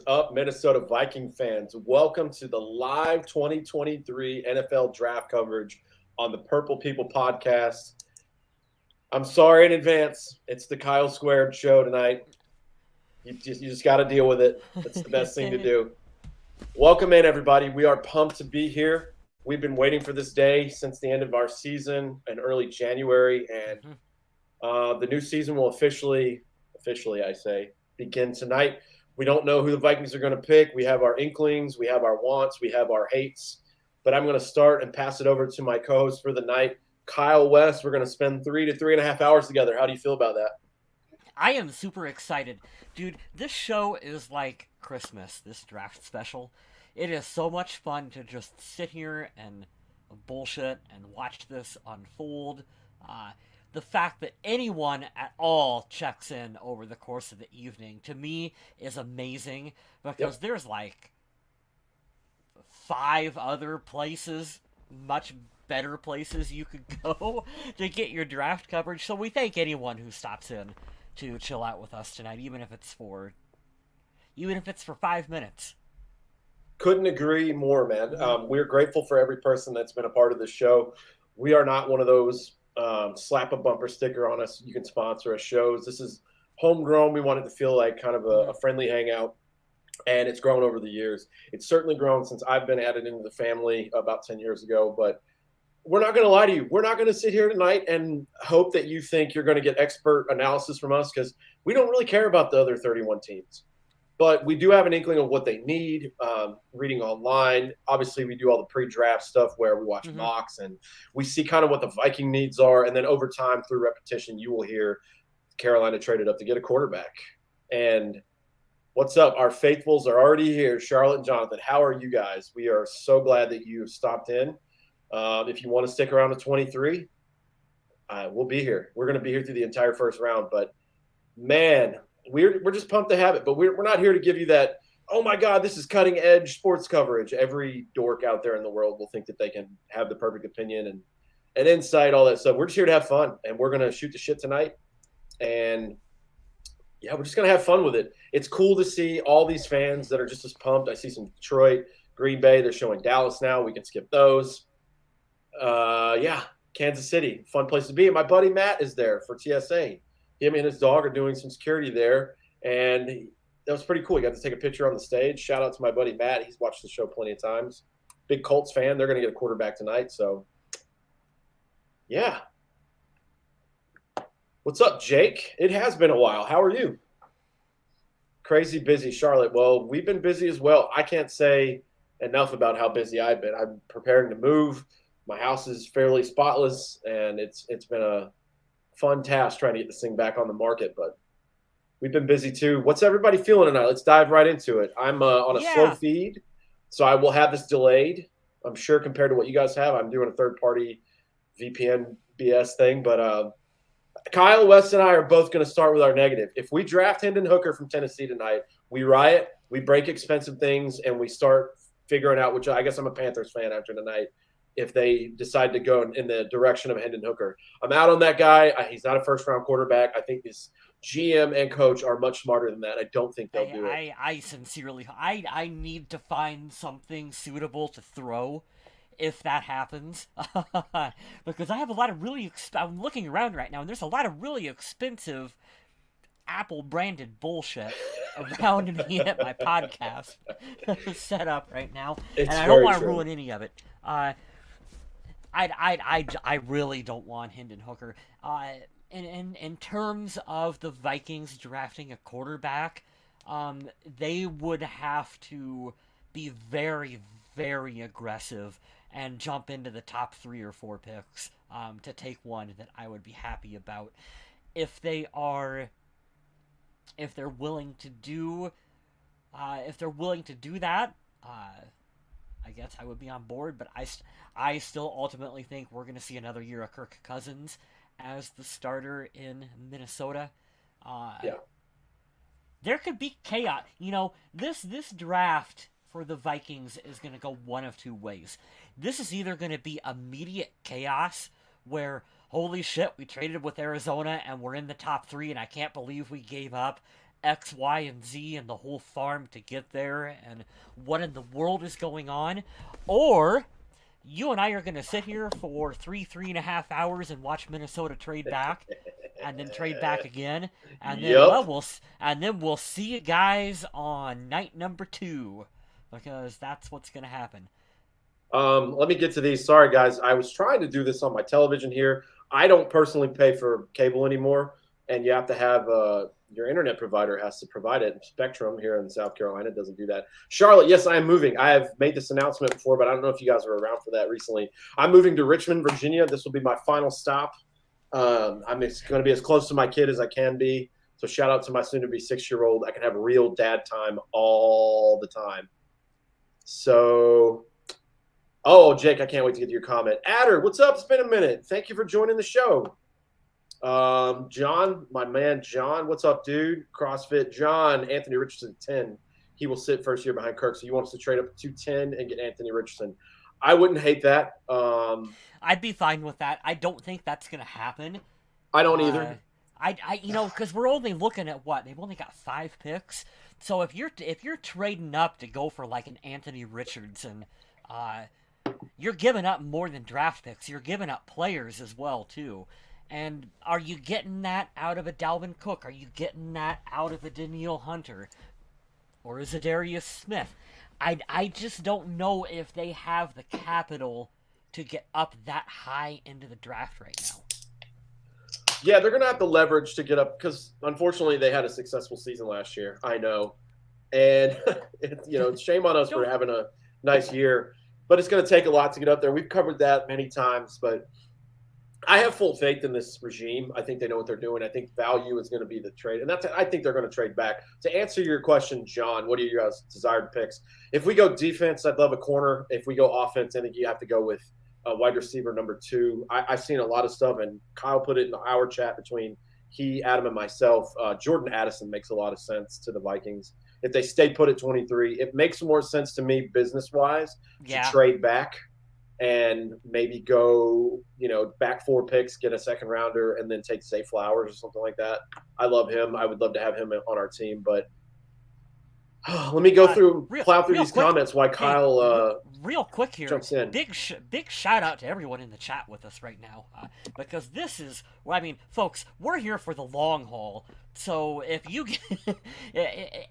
up, Minnesota Viking fans? Welcome to the live 2023 NFL draft coverage on the Purple People podcast. I'm sorry in advance. It's the Kyle Squared show tonight. You just got to deal with it. That's the best thing to do. Welcome in, everybody. We are pumped to be here. We've been waiting for this day since the end of our season in early January, and the new season will officially, I say, begin tonight. We don't know who the Vikings are going to pick. We have our inklings, we have our wants, we have our hates. But I'm going to start and pass it over to my co-host for the night, Kyle West. We're going to spend 3 to 3.5 hours together. How do you feel about that? I am super excited. Dude, this show is like Christmas, this draft special. It is so much fun to just sit here and bullshit and watch this unfold. The fact that anyone at all checks in over the course of the evening, to me, is amazing because there's like 5 other places, much better places you could go to get your draft coverage. So we thank anyone who stops in to chill out with us tonight, even if it's for 5 minutes. Couldn't agree more, man. We're grateful for every person that's been a part of the show. We are not one of those slap a bumper sticker on us. You can sponsor us shows. This is homegrown. We want it to feel like kind of a friendly hangout, and it's grown over the years. It's certainly grown since I've been added into the family about 10 years ago, but we're not going to lie to you. We're not going to sit here tonight and hope that you think you're going to get expert analysis from us because we don't really care about the other 31 teams. But we do have an inkling of what they need, reading online. Obviously, we do all the pre-draft stuff where we watch mocks and we see kind of what the Viking needs are. And then over time, through repetition, you will hear Carolina traded up to get a quarterback. And what's up? Our faithfuls are already here. Charlotte and Jonathan, how are you guys? We are so glad that you stopped in. If you want to stick around to 23, we'll be here. We're going to be here through the entire first round. But, man, we're just pumped to have it. But we're not here to give you that, oh, my God, this is cutting-edge sports coverage. Every dork out there in the world will think that they can have the perfect opinion and insight, all that stuff. We're just here to have fun, and we're going to shoot the shit tonight. And, yeah, we're just going to have fun with it. It's cool to see all these fans that are just as pumped. I see some Detroit, Green Bay. They're showing Dallas now. We can skip those. Kansas City, fun place to be. And my buddy Matt is there for TSA. Him and his dog are doing some security there, and that was pretty cool. He got to take a picture on the stage. Shout out to my buddy Matt. He's watched the show plenty of times. Big Colts fan. They're going to get a quarterback tonight. So, yeah. What's up, Jake? It has been a while. How are you? Crazy busy, Charlotte. Well, we've been busy as well. I can't say enough about how busy I've been. I'm preparing to move. My house is fairly spotless, and it's been a fun task trying to get this thing back on the market. But we've been busy too. What's everybody feeling tonight? Let's dive right into it. I'm on a slow feed, so I will have this delayed. I'm sure compared to what you guys have. I'm doing a third-party VPN BS thing. But Kyle West and I are both going to start with our negative. If we draft Hendon Hooker from Tennessee tonight, we riot, we break expensive things, and we start figuring out which – I guess I'm a Panthers fan after tonight – if they decide to go in the direction of Hendon Hooker. I'm out on that guy. He's not a first-round quarterback. I think his GM and coach are much smarter than that. I don't think they'll do it. I sincerely – I need to find something suitable to throw if that happens. Because I have a lot of really – I'm looking around right now, and there's a lot of really expensive Apple-branded bullshit around me at my podcast set up right now. It's and I don't want to ruin any of it. I really don't want Hendon Hooker. In terms of the Vikings drafting a quarterback, they would have to be very, very aggressive and jump into the top 3 or 4 picks to take one that I would be happy about. If they're willing to do that, I guess I would be on board, but I still ultimately think we're going to see another year of Kirk Cousins as the starter in Minnesota. There could be chaos. You know, this draft for the Vikings is going to go one of 2 ways. This is either going to be immediate chaos where, holy shit, we traded with Arizona and we're in the top 3 and I can't believe we gave up X, Y, and Z and the whole farm to get there and what in the world is going on. Or you and I are going to sit here for 3.5 hours and watch Minnesota trade back and then trade back again. And then, Yep. we'll see you guys on night number 2 because that's what's going to happen. Let me get to these. Sorry, guys. I was trying to do this on my television here. I don't personally pay for cable anymore, and you have to have your internet provider has to provide it. Spectrum here in South Carolina doesn't do that. Charlotte, yes, I am moving. I have made this announcement before, but I don't know if you guys were around for that recently. I'm moving to Richmond, Virginia. This will be my final stop. I'm going to be as close to my kid as I can be. So shout out to my soon-to-be 6-year-old. I can have real dad time all the time. So, Jake, I can't wait to get to your comment. Adder, what's up? It's been a minute. Thank you for joining the show. John, my man John, what's up, dude? CrossFit John, Anthony Richardson 10. He will sit first year behind Kirk. So you want us to trade up to 10 and get Anthony Richardson? I wouldn't hate that. I'd be fine with that. I don't think that's gonna happen. I don't either. Because we're only looking at what they've only got 5 picks. So if you're trading up to go for like an Anthony Richardson, you're giving up more than draft picks. You're giving up players as well too. And are you getting that out of a Dalvin Cook? Are you getting that out of a Danielle Hunter? Or is it Darius Smith? I just don't know if they have the capital to get up that high into the draft right now. Yeah, they're going to have the leverage to get up because, unfortunately, they had a successful season last year. I know. And, shame on us for having a nice year. But it's going to take a lot to get up there. We've covered that many times. But I have full faith in this regime. I think they know what they're doing. I think value is going to be the trade. And I think they're going to trade back. To answer your question, John, what are your guys' desired picks? If we go defense, I'd love a corner. If we go offense, I think you have to go with wide receiver number 2. I've seen a lot of stuff, and Kyle put it in our chat between he, Adam, and myself. Jordan Addison makes a lot of sense to the Vikings. If they stay put at 23, it makes more sense to me business-wise to trade back and maybe go, back 4 picks, get a second rounder, and then take Zay Flowers or something like that. I love him. I would love to have him on our team, but let me go plow through these comments while Kyle real quick here. Jumps in. Big shout out to everyone in the chat with us right now, because this is, folks, we're here for the long haul. So if you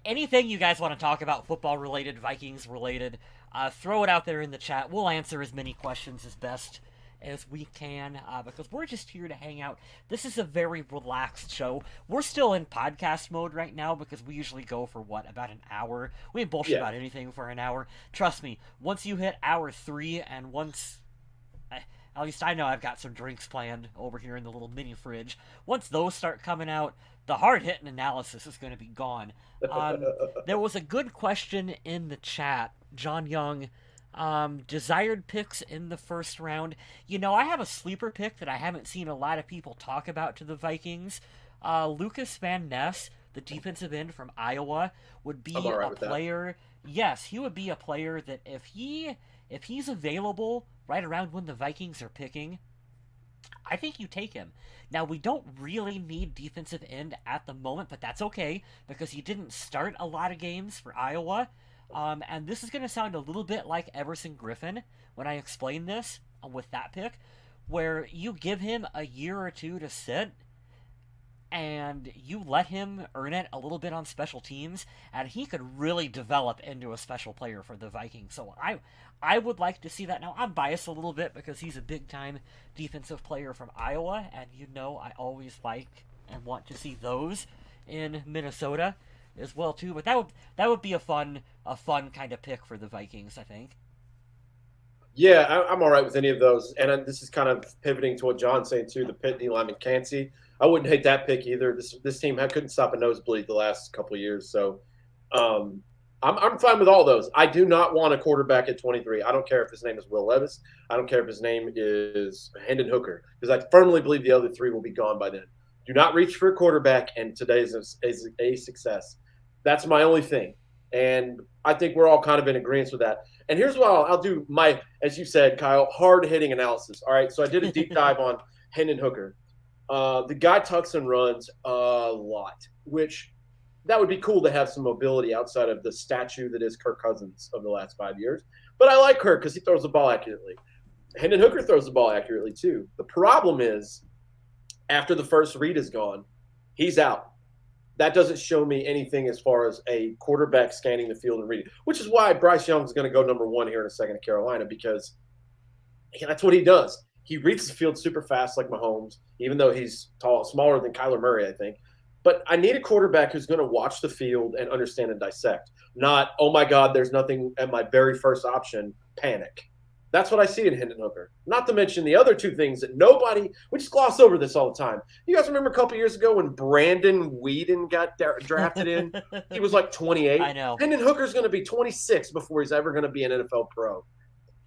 anything you guys want to talk about, football related, Vikings related, throw it out there in the chat. We'll answer as many questions as best as we can, because we're just here to hang out. This is a very relaxed show. We're still in podcast mode right now because we usually go for about an hour. We ain't bullshit about anything for an hour. Trust me, once you hit hour 3 and once, at least I know I've got some drinks planned over here in the little mini fridge. Once those start coming out, the hard-hitting analysis is going to be gone. There was a good question in the chat. John Young, desired picks in the first round. I have a sleeper pick that I haven't seen a lot of people talk about to the Vikings. Lucas Van Ness, the defensive end from Iowa, would be a player. Yes, he would be a player that if he's available right around when the Vikings are picking, I think you take him. Now, we don't really need defensive end at the moment, but that's okay because he didn't start a lot of games for Iowa. And this is going to sound a little bit like Everson Griffin when I explain this with that pick, where you give him a year or 2 to sit and you let him earn it a little bit on special teams, and he could really develop into a special player for the Vikings. So I would like to see that. Now, I'm biased a little bit because he's a big-time defensive player from Iowa, and I always like and want to see those in Minnesota as well too. But that would be a fun kind of pick for the Vikings, I think. Yeah, I'm all right with any of those. And this is kind of pivoting to what John's saying too, the Pitney lineman Cansey. I wouldn't hate that pick either. This team couldn't stop a nosebleed the last couple of years. So I'm fine with all those. I do not want a quarterback at 23. I don't care if his name is Will Levis. I don't care if his name is Hendon Hooker, because I firmly believe the other 3 will be gone by then. Do not reach for a quarterback, and today is a success. That's my only thing. And I think we're all kind of in agreement with that. And here's what I'll do my, as you said, Kyle, hard-hitting analysis. All right, so I did a deep dive on Hendon Hooker. The guy tucks and runs a lot, which that would be cool to have some mobility outside of the statue that is Kirk Cousins of the last 5 years. But I like Kirk because he throws the ball accurately. Hendon Hooker throws the ball accurately too. The problem is, after the first read is gone, he's out. That doesn't show me anything as far as a quarterback scanning the field and reading, which is why Bryce Young is going to go number 1 here in a second at Carolina, because that's what he does. He reads the field super fast like Mahomes, even though he's smaller than Kyler Murray, I think. But I need a quarterback who's going to watch the field and understand and dissect, not, oh my God, there's nothing at my very first option, panic. That's what I see in Hendon Hooker. Not to mention the other two things that we just gloss over this all the time. You guys remember a couple years ago when Brandon Weeden got drafted in? He was like 28. I know. Hendon Hooker's going to be 26 before he's ever going to be an NFL pro.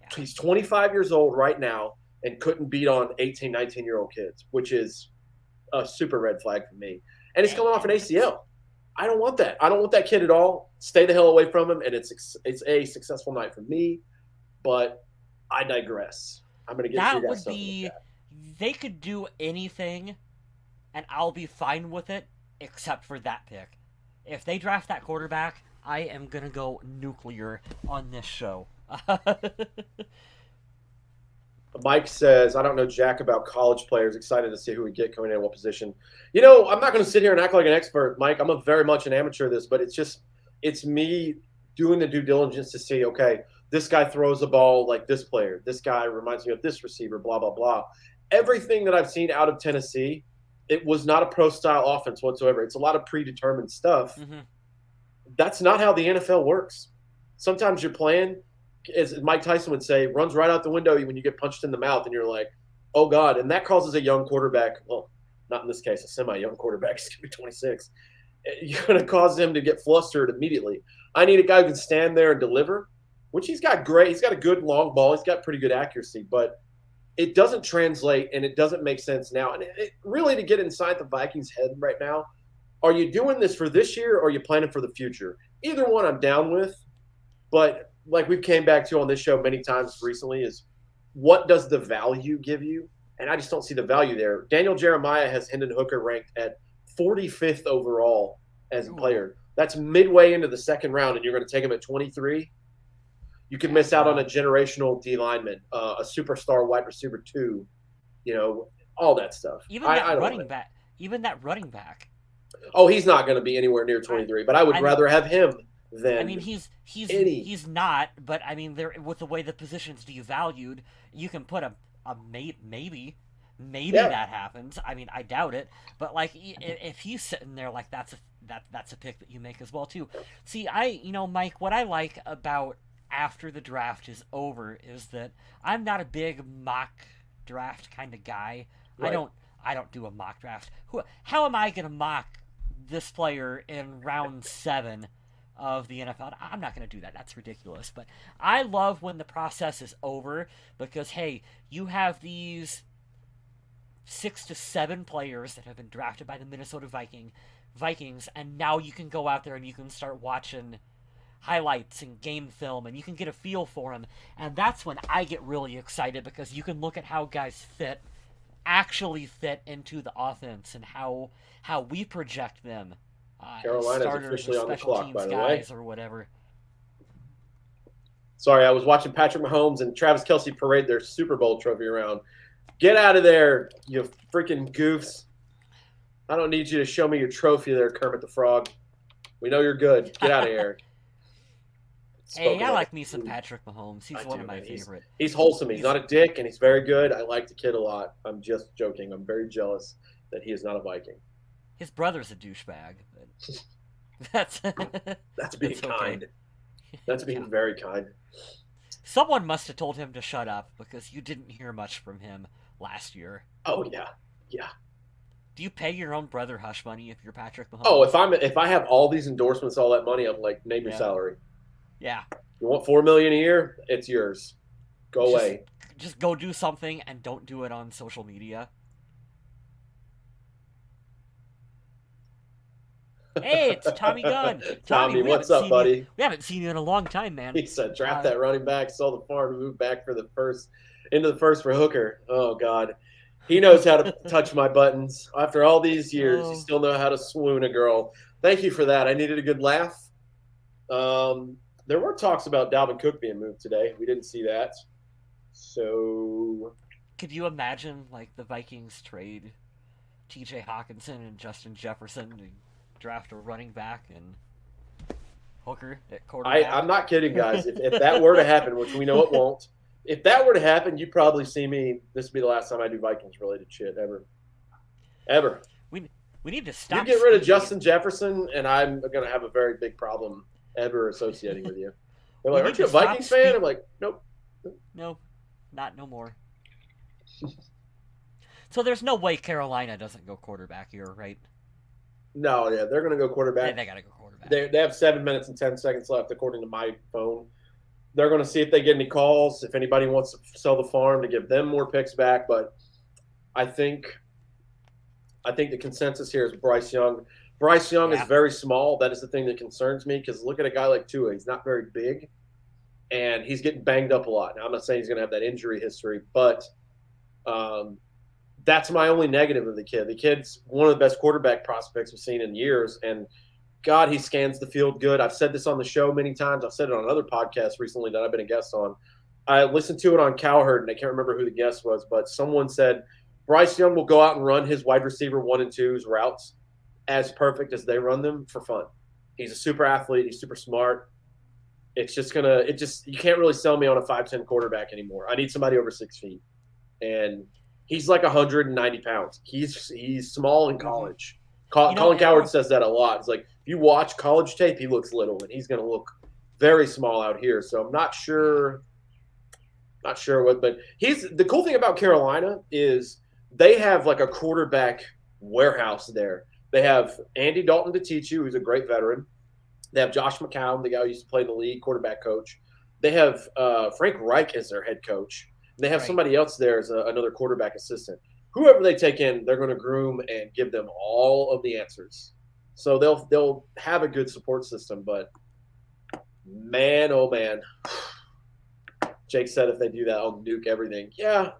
Yeah. He's 25 years old right now and couldn't beat on 18, 19-year-old kids, which is a super red flag for me. And he's coming off an ACL. I don't want that. I don't want that kid at all. Stay the hell away from him, and it's a successful night for me. But I digress. I'm going to get that would be that. They could do anything, and I'll be fine with it, except for that pick. If they draft that quarterback, I am going to go nuclear on this show. Mike says, I don't know jack about college players. Excited to see who we get coming in what position. You know, I'm not going to sit here and act like an expert, Mike. I'm very much an amateur at this, but it's me doing the due diligence to see, okay, this guy throws the ball like this player. This guy reminds me of this receiver, blah, blah, blah. Everything that I've seen out of Tennessee, it was not a pro-style offense whatsoever. It's a lot of predetermined stuff. Mm-hmm. That's not how the NFL works. Sometimes you're playing, as Mike Tyson would say, runs right out the window when you get punched in the mouth and you're like, oh, God. And that causes a young quarterback, well, not in this case, a semi-young quarterback, he's going to be 26. You're going to cause him to get flustered immediately. I need a guy who can stand there and deliver, which he's got great. He's got a good long ball. He's got pretty good accuracy, but it doesn't translate and it doesn't make sense now. And it really, to get inside the Vikings' head right now, are you doing this for this year or are you planning for the future? Either one I'm down with, but like we've came back to on this show many times recently is what does the value give you? And I just don't see the value there. Daniel Jeremiah has Hendon Hooker ranked at 45th overall as a player. That's midway into the second round, and you're going to take him at 23. You could miss out on a generational D lineman, a superstar wide receiver 2, all that stuff. Even that running back. Even that running back. Oh, he's not going to be anywhere near 23, but I would rather have him than. I mean, he's not, but I mean, with the way the position's devalued, you can put a maybe that happens. I mean, I doubt it, but like if he's sitting there, like that's a pick that you make as well too. See, Mike, what I like about after the draft is over is that I'm not a big mock draft kind of guy. Right. I don't do a mock draft. How am I going to mock this player in round 7 of the NFL? I'm not going to do that. That's ridiculous. But I love when the process is over because, hey, you have these 6 to 7 players that have been drafted by the Minnesota Vikings, and now you can go out there and you can start watching highlights and game film, and you can get a feel for them. And that's when I get really excited because you can look at how guys actually fit into the offense and how we project them. Carolina's officially on the clock, by the way. Or whatever. Sorry, I was watching Patrick Mahomes and Travis Kelce parade their Super Bowl trophy around. Get out of there, you freaking goofs. I don't need you to show me your trophy there, Kermit the Frog. We know you're good. Get out of here. Hey, I like me some Patrick Mahomes. He's one of my favorite. He's wholesome. He's not a dick, and he's very good. I like the kid a lot. I'm just joking. I'm very jealous that he is not a Viking. His brother's a douchebag. But that's being kind. That's being very kind. Someone must have told him to shut up because you didn't hear much from him last year. Oh, yeah. Yeah. Do you pay your own brother hush money if you're Patrick Mahomes? Oh, if I have all these endorsements, all that money, I'm like, name your salary. Yeah. You want $4 million a year? It's yours. Go away. Just go do something and don't do it on social media. Hey, it's Tommy Gunn. Tommy, what's up, buddy? We haven't seen you in a long time, man. He said, draft that running back, sell the farm, move back into the first for Hooker. Oh, God. He knows how to touch my buttons. After all these years, you still know how to swoon a girl. Thank you for that. I needed a good laugh. There were talks about Dalvin Cook being moved today. We didn't see that. So Could you imagine like the Vikings trade T.J. Hawkinson and Justin Jefferson to draft a running back and Hooker at quarterback? I'm not kidding, guys. If that were to happen, which we know it won't, if that were to happen, you'd probably see me. This would be the last time I do Vikings related shit ever. Ever. We need to stop. You get rid of Justin Jefferson, and I'm going to have a very big problem ever associating with you. They're like, aren't you a Vikings fan? I'm like, nope. No, not no more. So there's no way Carolina doesn't go quarterback here, right? No, yeah, they're going to go quarterback. They got to go quarterback. They have 7 minutes and 10 seconds left, according to my phone. They're going to see if they get any calls, if anybody wants to sell the farm to give them more picks back. But I think the consensus here is Bryce Young. Bryce Young is very small. That is the thing that concerns me because look at a guy like Tua. He's not very big, and he's getting banged up a lot. Now, I'm not saying he's going to have that injury history, but that's my only negative of the kid. The kid's one of the best quarterback prospects we've seen in years, and God, he scans the field good. I've said this on the show many times. I've said it on another podcast recently that I've been a guest on. I listened to it on Cowherd, and I can't remember who the guest was, but someone said Bryce Young will go out and run his wide receiver 1 and 2's routes as perfect as they run them for fun. He's a super athlete. He's super smart. It's just you can't really sell me on a 5'10" quarterback anymore. I need somebody over 6 feet. And he's like 190 pounds. He's small in college. Colin Cowherd says that a lot. It's like, if you watch college tape, he looks little, and he's going to look very small out here. So I'm not sure what, but the cool thing about Carolina is they have like a quarterback warehouse there. They have Andy Dalton to teach you, who's a great veteran. They have Josh McCown, the guy who used to play in the league, quarterback coach. They have Frank Reich as their head coach. They have somebody else there as another quarterback assistant. Whoever they take in, they're going to groom and give them all of the answers. So they'll have a good support system. But man, oh man, Jake said if they do that, I'll nuke everything. Yeah,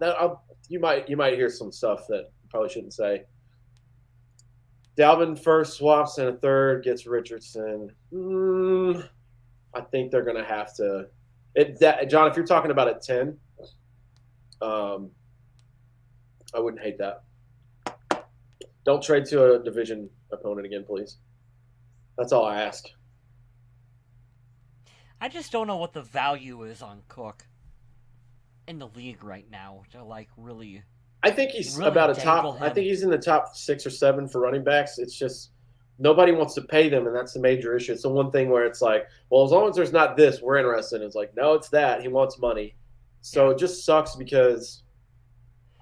you might hear some stuff that you probably shouldn't say. Dalvin first swaps and a third gets Richardson. I think they're going to have to. John, if you're talking about at 10, I wouldn't hate that. Don't trade to a division opponent again, please. That's all I ask. I just don't know what the value is on Cook in the league right now to like really. I think he's really about a top. him. I think he's in the top 6 or 7 for running backs. It's just nobody wants to pay them, and that's the major issue. It's the one thing where it's like, well, as long as there's not this, we're interested. It's like, no, it's that. He wants money. So it just sucks because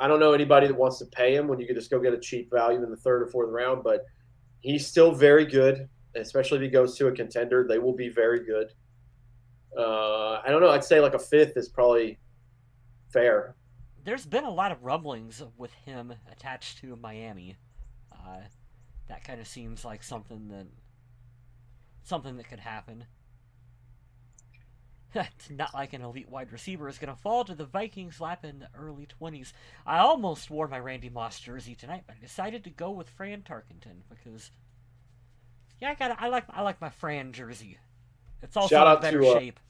I don't know anybody that wants to pay him when you could just go get a cheap value in the 3rd or 4th round. But he's still very good, especially if he goes to a contender. They will be very good. I don't know. I'd say like a 5th is probably fair. There's been a lot of rumblings with him attached to Miami. That kind of seems like something that could happen. It's not like an elite wide receiver is going to fall to the Vikings' lap in the early 20s. I almost wore my Randy Moss jersey tonight, but I decided to go with Fran Tarkenton because, yeah, I like my Fran jersey. It's also in better shape.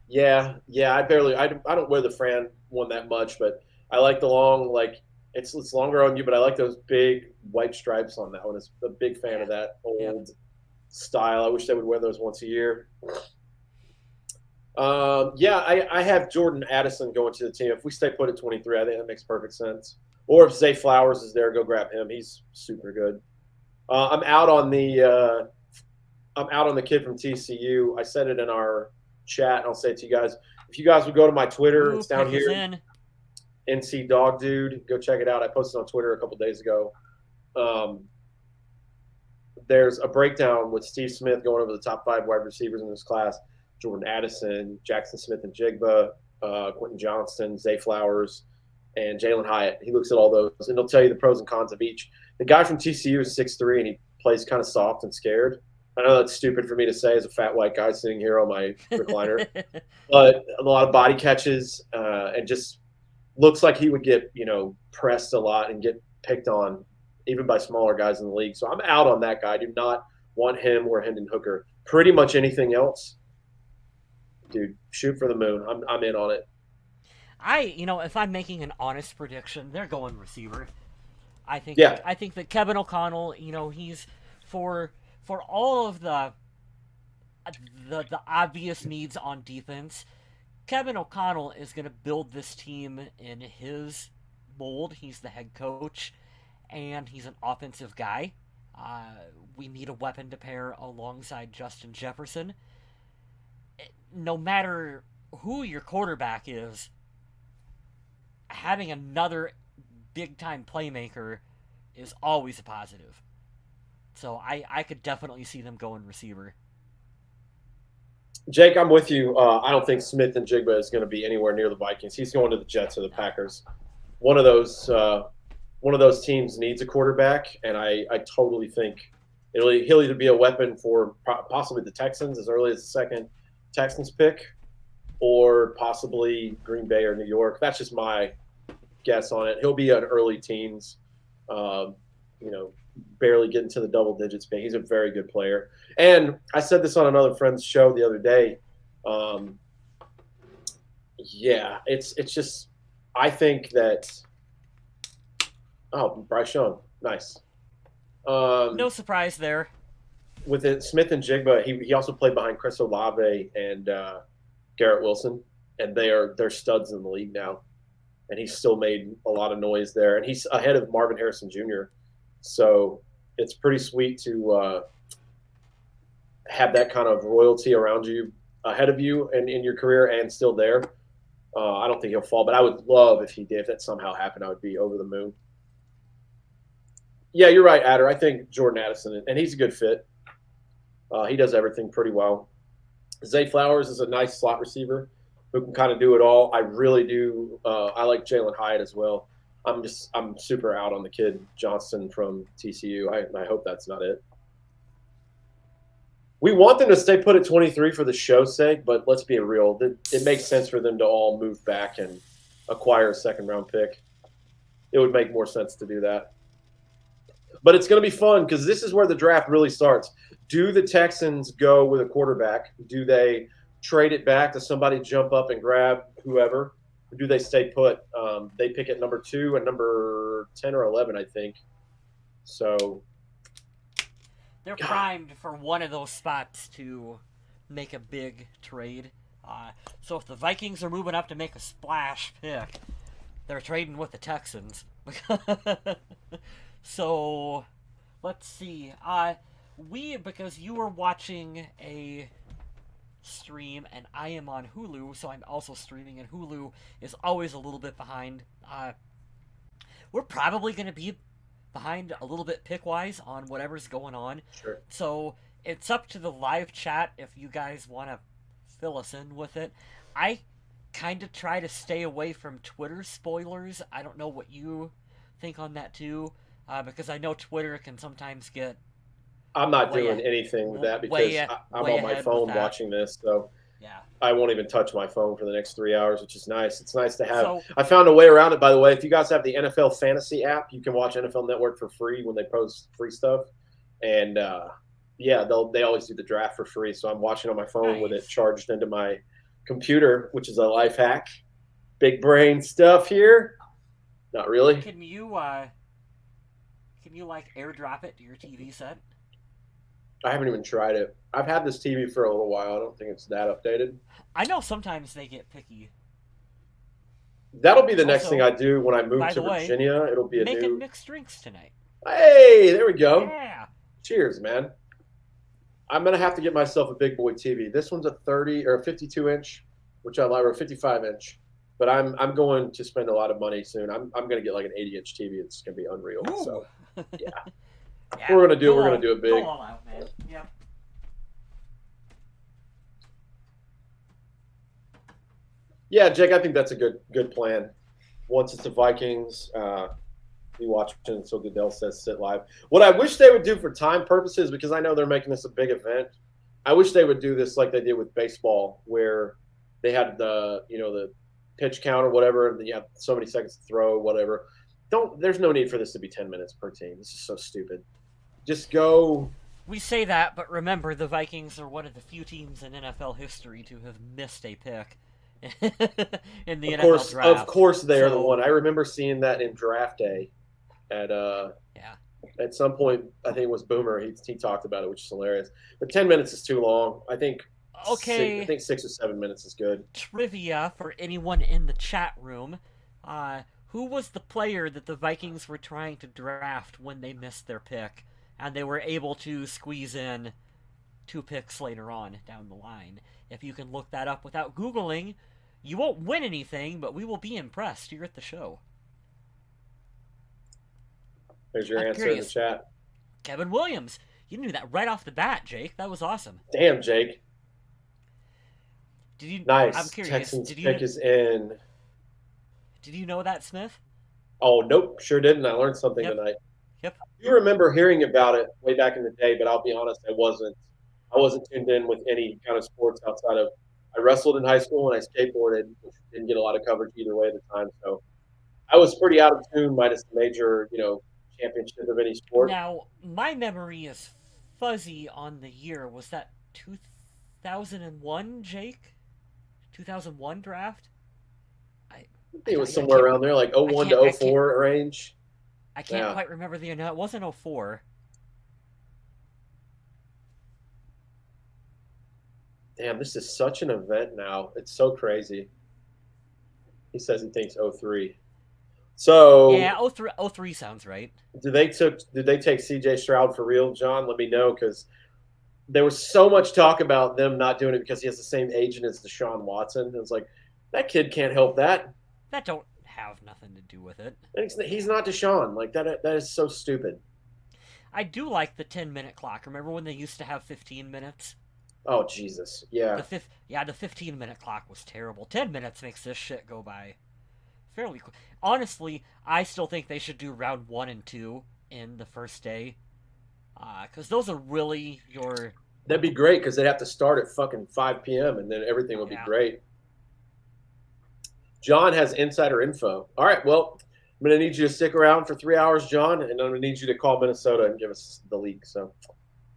Yeah, I don't wear the Fran one that much, but I like the long, like it's longer on you, but I like those big white stripes on that one. I'm a big fan of that old style. I wish they would wear those once a year. I have Jordan Addison going to the team. If we stay put at 23, I think that makes perfect sense. Or if Zay Flowers is there, go grab him. He's super good. I'm out on the kid from TCU. I said it in our chat, and I'll say it to you guys. If you guys would go to my Twitter, it's down here. NC Dog Dude, go check it out. I posted on Twitter a couple days ago. There's a breakdown with Steve Smith going over the top 5 wide receivers in this class. Jordan Addison, Jackson Smith and Jigba, Quentin Johnston, Zay Flowers, and Jalen Hyatt. He looks at all those, and he'll tell you the pros and cons of each. The guy from TCU is 6'3", and he plays kind of soft and scared. I know that's stupid for me to say as a fat white guy sitting here on my recliner, but a lot of body catches and just looks like he would get, pressed a lot and get picked on even by smaller guys in the league. So I'm out on that guy. I do not Want him or Hendon Hooker. Pretty much anything else, dude, shoot for the moon. I'm in on it. If I'm making an honest prediction, they're going receiver. Yeah. I think that Kevin O'Connell, he's for all of the obvious needs on defense. Kevin O'Connell is going to build this team in his mold. He's the head coach, and he's an offensive guy. We need a weapon to pair alongside Justin Jefferson. No matter who your quarterback is, having another big-time playmaker is always a positive. So I could definitely see them going receiver. Jake, I'm with you. I don't think Smith-Njigba is going to be anywhere near the Vikings. He's going to the Jets or the Packers. One of those teams needs a quarterback, and I totally think he'll either be a weapon for possibly the Texans as early as the second Texans pick, or possibly Green Bay or New York. That's just my guess on it. He'll be an early teams, barely getting to the double digits. But he's a very good player. And I said this on another friend's show the other day. It's just I think that. Oh, Bryce Young, nice. No surprise there. With it, Smith-Njigba, he also played behind Chris Olave and Garrett Wilson, and they're studs in the league now. And he's still made a lot of noise there, and he's ahead of Marvin Harrison Jr. So it's pretty sweet to have that kind of royalty around you, ahead of you, and in your career, and still there. I don't think he'll fall, but I would love if he did. If that somehow happened, I would be over the moon. Yeah, you're right, Adder. I think Jordan Addison, and he's a good fit. He does everything pretty well. Zay Flowers is a nice slot receiver who can kind of do it all. I really do. I like Jalen Hyatt as well. I'm super out on the kid Johnston from TCU. I hope that's not it. We want them to stay put at 23 for the show's sake, but let's be real. It makes sense for them to all move back and acquire a second-round pick. It would make more sense to do that. But it's going to be fun because this is where the draft really starts. Do the Texans go with a quarterback? Do they trade it back to somebody jump up and grab whoever? Or do they stay put? They pick at number 2 and number 10 or 11, I think. So they're primed for one of those spots to make a big trade. So if the Vikings are moving up to make a splash pick, they're trading with the Texans. So let's see. Because you were watching a stream and I am on Hulu, so I'm also streaming, and Hulu is always a little bit behind. We're probably going to be behind a little bit pick-wise on whatever's going on. Sure. So it's up to the live chat if you guys want to fill us in with it. I kind of try to stay away from Twitter spoilers. I don't know what you think on that too, because I know Twitter can sometimes get... I'm not doing anything with that because I'm on my phone watching this, so yeah, I won't even touch my phone for the next 3 hours, which is nice. It's nice to have. So, I found a way around it, by the way. If you guys have the NFL Fantasy app, you can watch NFL Network for free when they post free stuff. And, they always do the draft for free, so I'm watching on my phone with it charged into my computer, which is a life hack. Big brain stuff here. Not really. Can you airdrop it to your TV set? I haven't even tried it. I've had this TV for a little while. I don't think it's that updated. I know sometimes they get picky. That'll be the next thing I do when I move to Virginia. It'll be making mixed drinks tonight. Hey, there we go. Yeah. Cheers, man. I'm gonna have to get myself a big boy TV. This one's a 30 or a 52 inch, which I like, or a 55 inch. But I'm going to spend a lot of money soon. I'm gonna get like an 80 inch TV. It's gonna be unreal. Ooh. So yeah. We're gonna do it big. Go all out, man. Yep. Yeah, Jake, I think that's a good plan. Once it's the Vikings, be watching until Goodell says sit live. What I wish they would do for time purposes, because I know they're making this a big event, I wish they would do this like they did with baseball, where they had the pitch count or whatever, and then you have so many seconds to throw, whatever. There's no need for this to be 10 minutes per team. This is so stupid. Just go We say that, but remember, the Vikings are one of the few teams in NFL history to have missed a pick in the NFL Of draft. course, they are the So, one. I remember seeing that in draft day at yeah. at some point. I think it was Boomer. He talked about it, which is hilarious. But 10 minutes is too long. I think I Okay, think 6 or 7 minutes is good. trivia for anyone in the chat room. Who was the player that the Vikings were trying to draft when they missed their pick, and they were able to squeeze in 2 picks later on down the line? If you can look that up without Googling, you won't win anything, but we will be impressed here at the show. There's your I'm answer in the curious. chat. Kevin Williams. You knew that right off the bat, Jake. That was awesome. Damn, Jake. Did you? Nice. I'm curious. Texans pick is in. Did you know that, Smith? Oh, nope, sure didn't. I learned something Yep. tonight. Yep. I do remember hearing about it way back in the day, but I'll be honest, I wasn't tuned in with any kind of sports outside of I wrestled in high school and I skateboarded, which didn't get a lot of coverage either way at the time. So I was pretty out of tune, minus the major, championship of any sport. Now, my memory is fuzzy on the year. Was that 2001, Jake? 2001 draft? I think it was somewhere around there, like 01 to 04 range. I can't quite remember the year. No, it wasn't 04. Damn, this is such an event now. It's so crazy. He says he thinks 03. So yeah, 03 sounds right. Did they take CJ Stroud for real, John? Let me know, because there was so much talk about them not doing it because he has the same agent as Deshaun Watson. It was like, that kid can't help that. That don't have nothing to do with it. He's not Deshaun. Like that is so stupid. I do like the 10-minute clock. Remember when they used to have 15 minutes? Oh Jesus, yeah. The 15-minute clock was terrible. 10 minutes makes this shit go by fairly quick. Honestly, I still think they should do round 1 and 2 in the first day, because those are really your. That'd be great, because they'd have to start at fucking 5 p.m. and then everything would be great. John has insider info. All right, well, I'm going to need you to stick around for 3 hours, John, and I'm going to need you to call Minnesota and give us the leak. So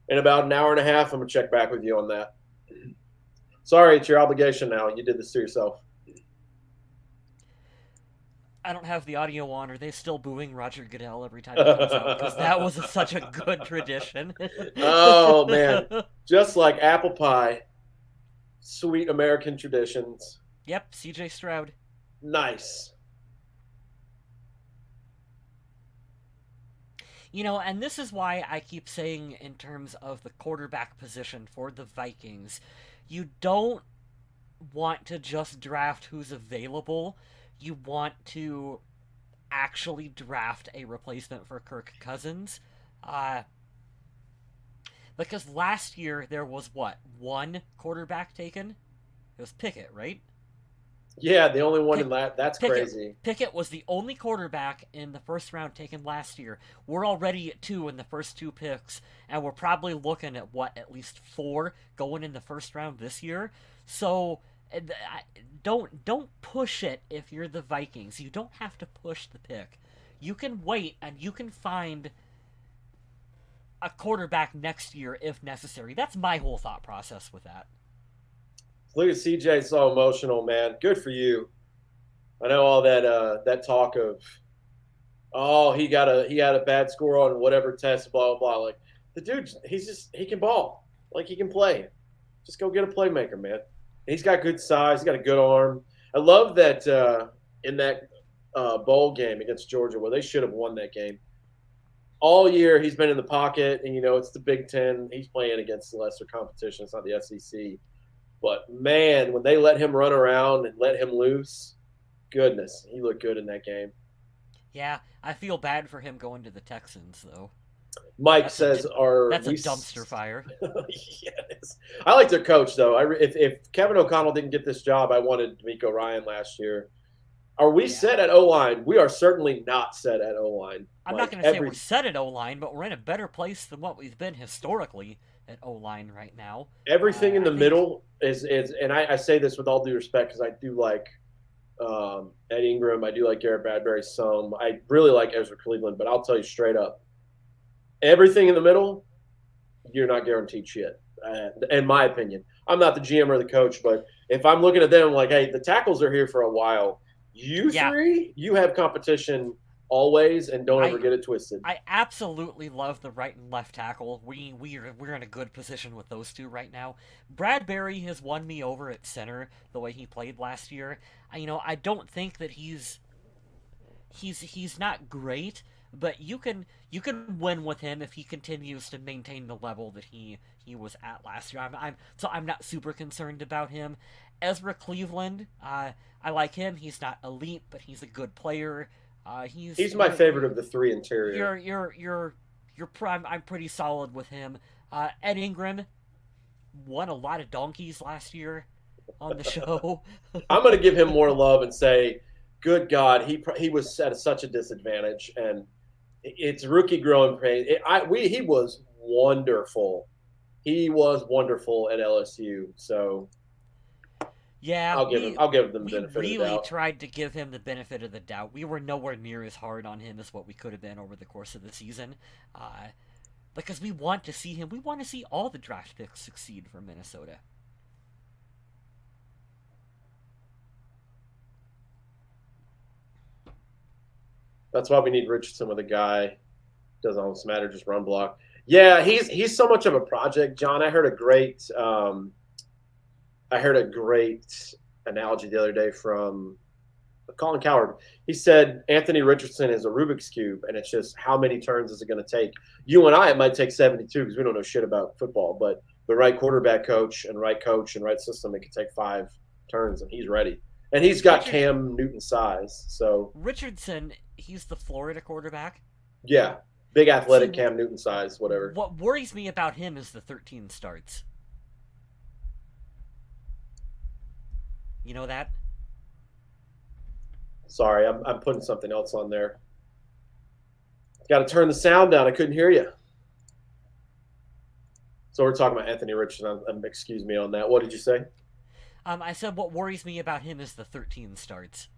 in about an hour and a half, I'm going to check back with you on that. Sorry, it's your obligation now. You did this to yourself. I don't have the audio on. Are they still booing Roger Goodell every time he comes out? Because that was such a good tradition. Oh, man. Just like apple pie. Sweet American traditions. Yep, CJ Stroud. Nice. And this is why I keep saying, in terms of the quarterback position for the Vikings, you don't want to just draft who's available. You want to actually draft a replacement for Kirk Cousins. Because last year there was, one quarterback taken? It was Pickett, right? Yeah, the only one in that. That's crazy. Pickett was the only quarterback in the first round taken last year. We're already at 2 in the first 2 picks, and we're probably looking at, at least 4 going in the first round this year. So don't push it if you're the Vikings. You don't have to push the pick. You can wait, and you can find a quarterback next year if necessary. That's my whole thought process with that. Look at CJ, so emotional, man. Good for you. I know all that talk of, he had a bad score on whatever test, blah blah blah. Like, the dude, he can ball, like, he can play. Just go get a playmaker, man. He's got good size. He's got a good arm. I love that in that bowl game against Georgia, where they should have won that game. All year he's been in the pocket, and it's the Big Ten. He's playing against the lesser competition. It's not the SEC. But, man, when they let him run around and let him loose, goodness, he looked good in that game. Yeah, I feel bad for him going to the Texans, though. Mike says, that's a dumpster fire. Yes. I like their coach, though. If Kevin O'Connell didn't get this job, I wanted D'Amico Ryan last year. Are we set at O-line? We are certainly not set at O-line. I'm not going to say we're set at O-line, but we're in a better place than what we've been historically at O-line right now. Everything in the middle is and I say this with all due respect, because I do like Ed Ingram. I do like Garrett Bradbury some. I really like Ezra Cleveland, but I'll tell you straight up, everything in the middle you're not guaranteed shit. In my opinion, I'm not the GM or the coach, but if I'm looking at them like, hey, the tackles are here for a while. You Yeah, three, you have competition always, and don't ever I get it twisted. I absolutely love the right and left tackle. We're in a good position with those two right now. Bradbury has won me over at center the way he played last year. I don't think that he's not great, but you can win with him if he continues to maintain the level that he was at last year. I'm not super concerned about him. Ezra Cleveland, I like him. He's not elite, but he's a good player. He's my favorite of the three interior. I'm pretty solid with him. Ed Ingram won a lot of donkeys last year on the show. I'm going to give him more love and say, good God, he was at such a disadvantage, and it's rookie growing pain. He was wonderful. He was wonderful at LSU. So Yeah, I'll give them the we benefit of the really doubt. tried to give him the benefit of the doubt. We were nowhere near as hard on him as what we could have been over the course of the season, because we want to see him. We want to see all the draft picks succeed for Minnesota. That's why we need Richardson with a guy. Doesn't almost matter, just run block. Yeah, he's so much of a project, John. I heard a great analogy the other day from Colin Cowherd. He said Anthony Richardson is a Rubik's cube, and it's just how many turns is it going to take? You and I, it might take 72 because we don't know shit about football, but the right quarterback coach and right system, it could take 5 turns, and he's ready. And he's got Cam Newton size. So Richardson, he's the Florida quarterback. Yeah, big athletic Cam Newton size, whatever. What worries me about him is the 13 starts. You know that? Sorry, I'm putting something else on there. Got to turn the sound down. I couldn't hear you. So we're talking about Anthony Richardson. Excuse me on that. What did you say? I said what worries me about him is the 13 starts.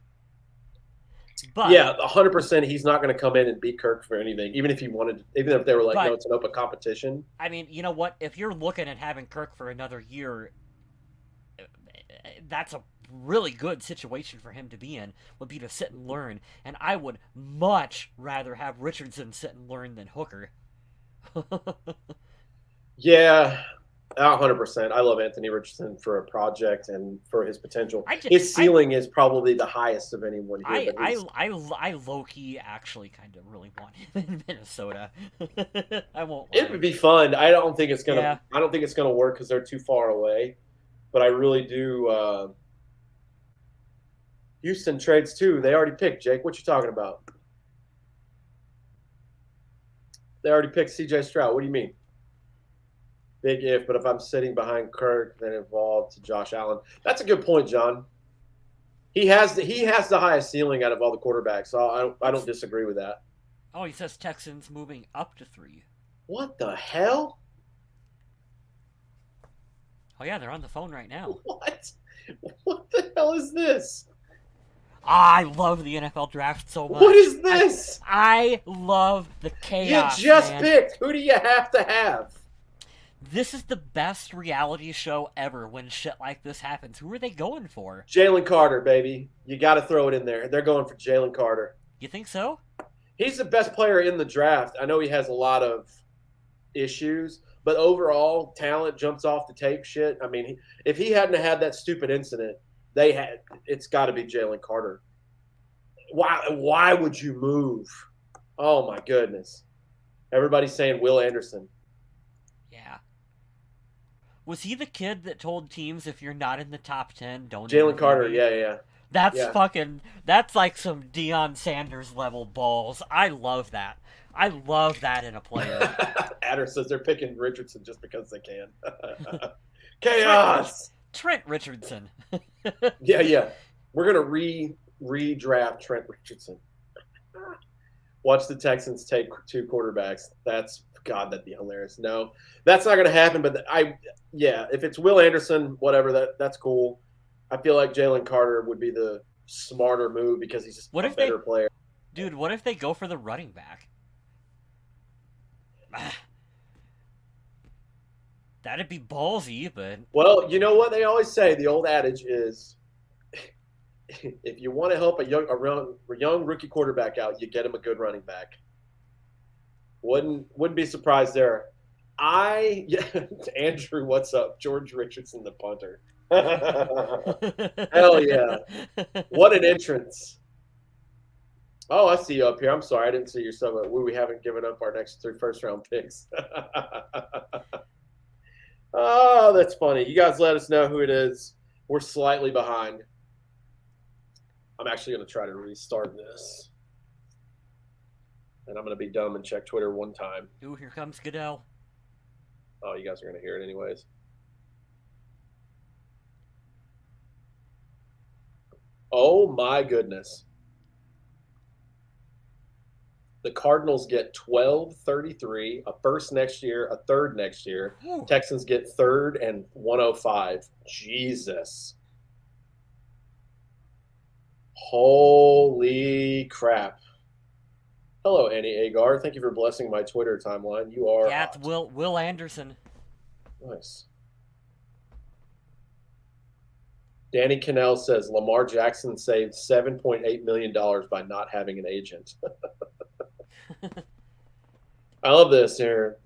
But yeah, 100%. He's not going to come in and beat Kirk for anything, even if he wanted. Even if they were like, no, it's an open competition. I mean, you know what? If you're looking at having Kirk for another year, that's a really good situation for him to be in. Would be to sit and learn, and I would much rather have Richardson sit and learn than Hooker. Yeah. 100%. I love Anthony Richardson for a project and for his potential. His ceiling is probably the highest of anyone here. I low-key actually kind of really want him in Minnesota. I won't lie. It would be fun. I don't think it's gonna work because they're too far away. But I really do. Houston trades too. They already picked, Jake. What you talking about? They already picked C.J. Stroud. What do you mean? Big if, but if I'm sitting behind Kirk, then involved to Josh Allen. That's a good point, John. He has the highest ceiling out of all the quarterbacks, so I don't disagree with that. Oh, he says Texans moving up to 3. What the hell? Oh yeah, they're on the phone right now. What? What the hell is this? I love the NFL draft so much. What is this? I love the chaos. You just picked. Who do you have to have? This is the best reality show ever when shit like this happens. Who are they going for? Jalen Carter, baby. You got to throw it in there. They're going for Jalen Carter. You think so? He's the best player in the draft. I know he has a lot of issues, but overall, talent jumps off the tape shit. I mean, if he hadn't had that stupid incident, it's got to be Jalen Carter. Why would you move? Oh, my goodness. Everybody's saying Will Anderson. Yeah. Was he the kid that told teams if you're not in the top 10, don't Jalen Carter, yeah. That's like some Deion Sanders level balls. I love that. I love that in a player. Adder says they're picking Richardson just because they can. Chaos! Trent Richardson. Yeah. We're going to redraft Trent Richardson. Watch the Texans take 2 quarterbacks. That'd be hilarious. No, that's not going to happen. But if it's Will Anderson, whatever, that's cool. I feel like Jalen Carter would be the smarter move because he's just a better player. Dude, what if they go for the running back? That'd be ballsy, but Well, you know what they always say. The old adage is, if you want to help a young rookie quarterback out, you get him a good running back. Wouldn't be surprised there. Yeah, Andrew, what's up? George Richardson, the punter. Hell yeah! What an entrance. Oh, I see you up here. I'm sorry, I didn't see your sub. We haven't given up our next 3 first-round picks. Oh, that's funny. You guys let us know who it is. We're slightly behind. I'm actually going to try to restart this. And I'm going to be dumb and check Twitter one time. ooh, here comes Goodell. Oh, you guys are going to hear it anyways. Oh, my goodness. The Cardinals get 12-33, a first next year, a third next year. Ooh. Texans get third and 105. Jesus. Holy crap. Hello, Annie Agar. Thank you for blessing my Twitter timeline. You are Yeah, it's Will Anderson. nice. Danny Cannell says Lamar Jackson saved $7.8 million by not having an agent. I love this here.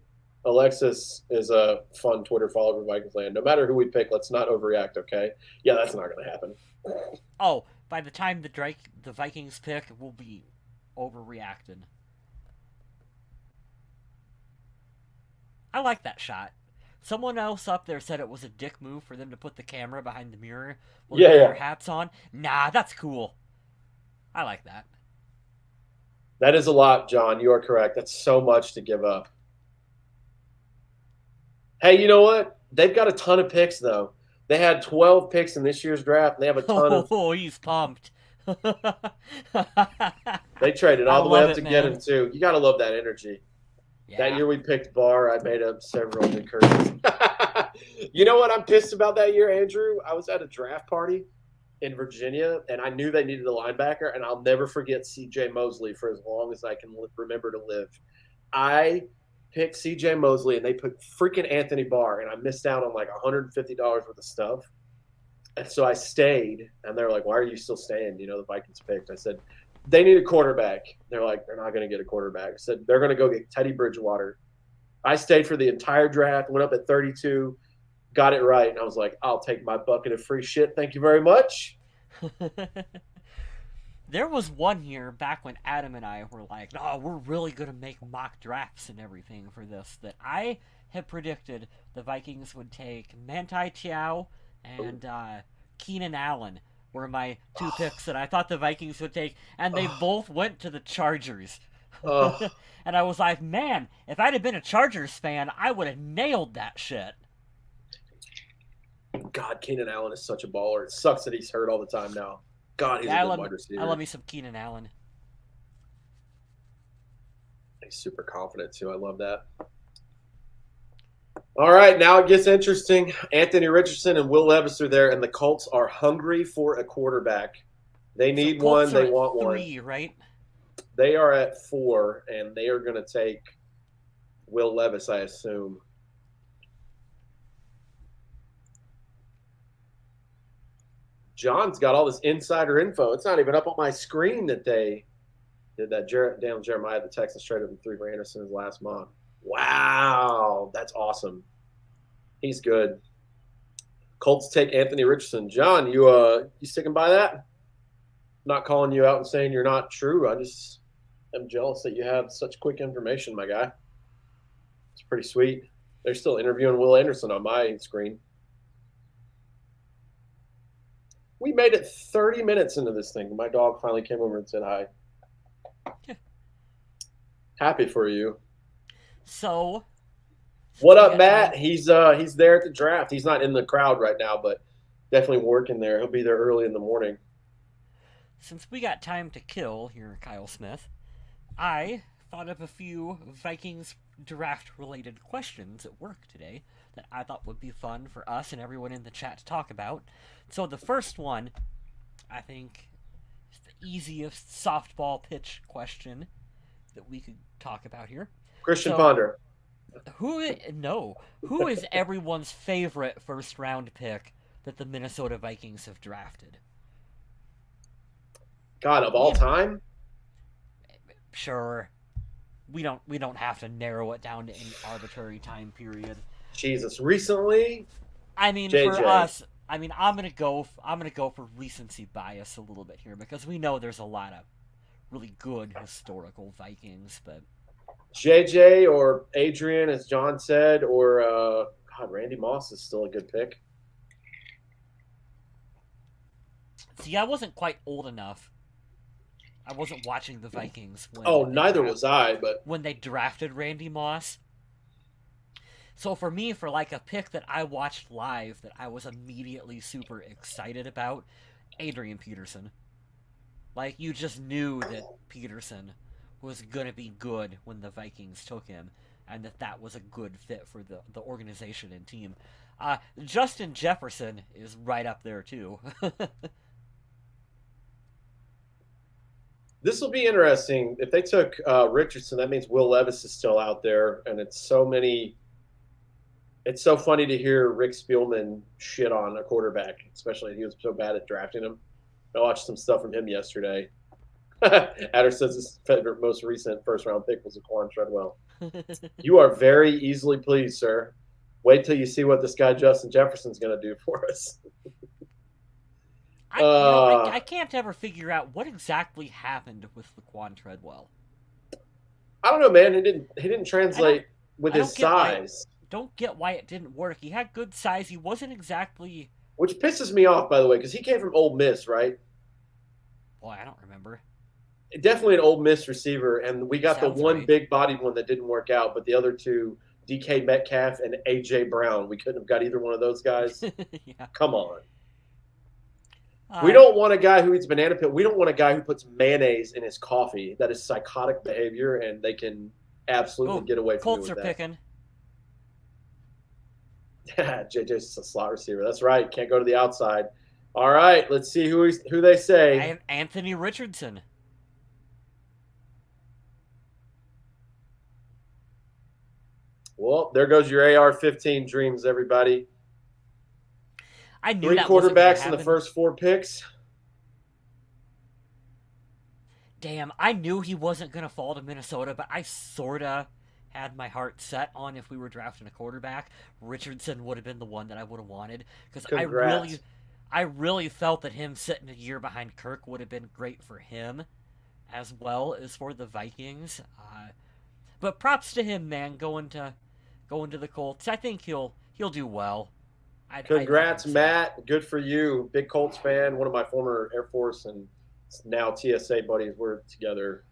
Alexis is a fun Twitter follower for Vikings land. No matter who we pick, let's not overreact, okay? Yeah, that's not going to happen. Oh, by the time the Vikings pick, we'll be overreacted. I like that shot. Someone else up there said it was a dick move for them to put the camera behind the mirror while they Yeah, had yeah. their hats on. Nah, that's cool. I like that. That is a lot, John. You are correct. That's so much to give up. Hey, you know what? They've got a ton of picks, though. They had 12 picks in this year's draft, and they have a ton of. Oh, he's pumped. They traded I all the way love up to it, get man. him, too. You got to love that energy. Yeah. That year we picked Barr. I made up several recursions. You know what I'm pissed about that year, Andrew? I was at a draft party in Virginia, and I knew they needed a linebacker, and I'll never forget C.J. Mosley for as long as I can remember to live. I picked C.J. Mosley, and they put freaking Anthony Barr, and I missed out on like $150 worth of stuff. And so I stayed, and they're like, why are you still staying? You know, the Vikings picked. I said, they need a quarterback. They're like, they're not going to get a quarterback. I said, they're going to go get Teddy Bridgewater. I stayed for the entire draft, went up at 32, got it right. And I was like, I'll take my bucket of free shit. Thank you very much. There was one year back when Adam and I were like, "No, we're really gonna make mock drafts and everything for this." That I had predicted the Vikings would take Manti Te'o and Keenan Allen were my 2 picks that I thought the Vikings would take, and they both went to the Chargers. And I was like, man, if I'd have been a Chargers fan, I would have nailed that shit. God, Keenan Allen is such a baller. It sucks that he's hurt all the time now. God, he's a good wide receiver. I love me some Keenan Allen. He's super confident, too. I love that. All right, now it gets interesting. Anthony Richardson and Will Levis are there, and the Colts are hungry for a quarterback. They need one. They want one. 3, right? They are at 4, and they are going to take Will Levis, I assume. John's got all this insider info. It's not even up on my screen that they did that. Daniel Jeremiah, the Texans traded him 3 for Anderson his last month. Wow, that's awesome. He's good. Colts take Anthony Richardson. John, you sticking by that? Not calling you out and saying you're not true. I just am jealous that you have such quick information, my guy. It's pretty sweet. They're still interviewing Will Anderson on my screen. We made it 30 minutes into this thing. My dog finally came over and said hi. Happy for you. So, what up, Matt? He's there at the draft. He's not in the crowd right now, but definitely working there. He'll be there early in the morning. Since we got time to kill here, Kyle Smith, I thought of a few Vikings draft-related questions at work today that I thought would be fun for us and everyone in the chat to talk about. So the first one, I think, is the easiest softball pitch question that we could talk about here. Christian Ponder. Who is everyone's favorite first round pick that the Minnesota Vikings have drafted? God, of all time? Sure, we don't have to narrow it down to any arbitrary time period. Jesus, recently, I mean, for JJ. us, I'm gonna go for recency bias a little bit here because we know there's a lot of really good historical Vikings, but JJ or Adrian, as John said, or God, Randy Moss is still a good pick. see, I wasn't quite old enough. I wasn't watching the Vikings Oh, neither was I, but when they drafted Randy Moss. So for me, for like a pick that I watched live that I was immediately super excited about, Adrian Peterson. Like you just knew that Peterson was gonna be good when the Vikings took him, and that was a good fit for the organization and team. Justin Jefferson is right up there too. this will be interesting. If they took Richardson, that means Will Levis is still out there, and it's so many. It's so funny to hear Rick Spielman shit on a quarterback, especially he was so bad at drafting him. I watched some stuff from him yesterday. Adder says his most recent first round pick was Quan Treadwell. You are very easily pleased, sir. Wait till you see what this guy Justin Jefferson's going to do for us. I can't ever figure out what exactly happened with Laquan Treadwell. I don't know, man. He didn't translate with I his size. Don't get why it didn't work. He had good size. He wasn't exactly. Which pisses me off, by the way, because he came from Ole Miss, right? Boy, I don't remember. Definitely an Ole Miss receiver, and we got Sounds the one right. big-bodied one that didn't work out, but the other two, DK Metcalf and AJ Brown, we couldn't have got either one of those guys. Yeah. Come on. We don't want a guy who eats banana peel. We don't want a guy who puts mayonnaise in his coffee. That is psychotic behavior, and they can absolutely get away from Colts me are with picking. that. JJ's a slot receiver. That's right. Can't go to the outside. All right, let's see who they say. Anthony Richardson. Well, there goes your AR-15 dreams, everybody. I knew 3 that wasn't gonna quarterbacks in the happen. first 4 picks. Damn, I knew he wasn't gonna fall to Minnesota, but I sorta had my heart set on if we were drafting a quarterback, Richardson would have been the one that I would have wanted because Congrats. I really felt that him sitting a year behind Kirk would have been great for him, as well as for the Vikings. But props to him, man, going to the Colts. I think he'll do well. Congrats, I think so. Matt. Good for you. Big Colts fan. One of my former Air Force and now TSA buddies. We're together.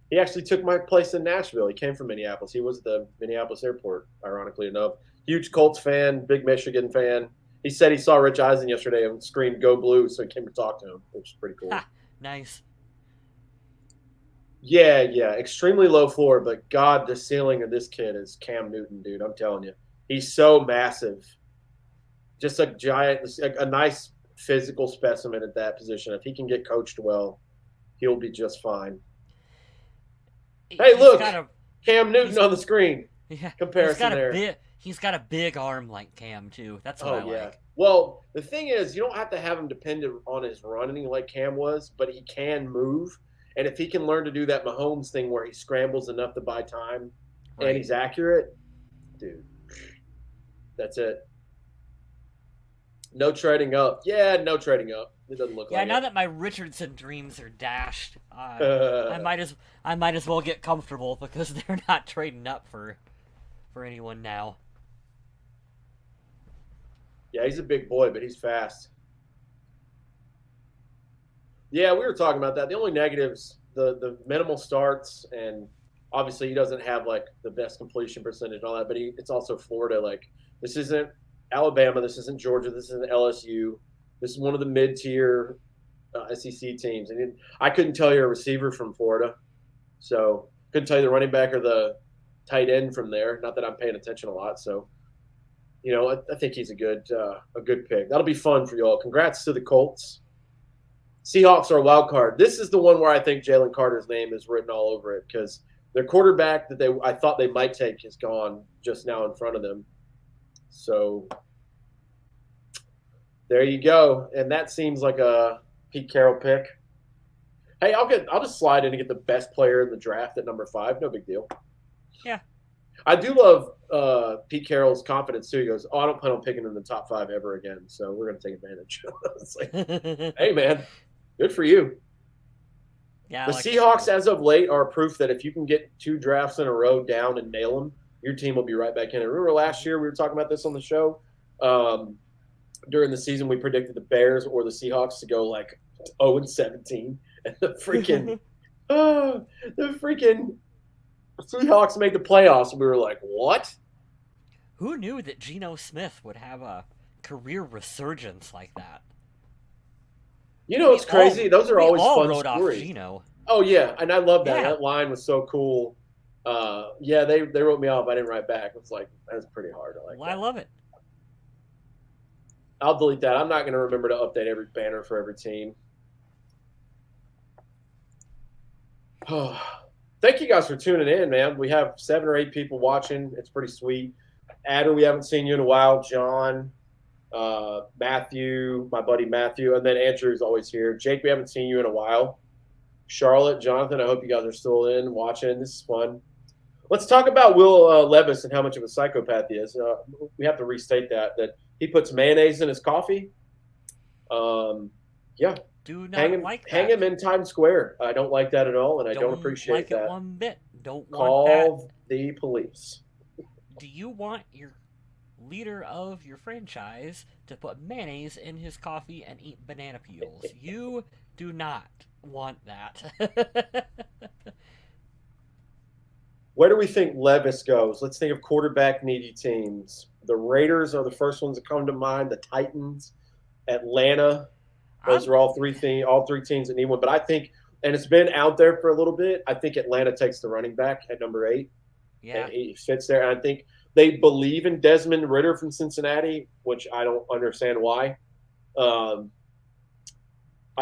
He actually took my place in Nashville. He came from Minneapolis. He was at the Minneapolis airport, ironically enough. Huge Colts fan, big Michigan fan. He said he saw Rich Eisen yesterday and screamed "Go Blue," so he came to talk to him, which is pretty cool. Ha, nice. Yeah, extremely low floor, but God, the ceiling of this kid is Cam Newton, dude. I'm telling you, he's so massive. Just a giant, a nice physical specimen at that position. If he can get coached well, he'll be just fine. Hey, He's look, got a Cam Newton he's on the screen. yeah, Comparison there. he's got a big arm like Cam too. That's what I like. Well, the thing is, you don't have to have him dependent on his running like Cam was, but he can move. And if he can learn to do that Mahomes thing where he scrambles enough to buy time Right. and he's accurate, dude, that's it. No trading up. Yeah, no trading up. It doesn't look Yeah, like now it. that my Richardson dreams are dashed, I might as well get comfortable because they're not trading up for anyone now. Yeah, he's a big boy, but he's fast. Yeah, we were talking about that. The only negatives, the minimal starts, and obviously he doesn't have like the best completion percentage and all that. But it's also Florida. Like this isn't Alabama. This isn't Georgia. This isn't LSU. This is one of the mid-tier SEC teams. And I couldn't tell you a receiver from Florida, so couldn't tell you the running back or the tight end from there. Not that I'm paying attention a lot, so I think he's a good pick. That'll be fun for y'all. Congrats to the Colts. Seahawks are a wild card. This is the one where I think Jalen Carter's name is written all over it because Their quarterback that I thought they might take is gone just now in front of them. So there you go. And that seems like a Pete Carroll pick. Hey, I'll just slide in and get the best player in the draft at number 5. No big deal. Yeah. I do love Pete Carroll's confidence too. He goes, "Oh, I don't plan on picking in the top 5 ever again, so we're going to take advantage." It's like, hey, man, good for you. Yeah, the Seahawks, as of late, are proof that if you can get 2 drafts in a row down and nail them, your team will be right back in it. Remember last year we were talking about this on the show? During the season, we predicted the Bears or the Seahawks to go like 0-17, and the freaking Seahawks made the playoffs, and we were like, what? Who knew that Geno Smith would have a career resurgence like that? You know, it's crazy. Those are always fun wrote stories. Off Geno. Oh, yeah, and I love that. Yeah. That line was so cool. Yeah, they wrote me off. I didn't write back. It's like, that's pretty hard. I love it. I'll delete that. I'm not going to remember to update every banner for every team. Oh, thank you guys for tuning in, man. We have 7 or 8 people watching. It's pretty sweet. Adder, we haven't seen you in a while. John, Matthew, my buddy Matthew, and then Andrew's always here. Jake, we haven't seen you in a while. Charlotte, Jonathan, I hope you guys are still in watching. This is fun. Let's talk about Will Levis and how much of a psychopath he is. We have to restate that he puts mayonnaise in his coffee. Yeah. Do not hang him in Times Square. I don't like that at all, and I don't appreciate that. It one bit. Don't Call want that. the police. Do you want your leader of your franchise to put mayonnaise in his coffee and eat banana peels? You do not want that. Where do we think Levis goes? Let's think of quarterback needy teams. The Raiders are the first ones that come to mind. The Titans, Atlanta. Those are all three teams that need one. But I think, and it's been out there for a little bit, I think Atlanta takes the running back at number 8. Yeah. And he fits there. And I think they believe in Desmond Ridder from Cincinnati, which I don't understand why. I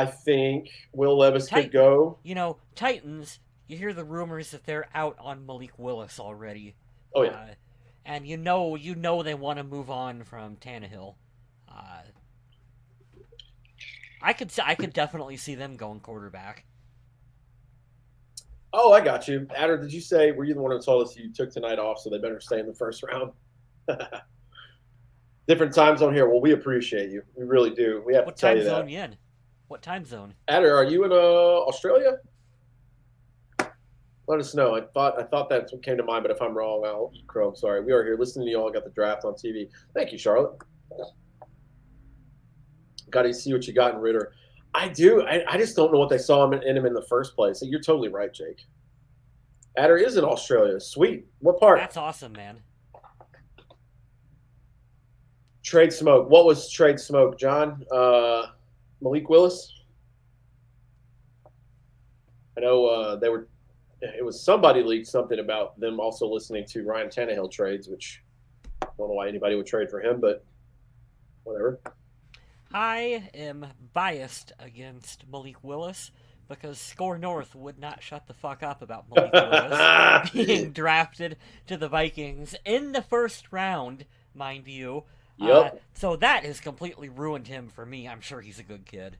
think Will Levis could go. You know, Titans, you hear the rumors that they're out on Malik Willis already. Oh, yeah. And you know they want to move on from Tannehill. I could definitely see them going quarterback. Oh, I got you. Adder, did you say, were you the one who told us you took tonight off, so they better stay in the first round? Different time zone here. Well, we appreciate you. We really do. We have to tell you that. What time zone you in? What time zone? Adder, are you in Australia? Let us know. I thought that's what came to mind, but if I'm wrong, I'll eat crow. I'm sorry. We are here listening to you all. Got the draft on TV. Thank you, Charlotte. Got to see what you got in Ridder. I do. I just don't know what they saw in him in the first place. You're totally right, Jake. Adder is in Australia. Sweet. What part? That's awesome, man. Trade smoke. What was trade smoke, John? Malik Willis? I know it was somebody leaked something about them also listening to Ryan Tannehill trades, which I don't know why anybody would trade for him, but whatever. I am biased against Malik Willis because Score North would not shut the fuck up about Malik Willis being drafted to the Vikings in the first round, mind you. Yep. So that has completely ruined him for me. I'm sure he's a good kid.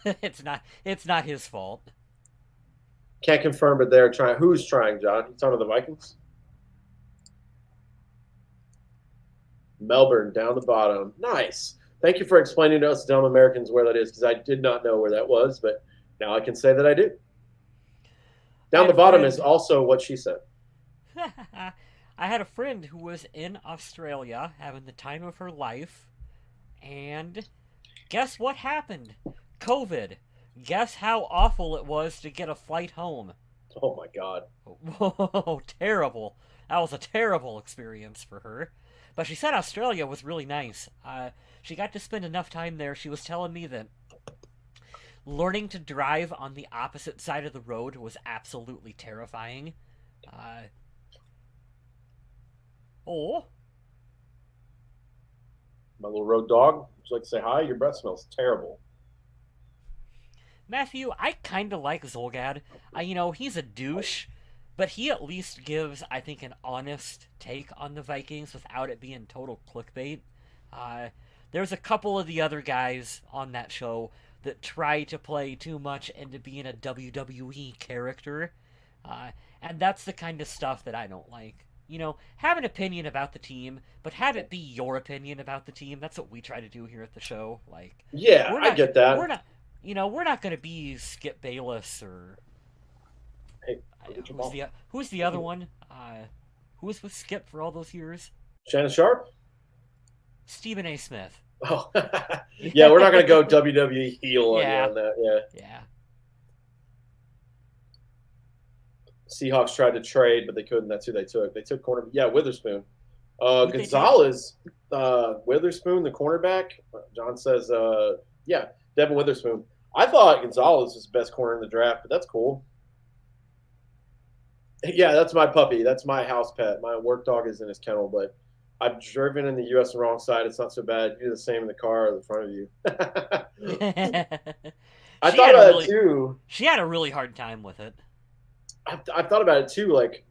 It's not his fault. Can't confirm, but they're trying. Who's trying, John? You talking to the Vikings? Melbourne, down the bottom. Nice. Thank you for explaining to us dumb Americans where that is, because I did not know where that was, but now I can say that I do. Down the bottom is also what she said. I had a friend who was in Australia having the time of her life, and guess what happened? COVID. Guess how awful it was to get a flight home. Oh, my God. Whoa, terrible. That was a terrible experience for her. But she said Australia was really nice. She got to spend enough time there. She was telling me that learning to drive on the opposite side of the road was absolutely terrifying. My little road dog. Would you like to say hi? Your breath smells terrible. Matthew, I kind of like Zolgad. He's a douche, but he at least gives, I think, an honest take on the Vikings without it being total clickbait. Uh, there's a couple of the other guys on that show that try to play too much into being a WWE character, uh, and that's the kind of stuff that I don't like. You know, have an opinion about the team, but have it be your opinion about the team. That's what we try to do here at the show. Like, Yeah, we're I not, get that. we're not, we're not going to be Skip Bayless or Hey, look at your ball. who's the other one? Who was with Skip for all those years? Shannon Sharp? Stephen A. Smith. Oh, yeah, we're not going to go WWE heel on you Yeah. on that. Yeah. Yeah. Seahawks tried to trade, but they couldn't. That's who they took. They took corner. Yeah, Witherspoon. Who'd they Gonzalez, Witherspoon, the cornerback. John says, yeah, Devin Witherspoon. I thought Gonzalez was the best corner in the draft, but that's cool. Yeah, that's my puppy. That's my house pet. My work dog is in his kennel, but I've driven in the U.S. the wrong side. It's not so bad. You do the same in the car in front of you. I thought about it too. She had a really hard time with it. I've thought about it too, like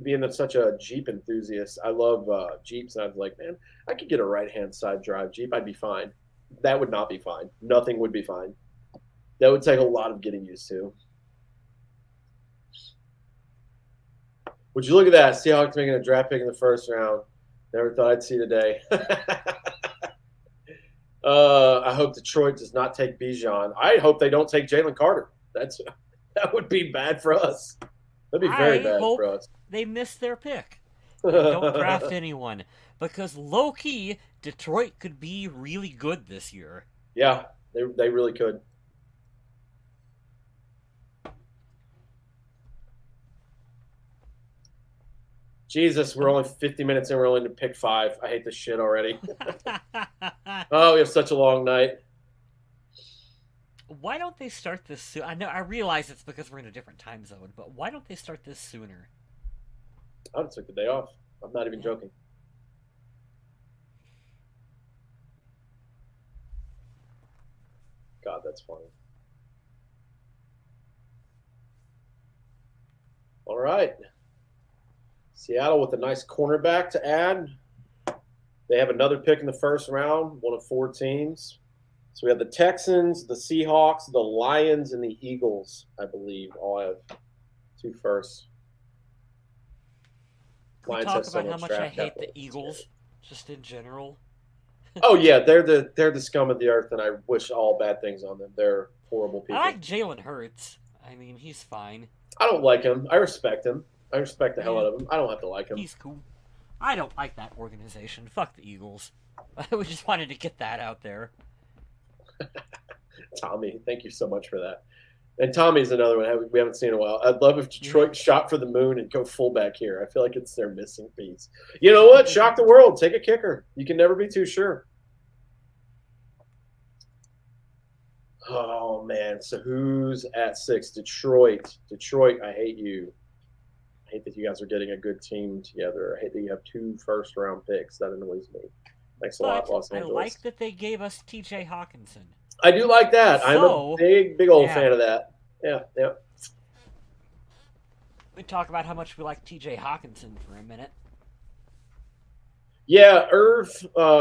being such a Jeep enthusiast. I love Jeeps, and I was like, man, I could get a right-hand side drive Jeep. I'd be fine. That would not be fine. Nothing would be fine. That would take a lot of getting used to. Would you look at that? Seahawks making a draft pick in the first round. Never thought I'd see today. I hope Detroit does not take Bijan. I hope they don't take Jalen Carter. That would be bad for us. That'd be very bad for us. They missed their pick. Don't draft anyone, because low key Detroit could be really good this year. Yeah, they really could. Jesus, we're only 50 minutes in. We're only to pick 5. I hate this shit already. Oh, we have such a long night. Why don't they start this soon? I realize it's because we're in a different time zone, but why don't they start this sooner? I would have took the day off. I'm not even joking. God, that's funny. All right. Seattle with a nice cornerback to add. They have another pick in the first round, one of 4 teams. So we have the Texans, the Seahawks, the Lions, and the Eagles, I believe, all have 2 firsts. Can we talk about how much I hate the Eagles, just in general? Oh yeah, they're the scum of the earth, and I wish all bad things on them. They're horrible people. I like Jalen Hurts. I mean, he's fine. I don't like him. I respect him. I respect the hell out of him. I don't have to like him. He's cool. I don't like that organization. Fuck the Eagles. We just wanted to get that out there. Tommy, thank you so much for that. And Tommy's another one we haven't seen in a while. I'd love if Detroit shot for the moon and go fullback here. I feel like it's their missing piece. You know what? Shock the world. Take a kicker. You can never be too sure. Oh, man. So who's at 6? Detroit. Detroit, I hate you. I hate that you guys are getting a good team together. I hate that you have 2 first-round picks. That annoys me. Thanks a lot, Los Angeles. I like that they gave us T.J. Hawkinson. I do like that. I'm a big old fan of that. Yeah. We talk about how much we like T.J. Hawkinson for a minute. Yeah, Irv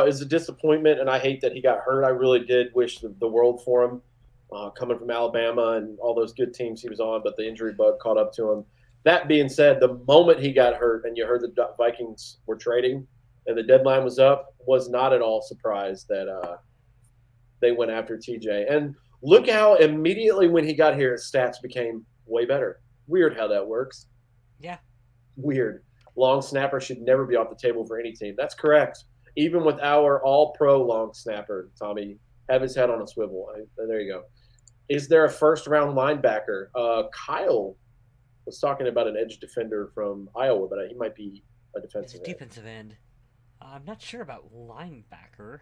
is a disappointment, and I hate that he got hurt. I really did wish the world for him, coming from Alabama and all those good teams he was on, but the injury bug caught up to him. That being said, the moment he got hurt and you heard the Vikings were trading and the deadline was up, was not at all surprised that they went after TJ. And look how immediately when he got here, his stats became way better. Weird how that works. Yeah. Weird. Long snapper should never be off the table for any team. That's correct. Even with our all-pro long snapper, Tommy, have his head on a swivel. There you go. Is there a first-round linebacker? Kyle was talking about an edge defender from Iowa, but he might be a defensive end. Defensive end. I'm not sure about linebacker.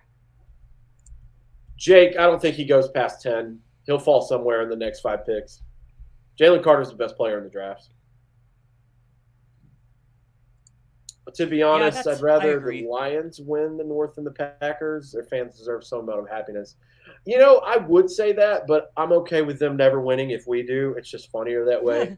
Jake, I don't think he goes past 10. He'll fall somewhere in the next 5 picks. Jalen Carter's the best player in the draft. But to be honest, I'd rather the Lions win the North than the Packers. Their fans deserve some amount of happiness. You know, I would say that, but I'm okay with them never winning if we do. It's just funnier that way.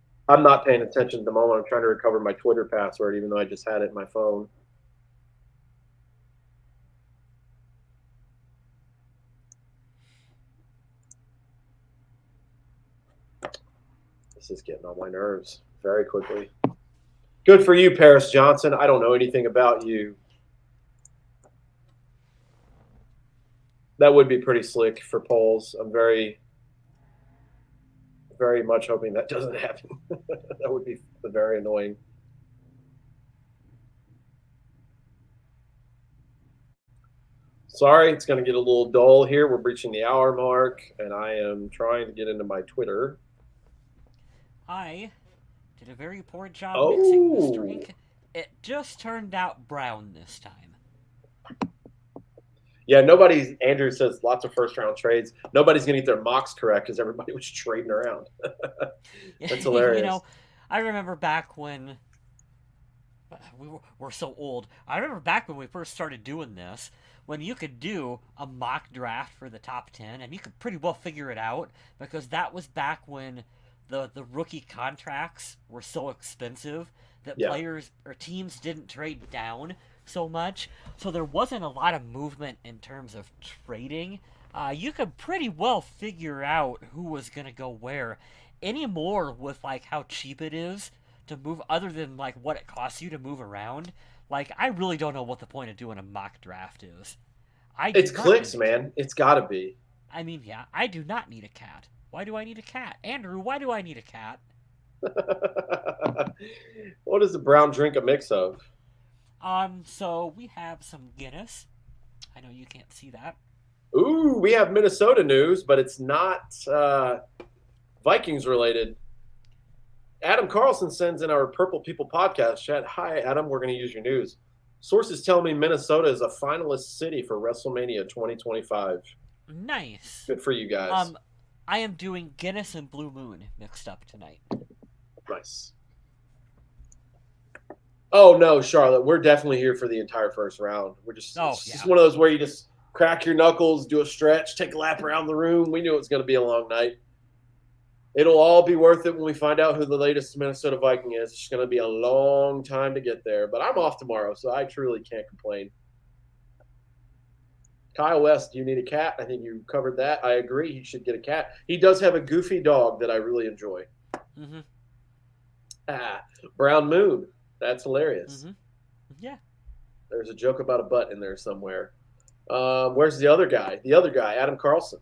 I'm not paying attention at the moment. I'm trying to recover my Twitter password, even though I just had it in my phone. This is getting on my nerves very quickly. Good for you, Paris Johnson. I don't know anything about you. That would be pretty slick for polls. I'm very, very much hoping that doesn't happen. That would be very annoying. Sorry, it's going to get a little dull here. We're reaching the hour mark, and I am trying to get into my Twitter. I did a very poor job mixing this drink. It just turned out brown this time. Yeah, Andrew says lots of first-round trades. Nobody's going to get their mocks correct because everybody was trading around. That's hilarious. I remember back when we're so old. I remember back when we first started doing this, when you could do a mock draft for the top 10, and you could pretty well figure it out, because that was back when the rookie contracts were so expensive that players or teams didn't trade down so much, so there wasn't a lot of movement in terms of trading. You could pretty well figure out who was going to go where. Anymore, with like how cheap it is to move, other than like what it costs you to move around, like I really don't know what the point of doing a mock draft is. It's clicks, man. It's got to be. I mean, yeah, I do not need a cat. Why do I need a cat? Andrew, why do I need a cat? What is the brown drink a mix of? So we have some Guinness. I know you can't see that. Ooh, we have Minnesota news, but it's not Vikings related. Adam Carlson sends in our Purple People podcast chat. Hi, Adam. We're going to use your news. Sources tell me Minnesota is a finalist city for WrestleMania 2025. Nice. Good for you guys. I am doing Guinness and Blue Moon mixed up tonight. Nice. Oh no, Charlotte, we're definitely here for the entire first round. We're just just one of those where you just crack your knuckles, do a stretch, take a lap around the room. We knew it was going to be a long night. It'll all be worth it when we find out who the latest Minnesota Viking is. It's going to be a long time to get there, but I'm off tomorrow, so I truly can't complain. Kyle West, do you need a cat? I think you covered that. I agree. He should get a cat. He does have a goofy dog that I really enjoy. Mm-hmm. Brown Moon. That's hilarious. Mm-hmm. Yeah. There's a joke about a butt in there somewhere. Where's the other guy? The other guy, Adam Carlson.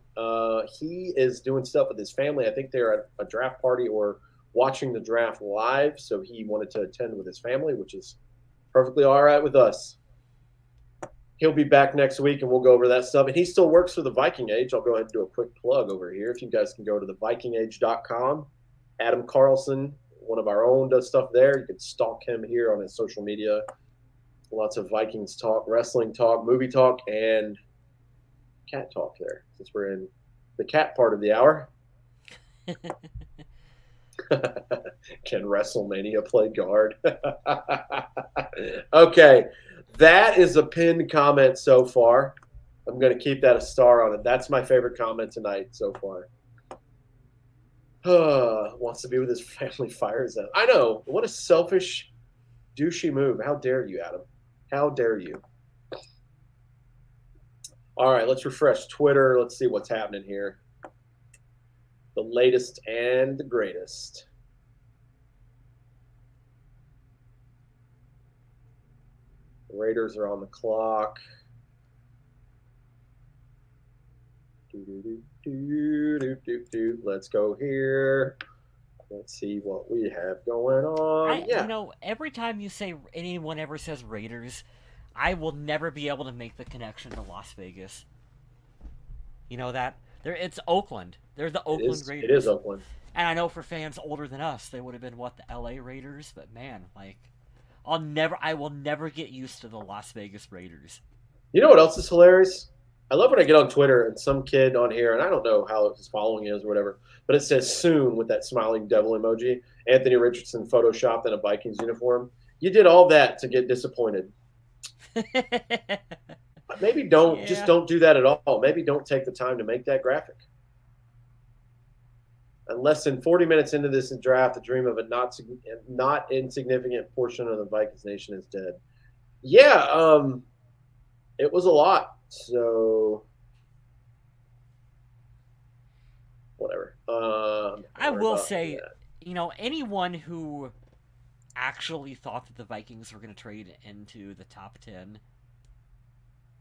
He is doing stuff with his family. I think they're at a draft party or watching the draft live, so he wanted to attend with his family, which is perfectly all right with us. He'll be back next week, and we'll go over that stuff. And he still works for the Viking Age. I'll go ahead and do a quick plug over here. If you guys can go to thevikingage.com. Adam Carlson, one of our own, does stuff there. You can stalk him here on his social media. Lots of Vikings talk, wrestling talk, movie talk, and cat talk there, since we're in the cat part of the hour. Can WrestleMania play guard? Okay, that is a pinned comment so far. I'm going to keep that a star on it. That's my favorite comment tonight so far. Wants to be with his family, fires out. I know. What a selfish, douchey move. How dare you, Adam? How dare you? All right, let's refresh Twitter. Let's see what's happening here. The latest and the greatest. The Raiders are on the clock. Let's go here. Let's see what we have going on. You know, every time you say anyone ever says Raiders, I will never be able to make the connection to Las Vegas. You know that? It's Oakland. They're the Oakland Raiders. It is Oakland. And I know for fans older than us, they would have been the LA Raiders. But man, I will never get used to the Las Vegas Raiders. You know what else is hilarious? I love when I get on Twitter and some kid on here, and I don't know how his following is or whatever, but it says soon with that smiling devil emoji. Anthony Richardson photoshopped in a Vikings uniform. You did all that to get disappointed. Maybe just don't do that at all. Maybe don't take the time to make that graphic. And less than 40 minutes into this draft, the dream of a not insignificant portion of the Vikings nation is dead. Yeah, it was a lot. So whatever. I will say, anyone who actually thought that the Vikings were going to trade into the top 10,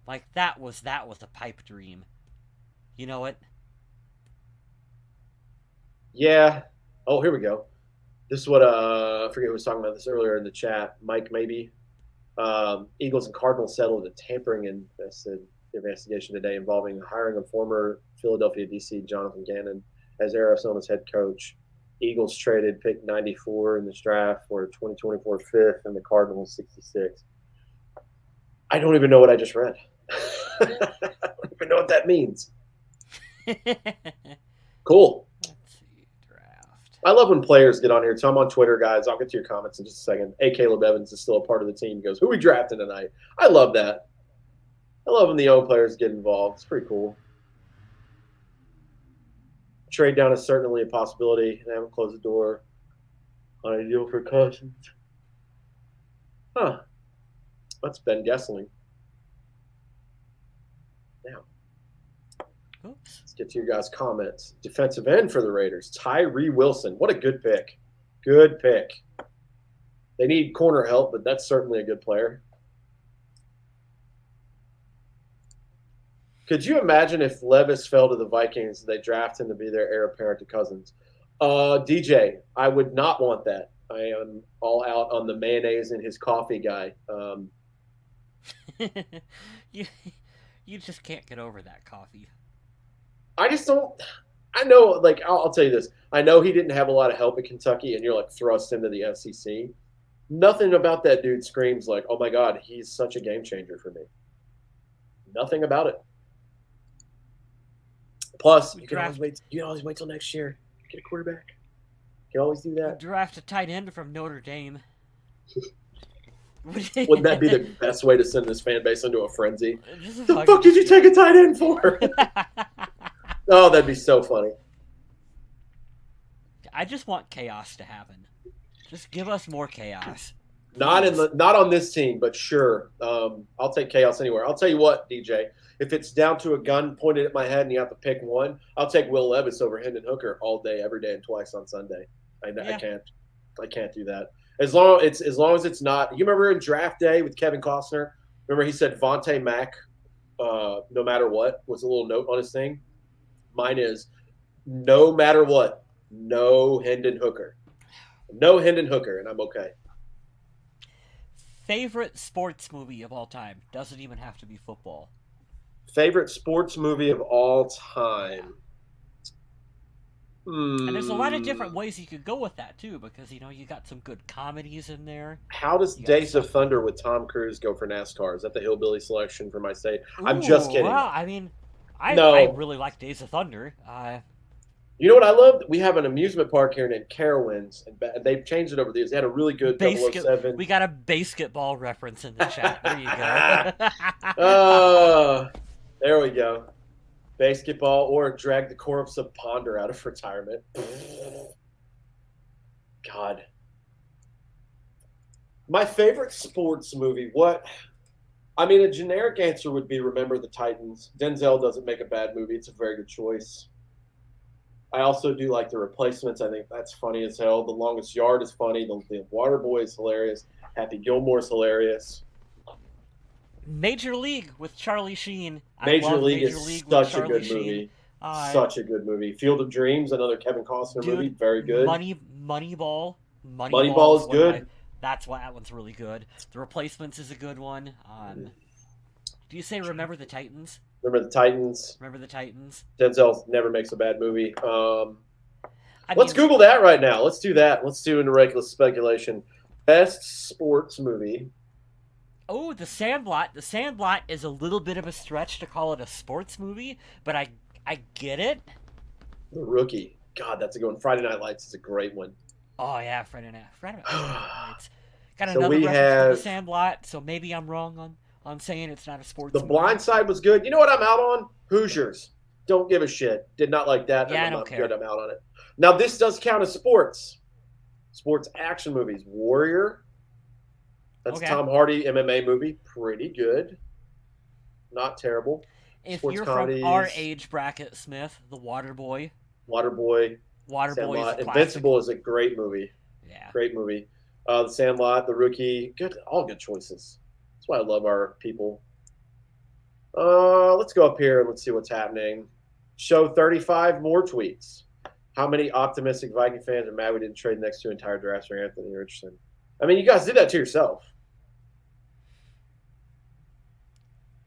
like that was a pipe dream. You know what? Yeah. Oh, here we go. This is what I forget who was talking about this earlier in the chat. Mike, maybe. Eagles and Cardinals settled a tampering investigation today involving the hiring of former Philadelphia DC Jonathan Gannon as Arizona's head coach. Eagles traded pick 94 in this draft for 2024 fifth, and the Cardinals 66. I don't even know what I just read. I don't even know what that means. Cool. Let's see, draft. I love when players get on here. So I'm on Twitter, guys. I'll get to your comments in just a second. A. Caleb Evans is still a part of the team. He goes, who are we drafting tonight? I love that. I love when the young players get involved. It's pretty cool. Trade down is certainly a possibility. They haven't closed the door on a deal for Cousins. Huh. That's Ben Gessling. Now, Oops. let's get to your guys' comments. Defensive end for the Raiders, Tyree Wilson. What a good pick. Good pick. They need corner help, but that's certainly a good player. Could you imagine if Levis fell to the Vikings, they draft him to be their heir apparent to Cousins? DJ, I would not want that. I am all out on the mayonnaise in his coffee guy. You just can't get over that coffee. I just don't. I know, like, I'll tell you this. I know he didn't have a lot of help at Kentucky, and you're like thrust into the SEC. Nothing about that dude screams like, oh my God, he's such a game changer for me. Nothing about it. Plus, you can always wait. You can always wait till next year. Get a quarterback. You can always do that. Draft a tight end from Notre Dame. Wouldn't that be the best way to send this fan base into a frenzy? The fuck did you take a tight end for? Oh, that'd be so funny. I just want chaos to happen. Just give us more chaos. Not on this team, but sure. I'll take chaos anywhere. I'll tell you what, DJ. If it's down to a gun pointed at my head and you have to pick one, I'll take Will Levis over Hendon Hooker all day, every day, and twice on Sunday. I can't do that. As long as it's not. You remember in draft day with Kevin Costner? Remember he said Vontae Mack, no matter what, was a little note on his thing. Mine is no matter what, no Hendon Hooker. No Hendon Hooker, and I'm okay. Favorite sports movie of all time. Doesn't even have to be football. Favorite sports movie of all time. And there's a lot of different ways you could go with that too, because you got some good comedies in there. How does Days of Thunder with Tom Cruise go for NASCAR? Is that the hillbilly selection for my state? I'm just kidding. Well, I mean, I really like Days of Thunder. You know what I love? We have an amusement park here named Carowinds, and they've changed it over the years. They had a really good 007. We got a basketball reference in the chat. There you go. There we go. Basketball or drag the corpse of Ponder out of retirement. God. My favorite sports movie, what? I mean, a generic answer would be Remember the Titans. Denzel doesn't make a bad movie. It's a very good choice. I also do like The Replacements. I think that's funny as hell. The Longest Yard is funny. The Waterboy is hilarious. Happy Gilmore is hilarious. Major League with Charlie Sheen. Major League is such a good movie. Such a good movie. Field of Dreams, another Kevin Costner movie. Very good. Moneyball. Moneyball is good. That one's really good. The Replacements is a good one. Do you say Remember the Titans? Remember the Titans. Remember the Titans. Denzel never makes a bad movie. Let's Google that right now. Let's do that. Let's do an irregular speculation. Best sports movie. Oh, The Sandlot. The Sandlot is a little bit of a stretch to call it a sports movie, but I get it. The Rookie. God, that's a good one. Friday Night Lights is a great one. Oh, yeah, Friday Night Lights. Got another reference to The Sandlot, so maybe I'm wrong on saying it's not a sports movie. The Blind Side was good. You know what I'm out on? Hoosiers. Don't give a shit. Did not like that. Yeah, I don't care. Good. I'm out on it. Now, this does count as sports. Sports action movies. Warrior. That's Okay. a Tom Hardy MMA movie. Pretty good. Not terrible. If Sports you're comedies. from our age bracket, Smith, The Waterboy. Waterboy. Waterboy is Sandlot. a classic. Invincible is a great movie. Yeah. Great movie. The Sandlot, The Rookie. Good. All good choices. That's why I love our people. Let's go up here and let's see what's happening. Show 35 more tweets. How many optimistic Viking fans are mad we didn't trade next to entire drafts for Anthony Richardson? I mean, you guys did that to yourself.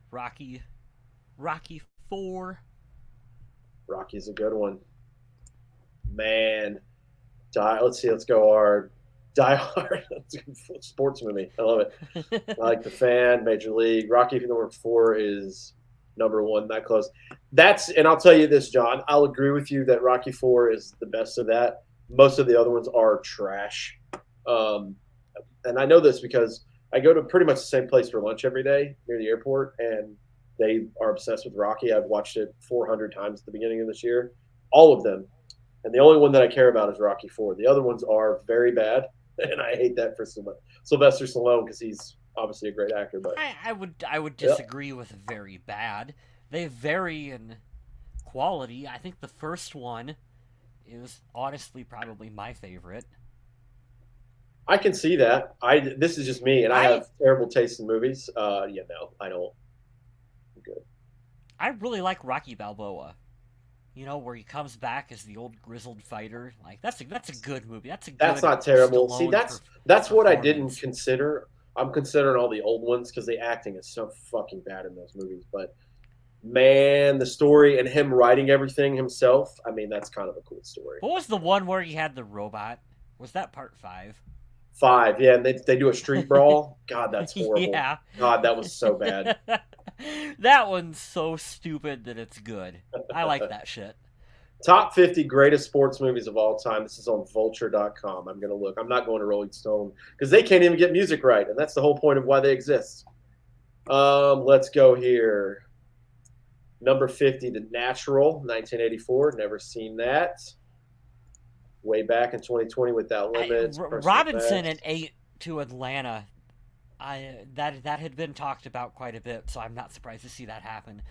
Rocky 4. Rocky's a good one. Man. Let's see. Let's go hard. Die Hard. That's a good sports movie. I love it. I like The Fan, Major League. Rocky number 4 is number 1. That close. And I'll tell you this, John. I'll agree with you that Rocky 4 is the best of that. Most of the other ones are trash. And I know this because I go to pretty much the same place for lunch every day near the airport, and they are obsessed with Rocky. I've watched it 400 times at the beginning of this year, all of them. And the only one that I care about is Rocky 4. The other ones are very bad, and I hate that for Sylvester Stallone because he's obviously a great actor. But I would disagree with very bad. They vary in quality. I think the first one is honestly probably my favorite. I can see that. This is just me, and I have terrible taste in movies. No, I don't. I'm good. I really like Rocky Balboa. You know, where he comes back as the old grizzled fighter. Like that's a good movie. That's not terrible. Stallone See, that's what I didn't consider. I'm considering all the old ones because the acting is so fucking bad in those movies. But man, the story and him writing everything himself. I mean, that's kind of a cool story. What was the one where he had the robot? Was that part 5? 5, yeah, and they do a street brawl. God, that's horrible. Yeah. God, that was so bad. That one's so stupid that it's good. I like that shit. Top 50 greatest sports movies of all time. This is on vulture.com. I'm going to look. I'm not going to Rolling Stone because they can't even get music right, and that's the whole point of why they exist. Let's go here. Number 50, The Natural, 1984. Never seen that. Way back in 2020 Without Limits. Robinson at 8 to Atlanta. That had been talked about quite a bit, so I'm not surprised to see that happen.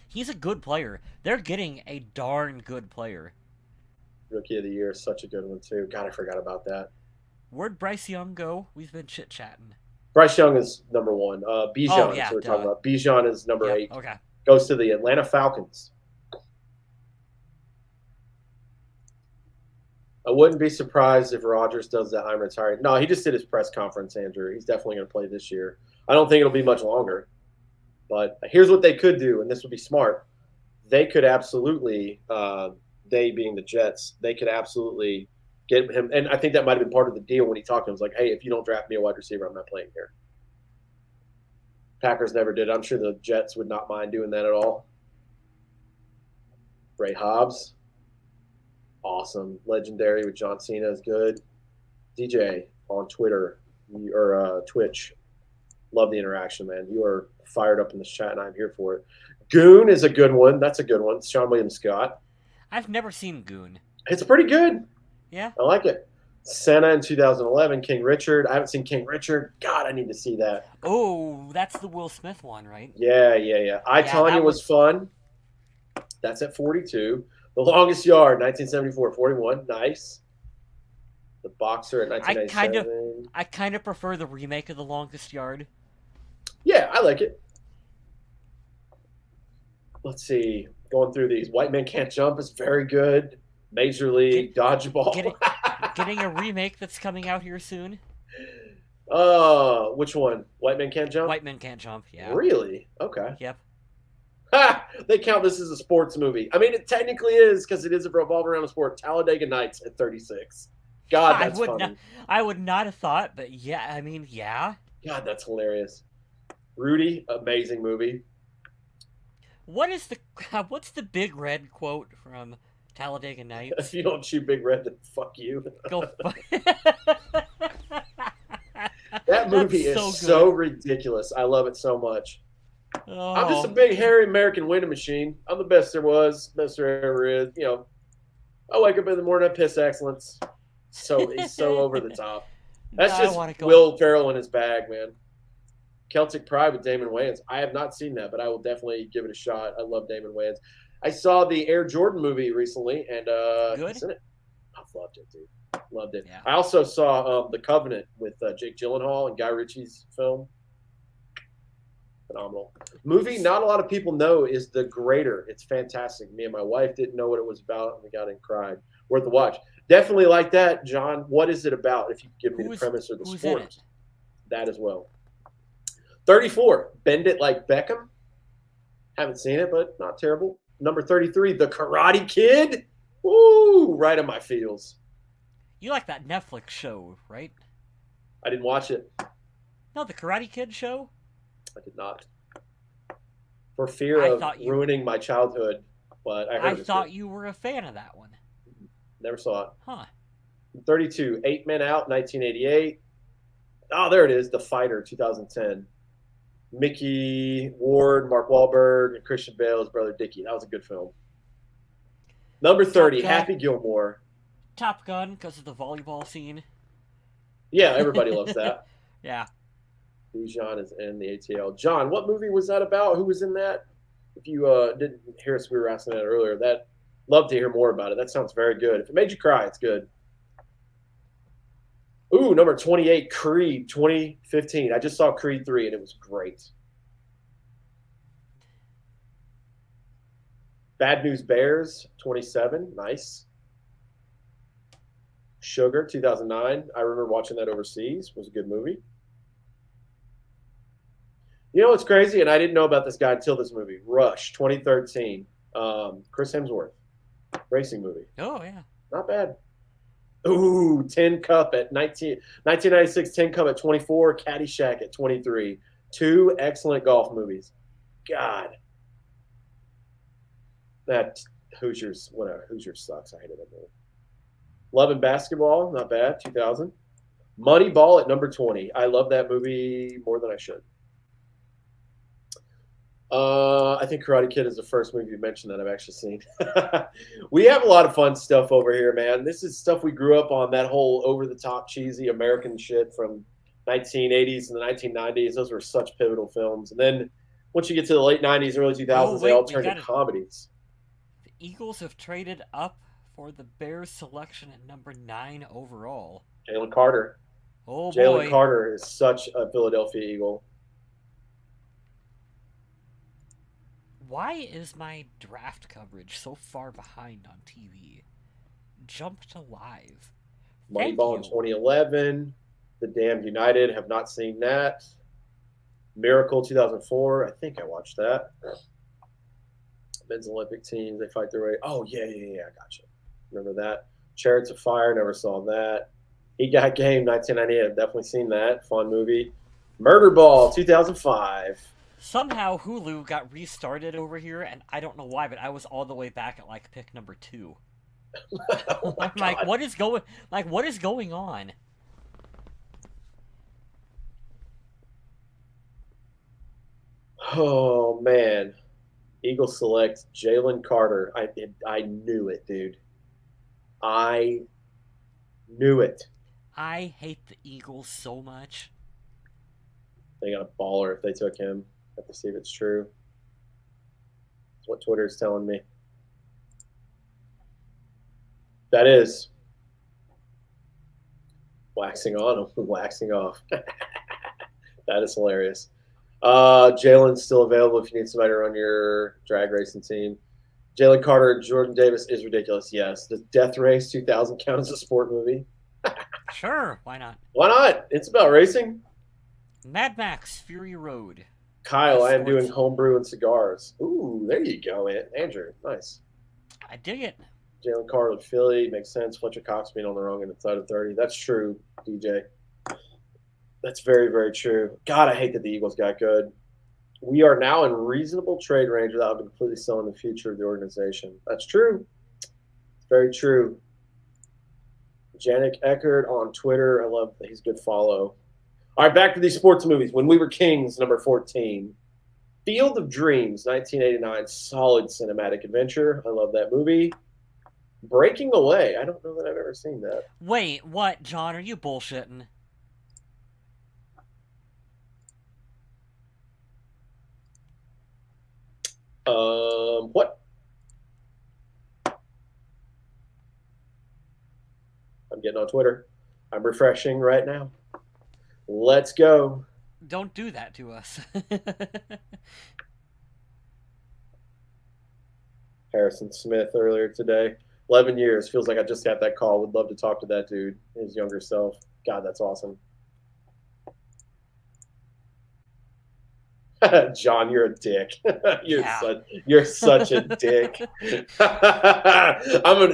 He's a good player. They're getting a darn good player. Rookie of the Year is such a good one, too. God, I forgot about that. Where'd Bryce Young go? We've been chit-chatting. Bryce Young is number 1. Bijan is what we're talking about. Bijan is number 8. Okay. Goes to the Atlanta Falcons. I wouldn't be surprised if Rodgers does that. I'm retiring. No, he just did his press conference, Andrew. He's definitely going to play this year. I don't think it'll be much longer. But here's what they could do, and this would be smart. They could absolutely, they being the Jets, they could absolutely get him. And I think that might have been part of the deal when he talked to him. It was like, hey, if you don't draft me a wide receiver, I'm not playing here. Packers never did. I'm sure the Jets would not mind doing that at all. Ray Hobbs. Awesome. Legendary with John Cena is good. DJ on Twitter or Twitch. Love the interaction, man. You are fired up in this chat, and I'm here for it. Goon is a good one. That's a good one. Sean William Scott. I've never seen Goon. It's pretty good. Yeah. I like it. Senna in 2011. King Richard. I haven't seen King Richard. God, I need to see that. Oh, that's the Will Smith one, right? Yeah. I, Tonya was fun. That's at 42. The Longest Yard, 1974, 41. Nice. The Boxer at 1997. I kind of prefer the remake of The Longest Yard. Yeah, I like it. Let's see. Going through these. White Men Can't Jump is very good. Major League, Dodgeball. Getting a remake that's coming out here soon. Which one? White Men Can't Jump? White Men Can't Jump, yeah. Really? Okay. Yep. They count this as a sports movie. I mean, it technically is because it is a revolving around a sport. Talladega Nights at 36. God, that's funny. I would not have thought, but yeah, I mean, yeah. God, that's hilarious. Rudy, amazing movie. What's the Big Red quote from Talladega Nights? If you don't shoot Big Red, then fuck you. Go fuck. That movie is so ridiculous. I love it so much. Oh. I'm just a big, hairy American winning machine. I'm the best there was, best there ever is. You know, I wake up in the morning, I piss excellence. So he's so over the top. That's I just wanna go. Will Ferrell in his bag, man. Celtic Pride with Damon Wayans. I have not seen that, but I will definitely give it a shot. I love Damon Wayans. I saw the Air Jordan movie recently, and Good? he's in it. I loved it, dude. Loved it. Yeah. I also saw The Covenant with Jake Gyllenhaal and Guy Ritchie's film. Phenomenal movie. Not a lot of people know is The Greater. It's fantastic. Me and my wife didn't know what it was about, and we got in and cried. Worth the watch. Definitely like that, John. What is it about? If you could give me the premise or the sport, that as well. 34, Bend It Like Beckham. Haven't seen it, but not terrible. Number 33, The Karate Kid. Woo, right on my feels. You like that Netflix show, right? I didn't watch it. No, the Karate Kid show? I did not. For fear of ruining my childhood, but I thought you were a fan of that one. Never saw it. Huh. 32, 8 Men Out, 1988. Oh, there it is. The Fighter, 2010. Mickey Ward, Mark Wahlberg, and Christian Bale's brother Dickie. That was a good film. Number 30, Happy Gilmore. Top Gun, because of the volleyball scene. Yeah, everybody loves that. Yeah. Bijan is in the ATL. John, what movie was that about? Who was in that? If you didn't hear us, we were asking that earlier. Love to hear more about it. That sounds very good. If it made you cry, it's good. Ooh, number 28, Creed, 2015. I just saw Creed 3, and it was great. Bad News Bears, 27. Nice. Sugar, 2009. I remember watching that overseas. It was a good movie. You know what's crazy? And I didn't know about this guy until this movie. Rush, 2013. Chris Hemsworth. Racing movie. Oh, yeah. Not bad. Ooh, Tin Cup at 1996, Tin Cup at 24, Caddyshack at 23. Two excellent golf movies. God. That Hoosiers sucks. I hated that movie. Love and Basketball, not bad, 2000. Moneyball at number 20. I love that movie more than I should. I think Karate Kid is the first movie you mentioned that I've actually seen. We have a lot of fun stuff over here, man. This is stuff we grew up on, that whole over-the-top cheesy American shit from 1980s and the 1990s. Those were such pivotal films. And then once you get to the late 90s, early 2000s, they all turned to comedies. The Eagles have traded up for the Bears selection at number 9 overall. Jalen Carter. Oh, boy. Jalen Carter is such a Philadelphia Eagle. Why is my draft coverage so far behind on TV? Jump to live. Moneyball in 2011. The Damned United. Have not seen that. Miracle 2004. I think I watched that. Men's Olympic teams. They fight their way. Oh, yeah. I gotcha. Remember that. Chariots of Fire. Never saw that. He Got Game 1998. I've definitely seen that. Fun movie. Murder Ball 2005. Somehow Hulu got restarted over here, and I don't know why, but I was all the way back at like pick number 2. Oh I'm like, what is going on? Oh man, Eagles select Jalen Carter. I knew it, dude. I knew it. I hate the Eagles so much. They got a baller if they took him. Have to see if it's true. That's what Twitter's telling me. That is. Waxing on him, waxing off. That is hilarious. Jalen's still available if you need somebody to run your drag racing team. Jalen Carter, Jordan Davis is ridiculous. Yes. Does Death Race 2000 count as a sport movie? Sure, why not? Why not? It's about racing. Mad Max Fury Road. Kyle, I am doing homebrew and cigars. Ooh, there you go, Andrew. Nice. I dig it. Jalen Carter with Philly. Makes sense. Fletcher Cox being on the wrong end inside of 30. That's true, DJ. That's very, very true. God, I hate that the Eagles got good. We are now in reasonable trade range without completely selling the future of the organization. That's true. Very true. Janik Eckert on Twitter. I love that he's a good follow. All right, back to these sports movies. When We Were Kings, number 14. Field of Dreams, 1989. Solid cinematic adventure. I love that movie. Breaking Away. I don't know that I've ever seen that. Wait, what, John? Are you bullshitting? What? I'm getting on Twitter. I'm refreshing right now. Let's go. Don't do that to us. Harrison Smith earlier today. 11 years. Feels like I just got that call. Would love to talk to that dude, his younger self. God, that's awesome. John, you're a dick. You're such a dick.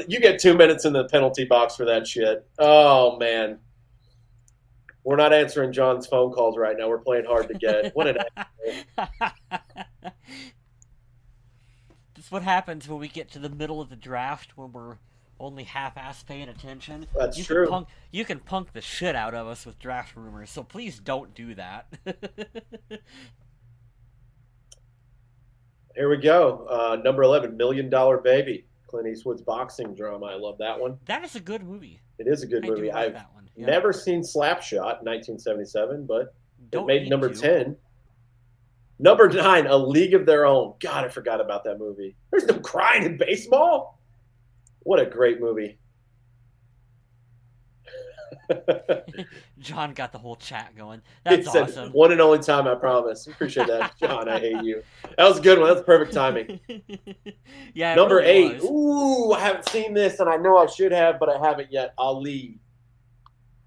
You get 2 minutes in the penalty box for that shit. Oh man. We're not answering John's phone calls right now. We're playing hard to get. What an That's what happens when we get to the middle of the draft when we're only half-ass paying attention. That's true. You can punk the shit out of us with draft rumors, so please don't do that. Here we go. Number 11, $1 Million Baby. Clint Eastwood's boxing drama. I love that one. That is a good movie. It is a good movie. I've that one. Yeah. Never seen Slapshot in 1977, but Don't it made need number to. 10. Number 9, A League of Their Own. God, I forgot about that movie. There's no crying in baseball. What a great movie. John got the whole chat going. That's awesome. One and only time, I promise. Appreciate that, John. I hate you. That was a good one. That's perfect timing. Yeah. Number really 8. was. Ooh, I haven't seen this, and I know I should have, but I haven't yet. Ali.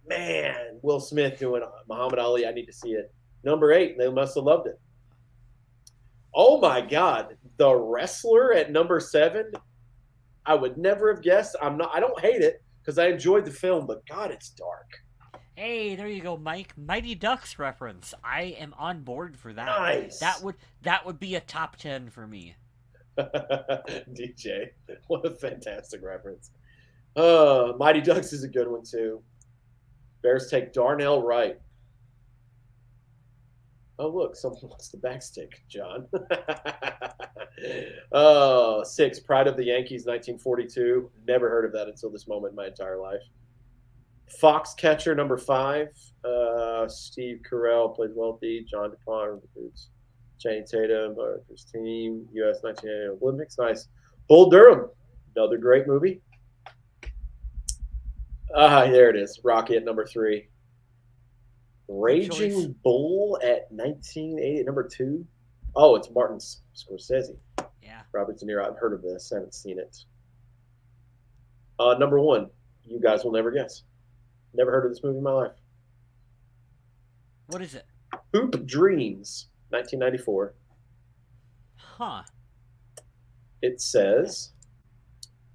Man, Will Smith doing Muhammad Ali. I need to see it. Number 8. They must have loved it. Oh my God, The Wrestler at number 7. I would never have guessed. I don't hate it because I enjoyed the film, but God, it's dark. Hey, there you go, Mike. Mighty Ducks reference. I am on board for that. Nice. That would be a top 10 for me. DJ, what a fantastic reference. Mighty Ducks is a good one too. Bears take Darnell Wright. Oh, look, someone wants the backstick, John. 6, Pride of the Yankees, 1942. Never heard of that until this moment in my entire life. Foxcatcher, number 5. Steve Carell plays Wealthy. John DuPont recruits Channing Tatum, his team, U.S. 1980 Olympics. Nice. Bull Durham, another great movie. There it is. Rocky at number 3. Raging Bull at 1980, number 2. Oh, it's Martin Scorsese. Yeah. Robert De Niro. I've heard of this. I haven't seen it. Number 1. You guys will never guess. Never heard of this movie in my life. What is it? Hoop Dreams, 1994. Huh. It says,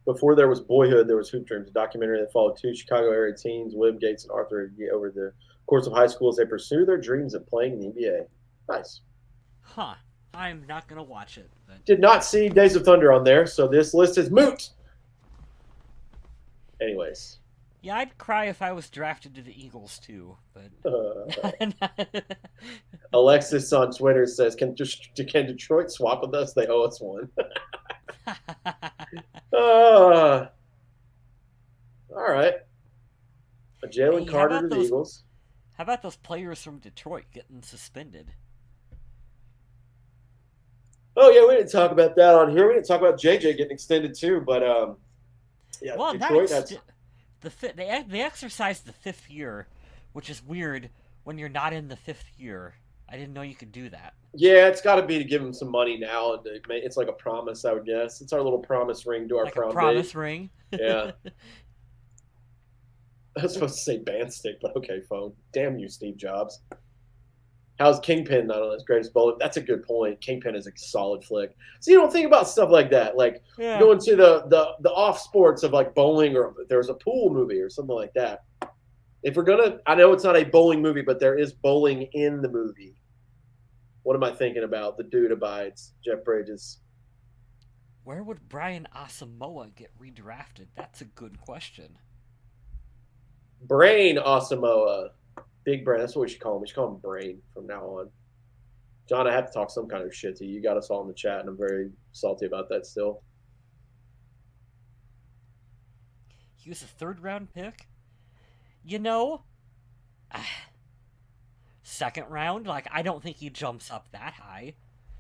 before there was Boyhood, there was Hoop Dreams, a documentary that followed 2 Chicago area teens, William Gates and Arthur, over the course of high school as they pursue their dreams of playing in the NBA. Nice. Huh. I'm not going to watch it. But... Did not see Days of Thunder on there, so this list is moot. Anyways. Yeah, I'd cry if I was drafted to the Eagles too, but... Alexis on Twitter says, can Detroit swap with us? They owe us one. All right. Jalen Carter to the Eagles. How about those players from Detroit getting suspended? Oh, yeah, we didn't talk about that on here. We didn't talk about JJ getting extended too, but yeah, well, Detroit, they exercised the 5th year, which is weird when you're not in the 5th year. I didn't know you could do that. Yeah, it's got to be to give him some money now. And it's like a promise, I would guess. It's our little promise ring to our prom date. Promise ring? Yeah. I was supposed to say band stick, but okay, phone. Damn you, Steve Jobs. How's Kingpin not on his greatest bullet? That's a good point. Kingpin is a solid flick. So you don't think about stuff like that. Like going to the off sports of like bowling, or there's a pool movie or something like that. If we're going to, I know it's not a bowling movie, but there is bowling in the movie. What am I thinking about? The Dude Abides, Jeff Bridges. Where would Brian Asamoah get redrafted? That's a good question. Brain Asamoah. Big Brain. That's what we should call him. We should call him Brain from now on. John, I have to talk some kind of shit to you. You got us all in the chat, and I'm very salty about that still. use a third-round pick? You know, second round, like, I don't think he jumps up that high.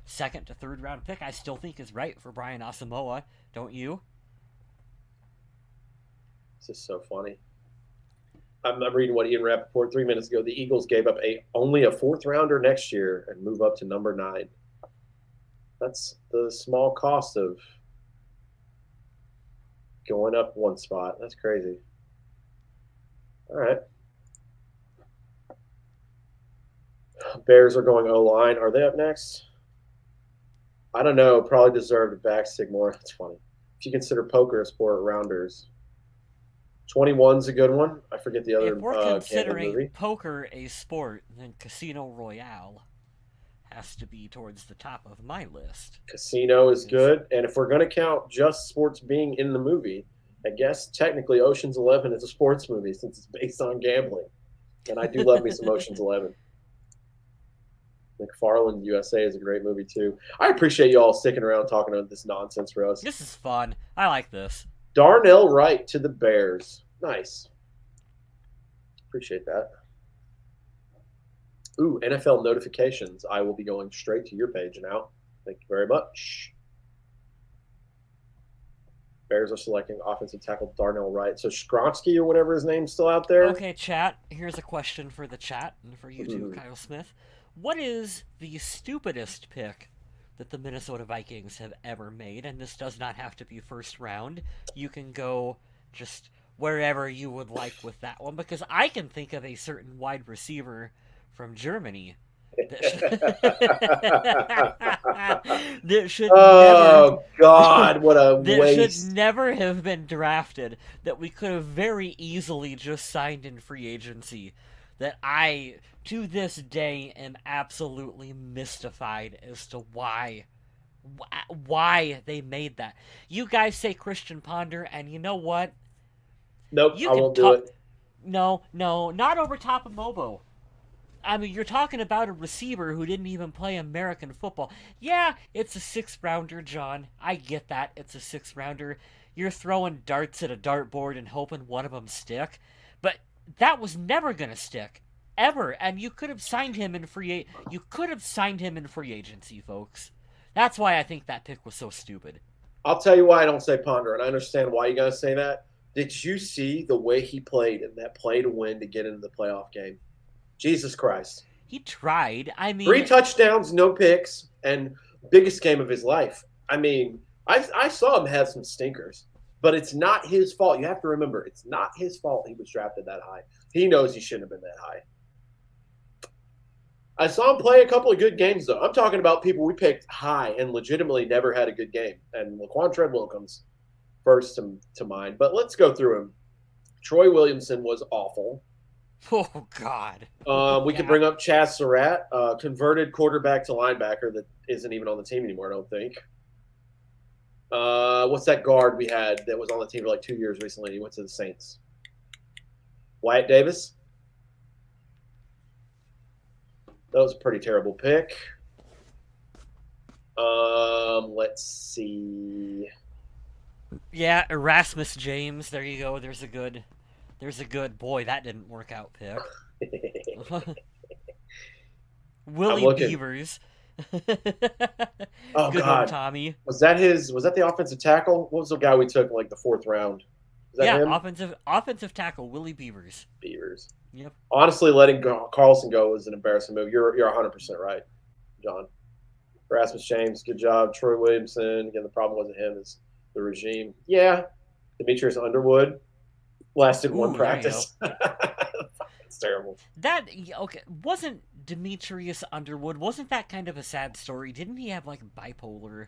Second to third round pick, I still think is right for Brian Asamoah, don't you? This is so funny. I'm reading what Ian Rappaport 3 minutes ago. The Eagles gave up only a fourth rounder next year and move up to number 9. That's the small cost of going up one spot. That's crazy. All right. Bears are going O-line. Are they up next? I don't know. Probably deserved a back Sigmore. That's funny. If you consider poker a sport, rounders. 21's a good one. I forget the other If we're considering movie. poker a sport, then Casino Royale has to be towards the top of my list. Casino is good. And if we're going to count just sports being in the movie, I guess technically Ocean's 11 is a sports movie since it's based on gambling. And I do love me some Ocean's 11. McFarland USA is a great movie too. I appreciate you all sticking around talking about this nonsense for us. This is fun. I like this. Darnell Wright to the Bears. Nice. Appreciate that. Ooh, NFL notifications. I will be going straight to your page now. Thank you very much. Bears are selecting offensive tackle Darnell Wright. So Skronsky or whatever his name's still out there. Okay, chat. Here's a question for the chat and for you too, Kyle Smith. What is the stupidest pick that the Minnesota Vikings have ever made? And this does not have to be first round. You can go just wherever you would like with that one, because I can think of a certain wide receiver from Germany that should oh God, what a that waste. should never have been drafted, that we could have very easily just signed in free agency, that I, to this day, am absolutely mystified as to why they made that. You guys say Christian Ponder, and you know what? Nope, I won't do it. No, not over top of Mobo. I mean, you're talking about a receiver who didn't even play American football. Yeah, it's a 6th rounder, John. I get that. It's a 6th rounder. You're throwing darts at a dartboard and hoping one of them stick. But that was never going to stick. Ever. And you could have signed him in free agency, folks. That's why I think that pick was so stupid. I'll tell you why I don't say Ponder, and I understand why you got to say that. Did you see the way he played in that play to win to get into the playoff game? Jesus Christ. He tried. I mean, 3 touchdowns, no picks, and biggest game of his life. I mean, I saw him have some stinkers, but it's not his fault. You have to remember, it's not his fault he was drafted that high. He knows he shouldn't have been that high. I saw him play a couple of good games, though. I'm talking about people we picked high and legitimately never had a good game. And Laquan Treadwell comes first to mind. But let's go through him. Troy Williamson was awful. Oh, God. We could bring up Chaz Surratt, converted quarterback to linebacker that isn't even on the team anymore, I don't think. What's that guard we had that was on the team for like 2 years recently? He went to the Saints. Wyatt Davis. That was a pretty terrible pick. Let's see. Yeah, Erasmus James. There you go. There's a good boy. That didn't work out pick. Willie Beavers. Oh good God, one, Tommy. Was that the offensive tackle? What was the guy we took in like the 4th round? Is that him? offensive tackle Willie Beavers. Beavers. Yep. Honestly, letting Carlson go was an embarrassing move. You're 100% right, John. Erasmus James, good job. Troy Williamson. Again, the problem wasn't him; it's the regime. Yeah, Demetrius Underwood lasted one practice. It's terrible. Wasn't Demetrius Underwood? Wasn't that kind of a sad story? Didn't he have like bipolar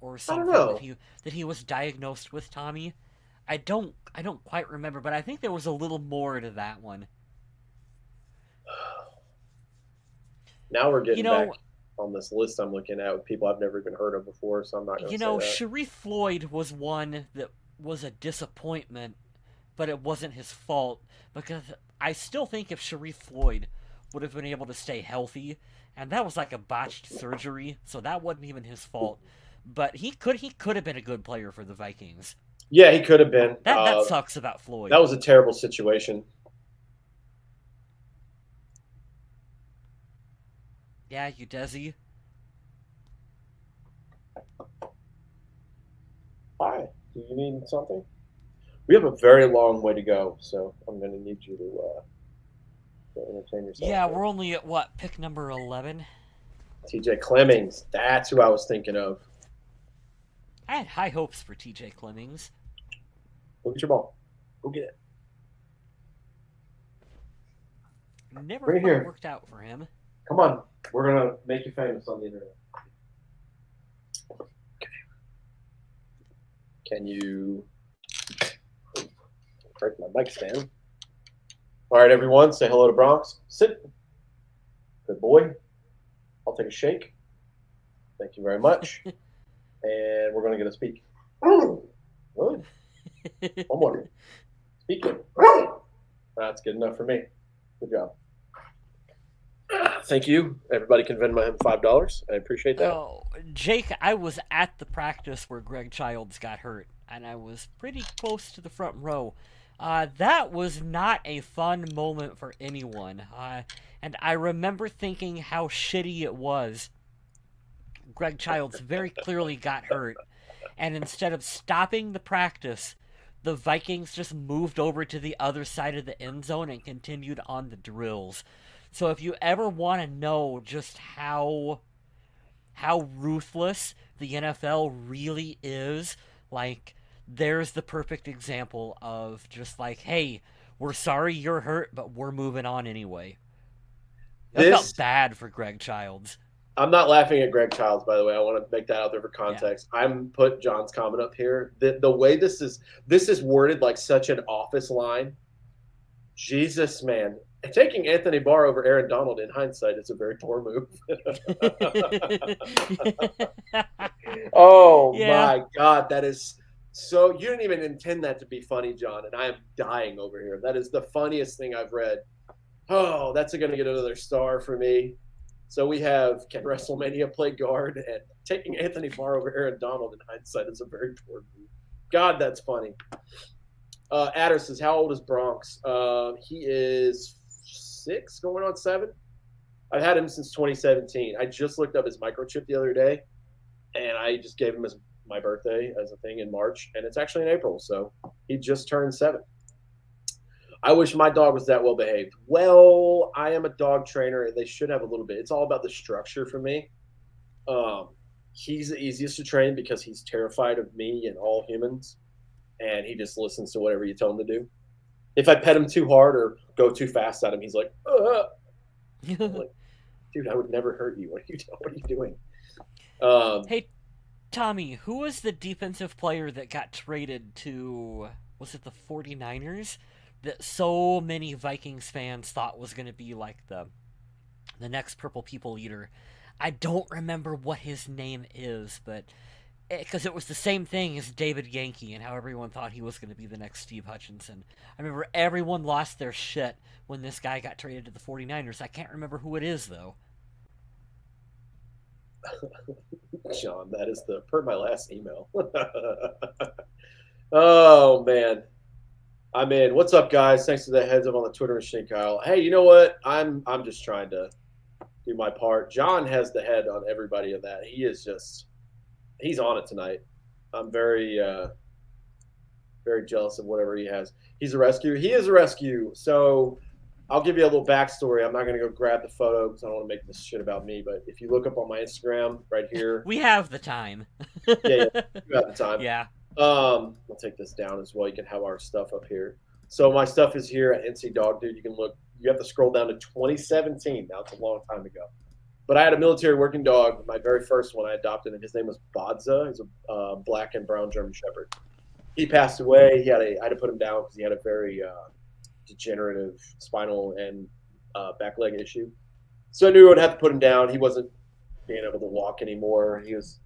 or something? I don't know. that he was diagnosed with, Tommy? I don't quite remember, but I think there was a little more to that one. Now we're getting back on this list I'm looking at with people I've never even heard of before, so I'm not going to say that. Sharif Floyd was one that was a disappointment, but it wasn't his fault, because I still think if Sharif Floyd would have been able to stay healthy, and that was like a botched surgery, so that wasn't even his fault, but he could have been a good player for the Vikings. Yeah, he could have been. That sucks about Floyd. That was a terrible situation. Yeah, you Desi. Hi. Do you need something? We have a very long way to go, so I'm going to need you to entertain yourself. Yeah, Here. we're only at what, pick number 11? TJ Clemmings. That's who I was thinking of. I had high hopes for TJ Clemmings. Look at your ball. Go get it. Never Bring it quite here. worked out for him. Come on. We're going to make you famous on the internet. Okay. Can you break my mic stand? All right, everyone. Say hello to Bronx. Sit. Good boy. I'll take a shake. Thank you very much. And we're going to get a speak. Good. One more. Speaking. That's good enough for me. Good job. Thank you. Everybody can Venmo him $5. I appreciate that. Oh, Jake, I was at the practice where Greg Childs got hurt, and I was pretty close to the front row. That was not a fun moment for anyone. And I remember thinking how shitty it was. Greg Childs very clearly got hurt, and instead of stopping the practice, the Vikings just moved over to the other side of the end zone and continued on the drills. So if you ever want to know just how ruthless the NFL really is, like, there's the perfect example of just like, hey, we're sorry you're hurt, but we're moving on anyway. That felt bad for Greg Childs. I'm not laughing at Greg Childs, by the way. I want to make that out there for context. Yeah. I'm put John's comment up here. The way this is worded like such an office line. Jesus, man. Taking Anthony Barr over Aaron Donald in hindsight is a very poor move. Oh, yeah. My God. That is so. You didn't even intend that to be funny, John, and I am dying over here. That is the funniest thing I've read. Oh, that's going to get another star for me. So we have, can WrestleMania play guard? And taking Anthony Barr over Aaron Donald in hindsight is a very poor move. God, that's funny. Adder says, how old is Bronx? He is 6, going on 7. I've had him since 2017. I just looked up his microchip the other day, and I just gave him my birthday as a thing in March, and it's actually in April, so he just turned 7. I wish my dog was that well behaved. Well, I am a dog trainer, and they should have a little bit. It's all about the structure for me. He's the easiest to train because he's terrified of me and all humans, and he just listens to whatever you tell him to do. If I pet him too hard or go too fast at him, he's like, I'm like, dude, I would never hurt you. What are you doing? Hey, Tommy, who was the defensive player that got traded to, was it the 49ers? That so many Vikings fans thought was going to be like the next Purple People Eater. I don't remember what his name is, but because it was the same thing as David Yankee and how everyone thought he was going to be the next Steve Hutchinson. I remember everyone lost their shit when this guy got traded to the 49ers. I can't remember who it is, though. John, that is per my last email. Oh, man. I'm in. What's up, guys? Thanks for the heads up on the Twitter machine, Kyle. Hey, you know what? I'm just trying to do my part. John has the head on everybody of that. He's on it tonight. I'm very very jealous of whatever he has. He's a rescue. He is a rescue. So I'll give you a little backstory. I'm not going to go grab the photo because I don't want to make this shit about me. But if you look up on my Instagram right here. We have the time. Yeah, you have the time. Yeah. I'll take this down as well. You can have our stuff up here. So my stuff is here at NC Dog Dude. You can look. You have to scroll down to 2017. Now it's a long time ago. But I had a military working dog. My very first one, I adopted him. His name was Bodza. He's a black and brown German Shepherd. He passed away. I had to put him down because he had a very degenerative spinal and back leg issue. So I knew I would have to put him down. He wasn't being able to walk anymore. He was,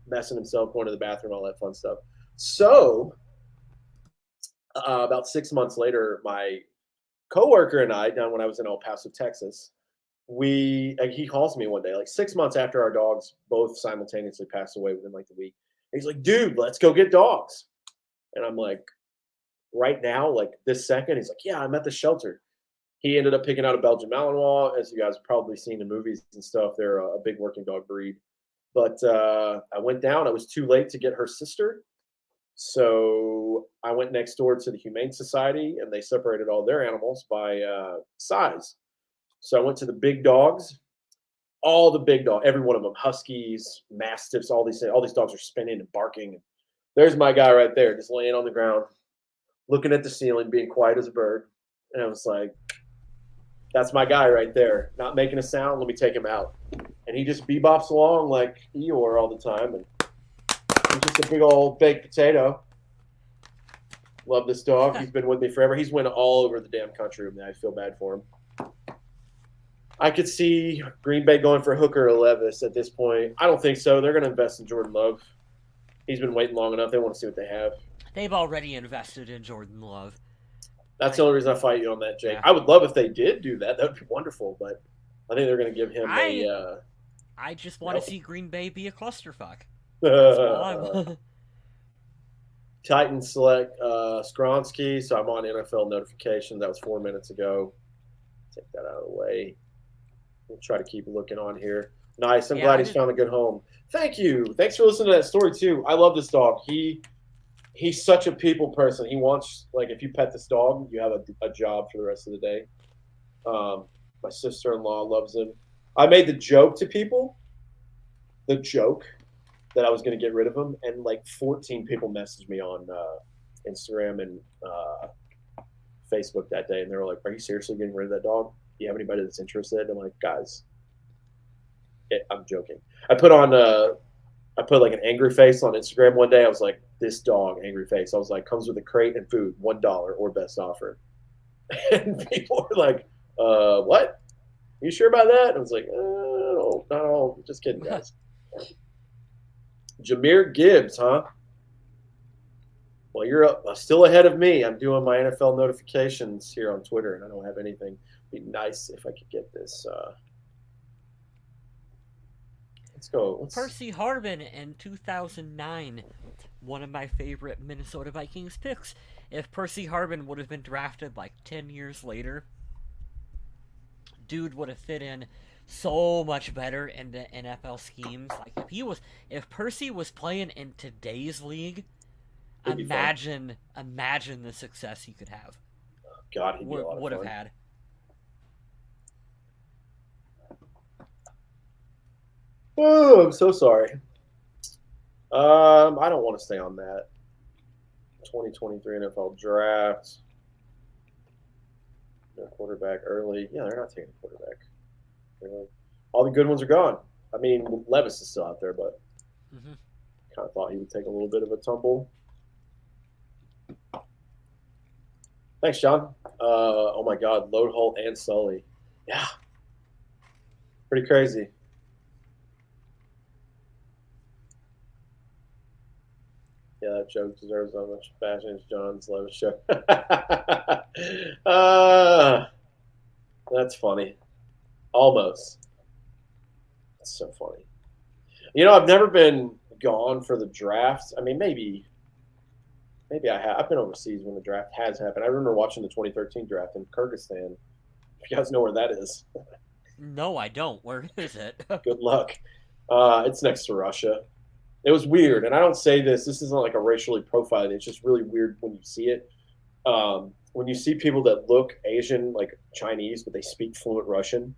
messing himself, going to the bathroom, all that fun stuff. So about 6 months later, my coworker and I, down when I was in El Paso, Texas, he calls me one day, like 6 months after our dogs both simultaneously passed away within like the week. He's like, dude, let's go get dogs. And I'm like, right now, like this second, he's like, yeah, I'm at the shelter. He ended up picking out a Belgian Malinois, as you guys have probably seen in movies and stuff. They're a big working dog breed. But I went down. I was too late to get her sister. So I went next door to the Humane Society and they separated all their animals by size. So I went to the big dogs, all the big dog, every one of them, huskies, mastiffs, all these dogs are spinning and barking. There's my guy right there, just laying on the ground, looking at the ceiling, being quiet as a bird. And I was like, that's my guy right there, not making a sound. Let me take him out. And he just bebops along like Eeyore all the time. And he's just a big old baked potato. Love this dog. He's been with me forever. He's went all over the damn country with me. I feel bad for him. I could see Green Bay going for Hooker or Levis at this point. I don't think so. They're going to invest in Jordan Love. He's been waiting long enough. They want to see what they have. They've already invested in Jordan Love. That's the only reason I fight you on that, Jake. Yeah. I would love if they did do that. That would be wonderful. But I think they're going to give him I just want to see Green Bay be a clusterfuck. Titans select Skronsky, so I'm on NFL notification. That was 4 minutes ago. Take that out of the way. We'll try to keep looking on here. Nice. I'm glad he's found a good home. Thank you. Thanks for listening to that story too. I love this dog. He's such a people person. He wants, like, if you pet this dog, you have a job for the rest of the day. My sister-in-law loves him. I made the joke to people, that I was going to get rid of him, and like 14 people messaged me on Instagram and Facebook that day, and they were like, "Are you seriously getting rid of that dog? Do you have anybody that's interested?" I'm like, "Guys, I'm joking." I put like an angry face on Instagram one day. I was like, "This dog, angry face." I was like, "Comes with a crate and food, $1 or best offer." And people were like, "What? Are you sure about that?" And I was like, "No, not all. Just kidding, guys." Jahmyr Gibbs, huh? Well, you're still ahead of me. I'm doing my NFL notifications here on Twitter, and I don't have anything. It'd be nice if I could get this. Let's go. Percy Harvin in 2009, one of my favorite Minnesota Vikings picks. If Percy Harvin would have been drafted like 10 years later, dude would have fit in so much better into NFL schemes. Like if Percy was playing in today's league, imagine the success he could have. God, he'd be a lot of fun. Would have had. Oh, I'm so sorry. I don't want to stay on that. 2023 NFL draft. No quarterback early. Yeah, they're not taking a quarterback. All the good ones are gone. I mean, Levis is still out there, but kind of thought he would take a little bit of a tumble. Thanks, John. Oh my God, Load Holt and Sully. Yeah, pretty crazy. Yeah, that joke deserves as much passion as John's Levis show. That's funny. Almost. That's so funny. You know, I've never been gone for the draft. I mean, maybe I have. I've been overseas when the draft has happened. I remember watching the 2013 draft in Kyrgyzstan. If you guys know where that is. No, I don't. Where is it? Good luck. It's next to Russia. It was weird, and I don't say this. This isn't like a racially profiled. It's just really weird when you see it. When you see people that look Asian, like Chinese, but they speak fluent Russian,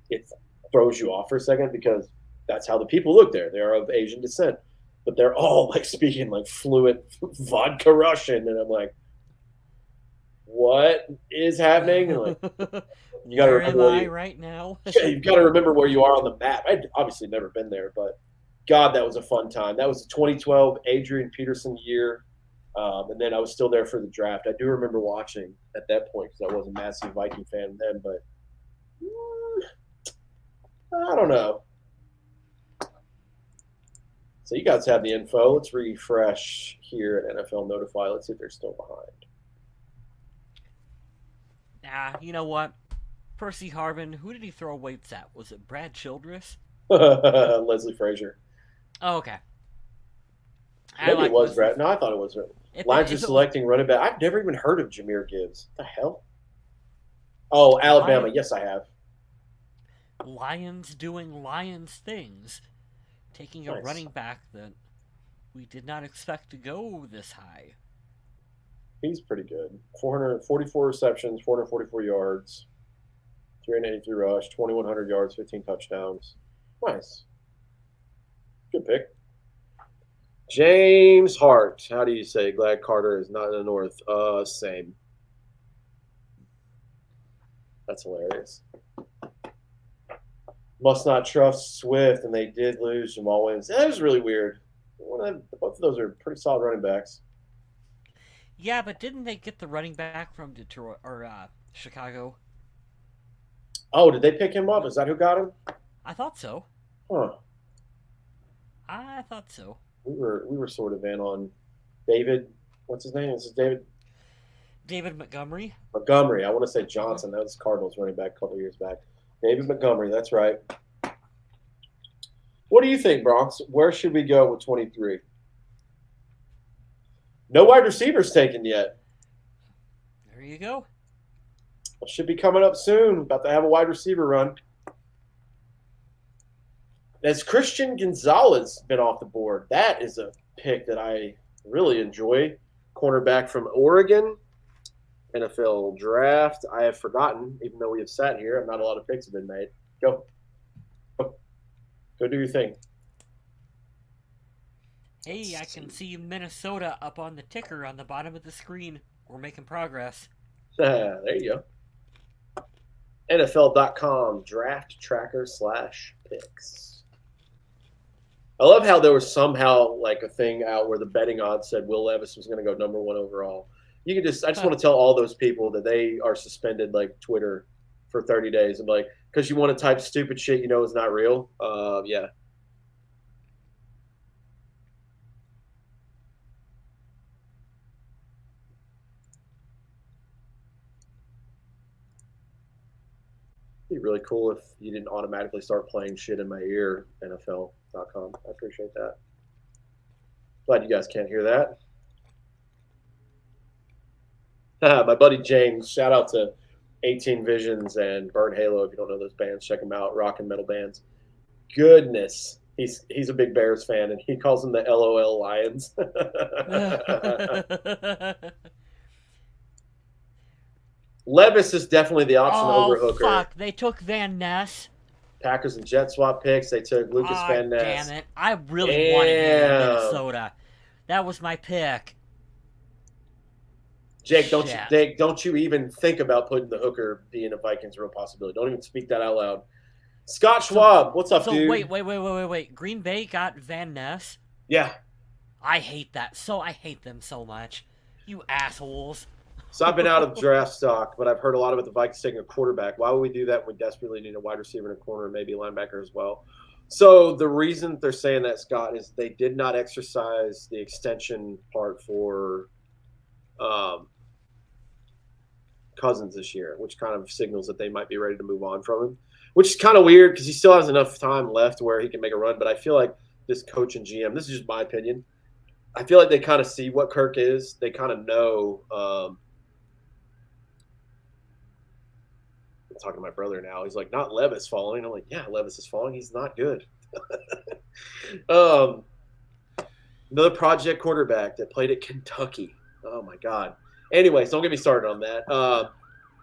it throws you off for a second because that's how the people look there. They're of Asian descent, but they're all like speaking like fluent vodka Russian, and I'm like, what is happening? And like, you got to remember where am I right now? Yeah, you've got to remember where you are on the map. I'd obviously never been there, but God, that was a fun time. That was the 2012 Adrian Peterson year. And then I was still there for the draft. I do remember watching at that point because I was a massive Viking fan then, but I don't know. So you guys have the info. Let's refresh here at NFL Notify. Let's see if they're still behind. You know what? Percy Harvin, who did he throw weights at? Was it Brad Childress? Leslie Frazier. Oh, okay. Maybe it was Brad. No, I thought it was. Lions are if it was selecting running back. I've never even heard of Jameer Gibbs. What the hell? Oh, Alabama. Yes, I have. Lions doing Lions things, taking a Nice. running back that we did not expect to go this high. He's pretty good. 444 receptions, 444 yards, 383 rush, 2,100 yards, 15 touchdowns. Nice. Good pick. James Hart. How do you say glad Carter is not in the North? Same. That's hilarious. Must not trust Swift, and they did lose Jamal Williams. That was really weird. Both of those are pretty solid running backs. Yeah, but didn't they get the running back from Detroit or Chicago? Oh, did they pick him up? Is that who got him? I thought so. Huh. I thought so. We were sort of in on David. What's his name? This is David Montgomery. Montgomery. I want to say Johnson. That was Cardinals running back a couple of years back. David Montgomery. That's right. What do you think, Bronx? Where should we go with 23? No wide receivers taken yet. There you go. Should be coming up soon. About to have a wide receiver run. Has Christian Gonzalez been off the board? That is a pick that I really enjoy. Cornerback from Oregon. NFL draft. I have forgotten, even though we have sat here, not a lot of picks have been made. Go do your thing. Hey, I can see Minnesota up on the ticker on the bottom of the screen. We're making progress. There you go. NFL.com draft tracker /picks. I love how there was somehow like a thing out where the betting odds said Will Levis was going to go number 1 overall. I just want to tell all those people that they are suspended like Twitter for 30 days and like, because you want to type stupid shit you know is not real. Yeah. It'd be really cool if you didn't automatically start playing shit in my ear, NFL.com. I appreciate that. Glad you guys can't hear that. My buddy James, shout out to 18 Visions and Burn Halo. If you don't know those bands, check them out. Rock and metal bands. Goodness. He's a big Bears fan, and he calls them the LOL Lions. Levis is definitely the option over Hooker. Fuck. They took Van Ness. Packers and Jet swap picks. They took Lucas Van Ness. Damn it. I really wanted him in Minnesota. That was my pick. Jake, don't you even think about putting the Hooker being a Vikings real possibility. Don't even speak that out loud. Scott Schwab, what's up, dude? Wait. Green Bay got Van Ness? Yeah. I hate that. I hate them so much. You assholes. So I've been out of draft stock, but I've heard a lot about the Vikings taking a quarterback. Why would we do that when we desperately need a wide receiver and a corner and maybe a linebacker as well? So the reason they're saying that, Scott, is they did not exercise the extension part for Cousins this year, which kind of signals that they might be ready to move on from him, which is kind of weird because he still has enough time left where he can make a run. But I feel like this coach and GM, this is just my opinion, I feel like they kind of see what Kirk is. They kind of know. I'm talking to my brother now. He's like, not Levis falling. I'm like, yeah, Levis is falling. He's not good. Another project quarterback that played at Kentucky. Oh, my God. Anyways, don't get me started on that.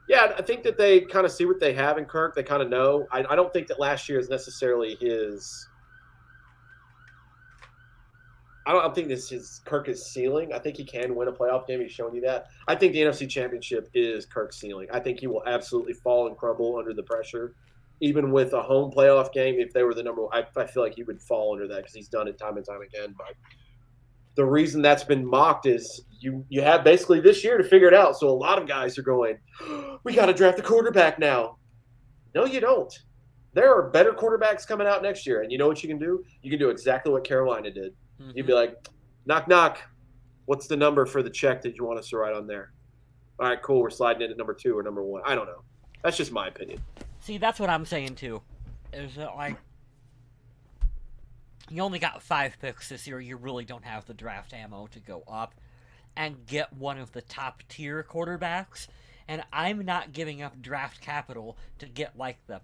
Yeah, I think that they kind of see what they have in Kirk. They kind of know. I don't think that last year is necessarily his – I don't think this is Kirk's ceiling. I think he can win a playoff game. He's shown you that. I think the NFC Championship is Kirk's ceiling. I think he will absolutely fall and crumble under the pressure. Even with a home playoff game, if they were the number one, I feel like he would fall under that because he's done it time and time again. But the reason that's been mocked is you have basically this year to figure it out. So a lot of guys are going, we got to draft the quarterback now. No, you don't. There are better quarterbacks coming out next year. And you know what you can do? You can do exactly what Carolina did. Mm-hmm. You'd be like, knock, knock. What's the number for the check that you want us to write on there? All right, cool. We're sliding in at number 2 or number 1. I don't know. That's just my opinion. See, that's what I'm saying, too. Is that, like, you only got 5 picks this year. You really don't have the draft ammo to go up. and get one of the top tier quarterbacks, and I'm not giving up draft capital to get like the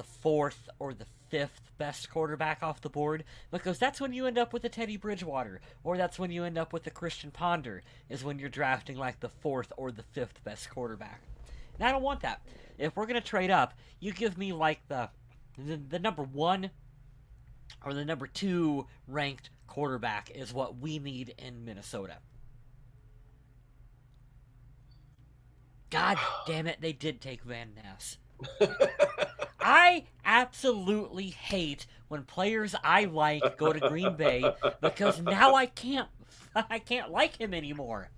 fourth or the fifth best quarterback off the board, because that's when you end up with a Teddy Bridgewater, or that's when you end up with a Christian Ponder, is when you're drafting like the fourth or the fifth best quarterback. And I don't want that. If we're gonna trade up, you give me like the number one or the number two ranked quarterback is what we need in Minnesota. God damn it, they did take Van Ness. I absolutely hate when players I like go to Green Bay because now I can't like him anymore.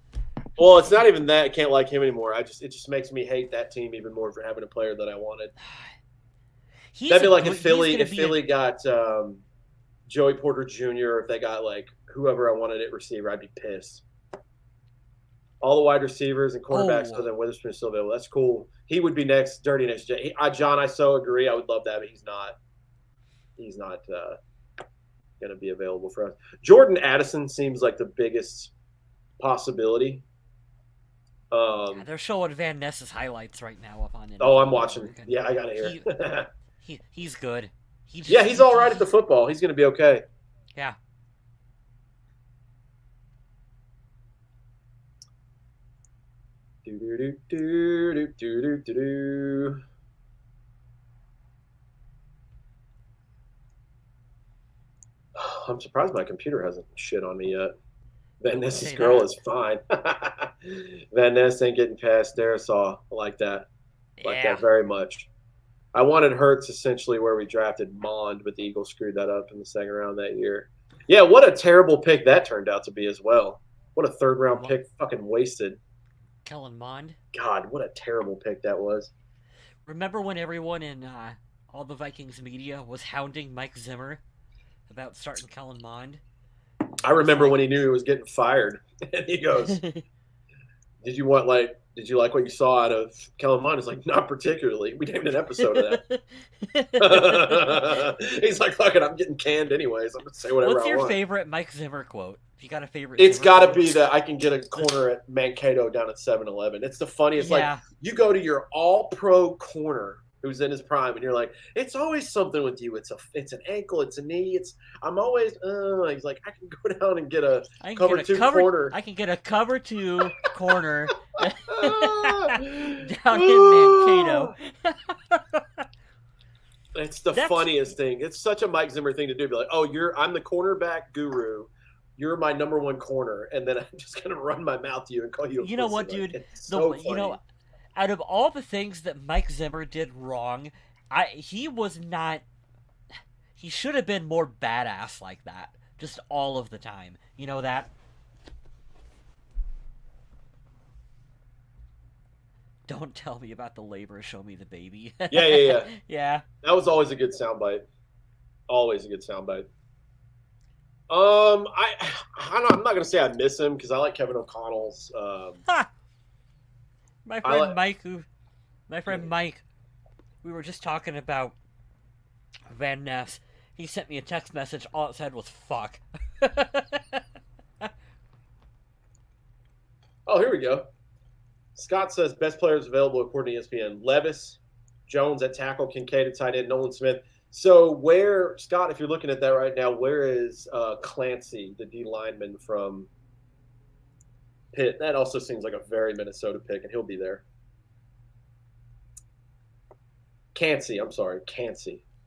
Well, it's not even that I can't like him anymore. It just makes me hate that team even more for having a player that I wanted. That'd be like if Philly got Joey Porter Jr. or if they got like whoever I wanted at receiver, I'd be pissed. All the wide receivers and quarterbacks other than Witherspoon is still available. That's cool. He would be next, dirty next. John, I so agree. I would love that, but he's not. He's not going to be available for us. Jordan Addison seems like the biggest possibility. They're showing Van Ness's highlights right now up on. Oh, I'm watching. Yeah, I got to hear. He's good. He's all right at the football. He's going to be okay. Yeah. I'm surprised my computer hasn't shit on me yet. Van Ness's girl is fine. Van Ness ain't getting past Darisaw. I like that. I like that very much. I wanted Hurts essentially where we drafted Mond, but the Eagles screwed that up in the second round that year. Yeah, what a terrible pick that turned out to be as well. What a third-round pick, fucking wasted. Kellen Mond. God, what a terrible pick that was. Remember when everyone in all the Vikings media was hounding Mike Zimmer about starting Kellen Mond? I remember when he knew he was getting fired, and he goes, "Did you like what you saw out of Kellen Mond?" It's like, not particularly. We named an episode of that. He's like, "Fuck it, I'm getting canned anyways. I'm gonna say whatever I want." What's your favorite Mike Zimmer quote? If you got a favorite, it's got to be that I can get a corner at Mankato down at 7-Eleven. It's the funniest. Yeah. Like you go to your all-pro corner who's in his prime, and you're like, it's always something with you. It's an ankle, it's a knee. I'm always. He's like, I can go down and get a cover two corner. I can get a cover two corner down in Mankato. It's the funniest thing. It's such a Mike Zimmer thing to do. Be like, oh, I'm the cornerback guru. You're my number one corner, and then I'm just gonna run my mouth to you and call you. You know what, dude? Out of all the things that Mike Zimmer did wrong, he was not. He should have been more badass like that, just all of the time. You know that? Don't tell me about the labor. Show me the baby. Yeah. Yeah. That was always a good soundbite. Always a good soundbite. I'm not gonna say I miss him because I like Kevin O'Connell's. My friend Mike, we were just talking about Van Ness. He sent me a text message. All it said was "fuck." Oh, here we go. Scott says best players available according to ESPN: Levis, Jones at tackle, Kincaid at tight end, Nolan Smith. So Scott, if you're looking at that right now, where is Clancy, the D lineman from Pitt? That also seems like a very Minnesota pick, and he'll be there. Cansey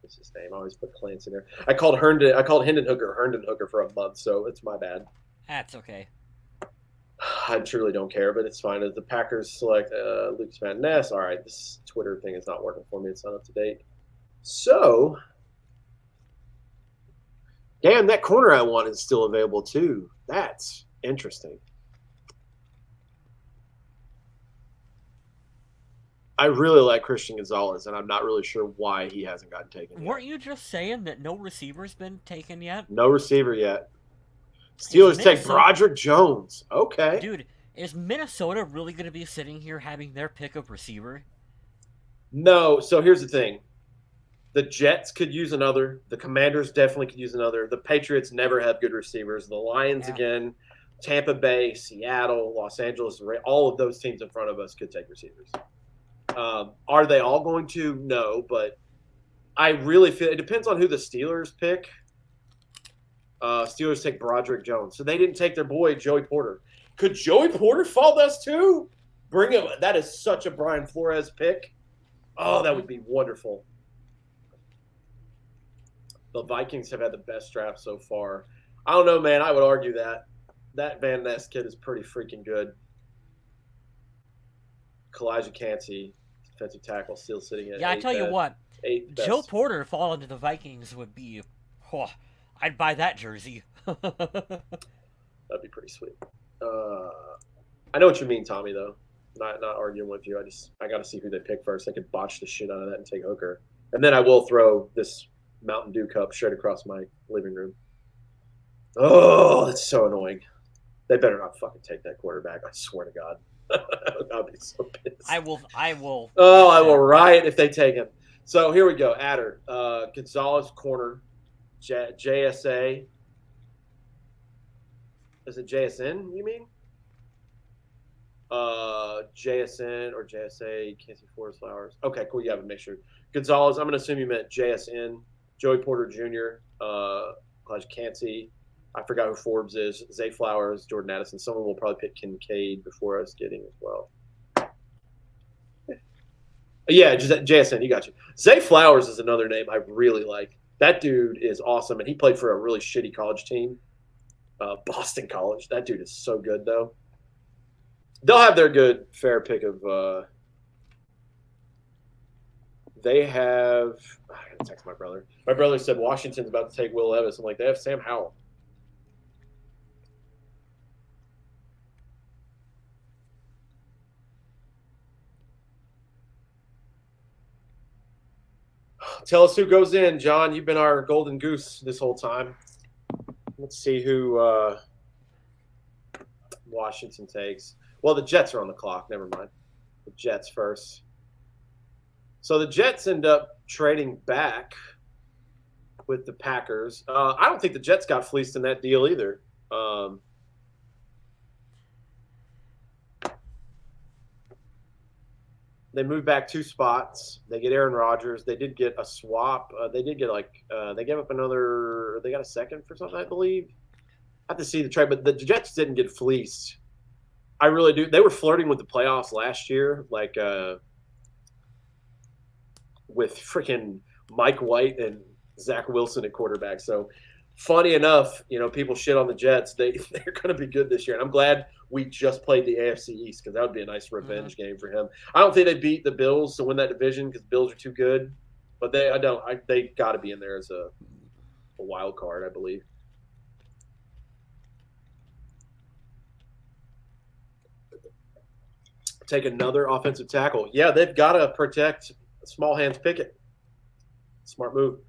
is his name. I always put Clancy there. I called Hendon Hooker for a month, so it's my bad. That's okay. I truly don't care, but it's fine. As the Packers select Lucas Van Ness, all right, this Twitter thing is not working for me. It's not up to date. So, damn, that corner I want is still available too. That's interesting. I really like Christian Gonzalez, and I'm not really sure why he hasn't gotten taken yet. Weren't you just saying that no receiver's been taken yet? No receiver yet. Steelers take Broderick Jones. Okay. Dude, is Minnesota really going to be sitting here having their pick of receiver? No. So here's the thing. The Jets could use another. The Commanders definitely could use another. The Patriots never have good receivers. The Lions, again, Tampa Bay, Seattle, Los Angeles, all of those teams in front of us could take receivers. Are they all going to? No, but I really feel it depends on who the Steelers pick. Steelers take Broderick Jones, so they didn't take their boy Joey Porter. Could Joey Porter fall to us too? Bring him. That is such a Brian Flores pick. Oh, that would be wonderful. The Vikings have had the best draft so far. I don't know, man. I would argue that Van Ness kid is pretty freaking good. Kalijah Kancey, defensive tackle, still sitting at. Yeah, I tell you what, best. Joe Porter falling to the Vikings would be. Oh, I'd buy that jersey. That'd be pretty sweet. I know what you mean, Tommy. Though, not arguing with you. I got to see who they pick first. They could botch the shit out of that and take Hooker, and then I will throw this Mountain Dew cup straight across my living room. Oh, that's so annoying. They better not fucking take that quarterback. I swear to God. I'll be so pissed. I will. Oh, I will riot if they take him. So here we go. Adder, Gonzalez corner, JSA. Is it JSN? You mean? JSN or JSA? Can't see Forest Flowers. Okay, cool. You have a mixture. Gonzalez. I'm gonna assume you meant JSN. Joey Porter Jr. Kalijah Kancey. I forgot who Forbes is. Zay Flowers, Jordan Addison. Someone will probably pick Kincaid before us getting as well. Yeah, JSN, you got you. Zay Flowers is another name I really like. That dude is awesome, and he played for a really shitty college team, Boston College. That dude is so good, though. They'll have their good fair pick of they have – I got to text my brother. My brother said Washington's about to take Will Levis. I'm like, they have Sam Howell. Tell us who goes in, John. You've been our golden goose this whole time. Let's see who Washington takes. Well, the Jets are on the clock. Never mind. The Jets first. So the Jets end up trading back with the Packers. I don't think the Jets got fleeced in that deal either. They moved back 2 spots. They get Aaron Rodgers. They did get a swap. They did get they gave up another. They got a second for something, I believe. I have to see the trade, but the Jets didn't get fleeced. I really do. They were flirting with the playoffs last year, with freaking Mike White and Zach Wilson at quarterback. So, funny enough, people shit on the Jets. They're going to be good this year, and I'm glad we just played the AFC East because that would be a nice revenge game for him. I don't think they beat the Bills to win that division because the Bills are too good, but they got to be in there as a wild card, I believe. Take another offensive tackle. Yeah, they've got to protect Small Hands Pickett. Smart move.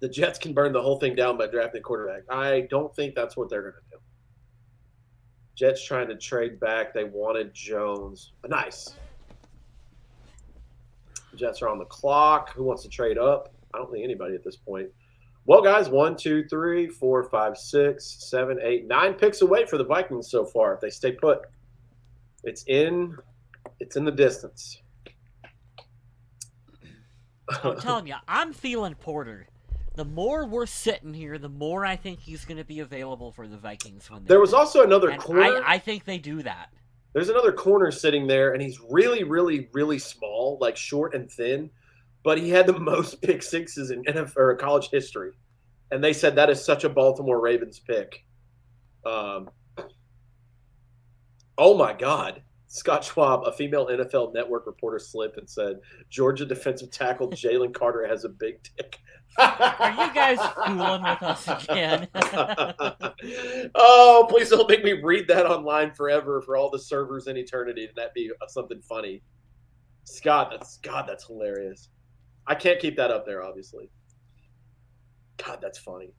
The Jets can burn the whole thing down by drafting a quarterback. I don't think that's what they're going to do. Jets trying to trade back. They wanted Jones. Nice. Jets are on the clock. Who wants to trade up? I don't think anybody at this point. Well, guys, 1, 2, 3, 4, 5, 6, 7, 8, 9 picks away for the Vikings so far if they stay put. It's in the distance. I'm telling you, I'm feeling Porter. The more we're sitting here, the more I think he's going to be available for the Vikings. There was also another corner. I think they do that. There's another corner sitting there, and he's really, really, really small, like short and thin. But he had the most pick sixes in NFL or college history, and they said that is such a Baltimore Ravens pick. Oh my God. Scott Schwab, a female NFL Network reporter, slipped and said, Georgia defensive tackle Jalen Carter has a big dick. Are you guys fooling with us again? Oh, please don't make me read that online forever for all the servers in eternity. That'd be something funny. Scott, that's hilarious. I can't keep that up there, obviously. God, that's funny.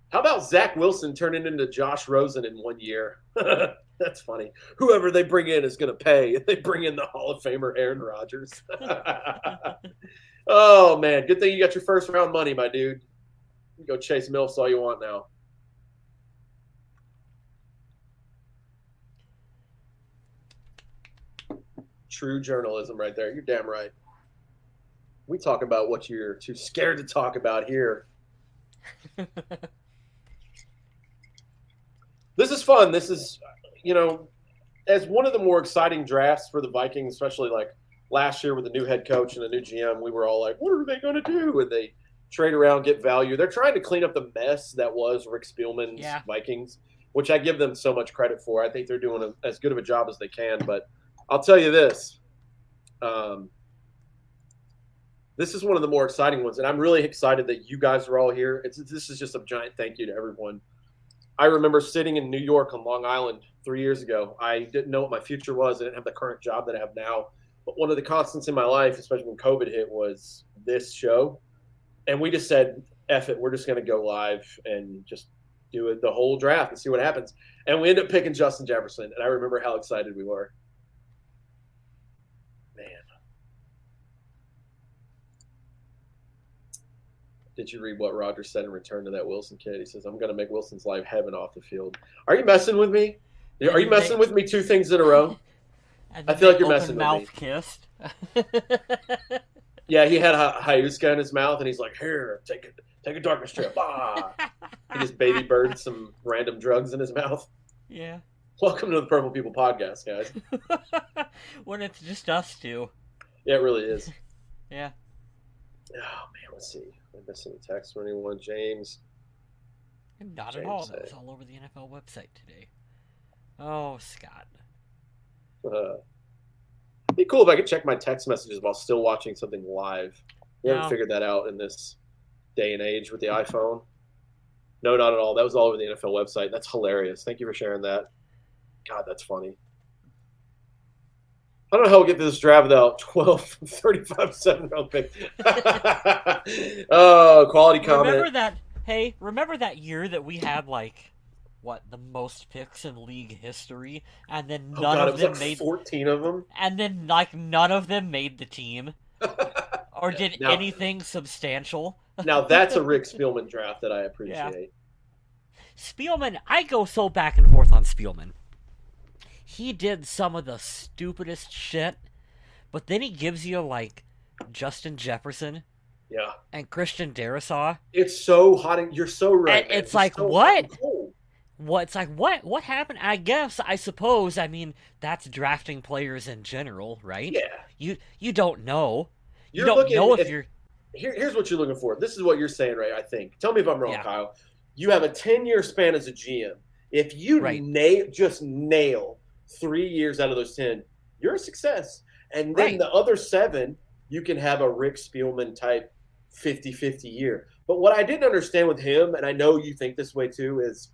How about Zach Wilson turning into Josh Rosen in 1 year? That's funny. Whoever they bring in is going to pay. They bring in the Hall of Famer Aaron Rodgers. Oh, man. Good thing you got your first round money, my dude. You go chase MILFs all you want now. True journalism right there. You're damn right. We talk about what you're too scared to talk about here. This is fun. This is, as one of the more exciting drafts for the Vikings, especially like last year with a new head coach and a new GM, we were all like, what are they going to do? And they trade around, get value. They're trying to clean up the mess that was Rick Spielman's Vikings, which I give them so much credit for. I think they're doing as good of a job as they can. But I'll tell you this. This is one of the more exciting ones, and I'm really excited that you guys are all here. This is just a giant thank you to everyone. I remember sitting in New York on Long Island 3 years ago. I didn't know what my future was. I didn't have the current job that I have now. But one of the constants in my life, especially when COVID hit, was this show. And we just said, F it, we're just going to go live and just do it the whole draft and see what happens. And we ended up picking Justin Jefferson, and I remember how excited we were. Man. Did you read what Roger said in return to that Wilson kid? He says, I'm going to make Wilson's life heaven off the field. Are you messing with me? Are you messing with me 2 things in a row? I feel like you're messing with me. Kissed. Yeah, he had a Hyuska in his mouth, and he's like, here, take a darkness trip. Ah. He just baby bird some random drugs in his mouth. Yeah. Welcome to the Purple People podcast, guys. When it's just us two. Yeah, it really is. Yeah. Oh, man, let's see. Am I missing a text from anyone? James? Not James at all. That was all over the NFL website today. Oh, Scott. It'd be cool if I could check my text messages while still watching something live. We haven't figured that out in this day and age with the iPhone. No, not at all. That was all over the NFL website. That's hilarious. Thank you for sharing that. God, that's funny. I don't know how we'll get through this draft without 12, 35, 7-round pick. Oh, quality comment. Remember that year that we had the most picks in league history, and then none of them made 14 of them, and then none of them made the team, or did anything substantial. Now that's a Rick Spielman draft that I appreciate. Yeah. Spielman, I go so back and forth on Spielman. He did some of the stupidest shit, but then he gives you Justin Jefferson. Yeah. And Christian Darrisaw. It's so hot. You're so right. And it's what? What happened? I suppose, that's drafting players in general, right? Yeah. You don't know. You don't know if you're... Here's what you're looking for. This is what you're saying, right, I think. Tell me if I'm wrong, Kyle. You have a 10-year span as a GM. If you just nail 3 years out of those 10, you're a success. And then the other 7, you can have a Rick Spielman type 50-50 year. But what I didn't understand with him, and I know you think this way too, is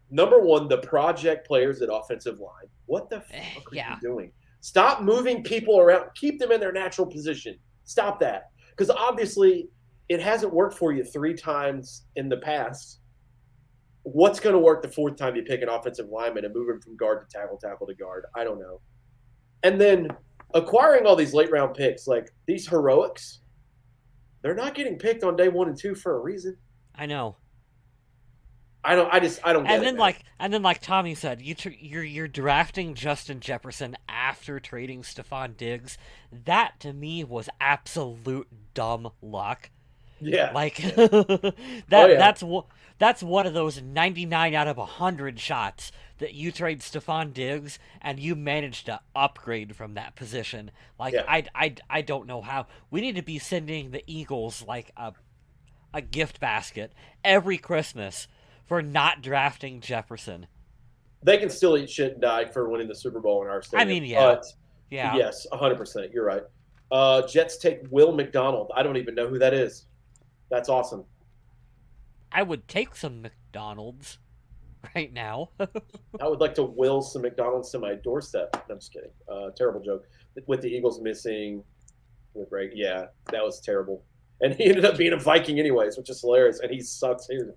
number one, the project players at offensive line. What the fuck are you doing? Stop moving people around. Keep them in their natural position. Stop that. Because obviously it hasn't worked for you 3 times in the past. What's going to work the 4th time you pick an offensive lineman and move him from guard to tackle, tackle to guard? I don't know. And then acquiring all these late round picks, like these heroics, they're not getting picked on day 1 and 2 for a reason. I know. I don't get it. And then like Tommy said, you're drafting Justin Jefferson after trading Stephon Diggs. That to me was absolute dumb luck. Yeah. That's one of those 99 out of 100 shots that you trade Stephon Diggs and you manage to upgrade from that position. I don't know how. We need to be sending the Eagles a gift basket every Christmas for not drafting Jefferson. They can still eat shit and die for winning the Super Bowl in our stadium. Yes, 100%. You're right. Jets take Will McDonald. I don't even know who that is. That's awesome. I would take some McDonald's right now. I would like to will some McDonald's to my doorstep. No, I'm just kidding. Terrible joke. With the Eagles missing, that was terrible. And he ended up being a Viking anyways, which is hilarious. And he sucks here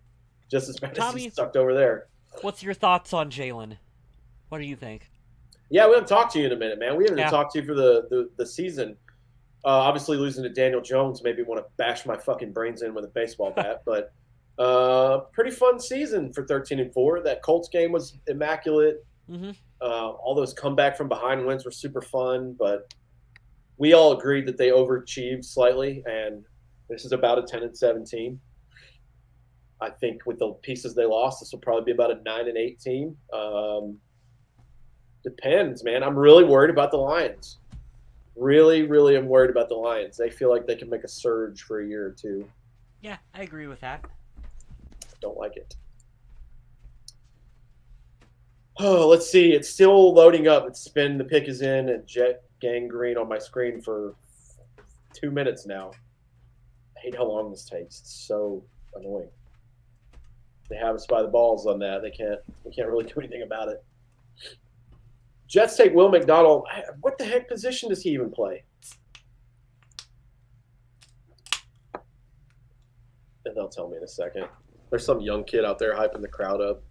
just as bad as he sucked over there. What's your thoughts on Jalen? What do you think? Yeah, we haven't talked to you in a minute, man. We haven't talked to you for the season. Obviously, losing to Daniel Jones made me want to bash my fucking brains in with a baseball bat. But pretty fun season for 13-4. That Colts game was immaculate. Mm-hmm. All those comeback from behind wins were super fun, but we all agreed that they overachieved slightly, and this is about a 10-17. I think with the pieces they lost, this will probably be about a 9-8 team. Depends, man. I'm really worried about the Lions. Really, really am worried about the Lions. They feel like they can make a surge for a year or two. Yeah, I agree with that. Don't like it. Oh, let's see. It's still loading up. It's been the pick is in and Jet Gangrene on my screen for 2 minutes now. I hate how long this takes. It's so annoying. They have us by the balls on that. They can't really do anything about it. Jets take Will McDonald. What the heck position does he even play? And they'll tell me in a second. There's some young kid out there hyping the crowd up.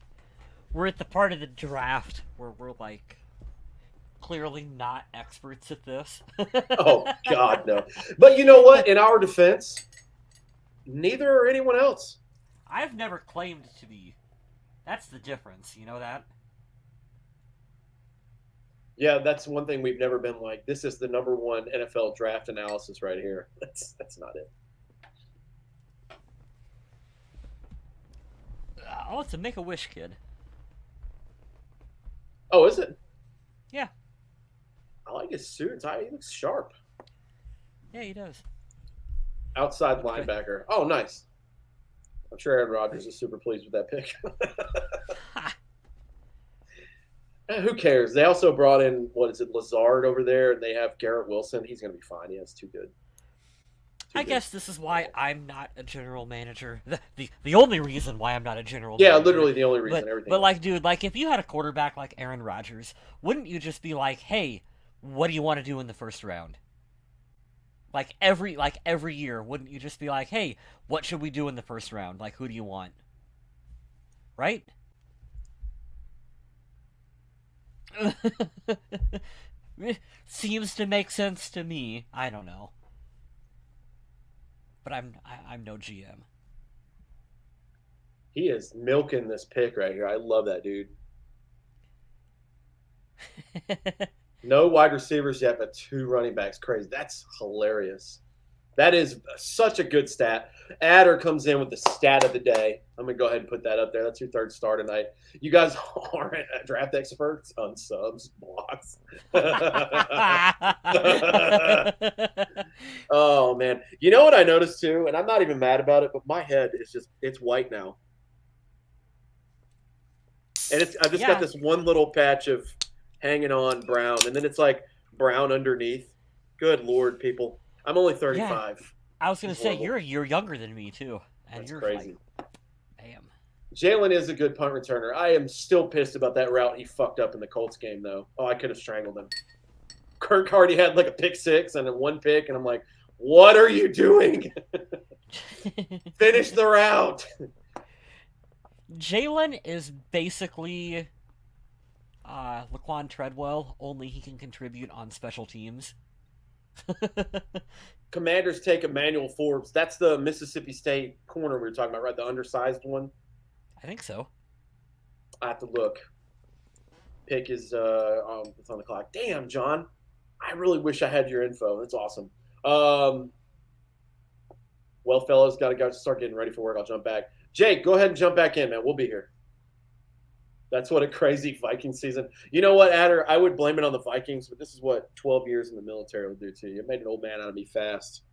We're at the part of the draft where we're like clearly not experts at this. Oh God, no. But you know what? In our defense, neither are anyone else. I've never claimed to be. That's the difference, you know that? Yeah, that's one thing we've never been like. This is the number one NFL draft analysis right here. That's not it. Oh, it's a Make-A-Wish kid. Oh, is it? Yeah. I like his suit. He looks sharp. Yeah, he does. Outside linebacker. Oh, nice. I'm sure Aaron Rodgers is super pleased with that pick. Who cares? They also brought in, what is it, Lazard over there, and they have Garrett Wilson. He's going to be fine. Yeah, it's too good. I guess this is why I'm not a general manager. The only reason why I'm not a general manager. Yeah, literally the only reason. But like, dude, like if you had a quarterback like Aaron Rodgers, wouldn't you just be like, hey, what do you want to do in the first round? Like every year, wouldn't you just be like, hey, what should we do in the first round? Like, who do you want? Right? Seems to make sense to me. I don't know. But I'm no GM. He is milking this pick right here. I love that dude. No wide receivers yet, but 2 running backs. Crazy. That's hilarious. That is such a good stat. Adder comes in with the stat of the day. I'm going to go ahead and put that up there. That's your third star tonight. You guys aren't draft experts on subs, blocks. Oh, man. You know what I noticed, too? And I'm not even mad about it, but my head is just, it's white now. And I've just got this one little patch of hanging on brown, and then it's like brown underneath. Good Lord, people. I'm only 35. Yeah. I was going to say, you're a year younger than me, too. And That's you're crazy. Like, damn. Jalen is a good punt returner. I am still pissed about that route he fucked up in the Colts game, though. Oh, I could have strangled him. Kirk already had like a pick 6 and a 1 pick, and I'm like, what are you doing? Finish the route. Jalen is basically Laquan Treadwell, only he can contribute on special teams. Commanders take Emmanuel Forbes. That's the Mississippi State corner we were talking about, right? The undersized one. I think so. I have to look. Pick is it's on the clock. Damn, John. I really wish I had your info. That's awesome. Well, fellas, got to go start getting ready for work. I'll jump back. Jake, go ahead and jump back in, man. We'll be here. That's what a crazy Viking season. You know what, Adder? I would blame it on the Vikings, but this is what 12 years in the military will do to you. It made an old man out of me fast.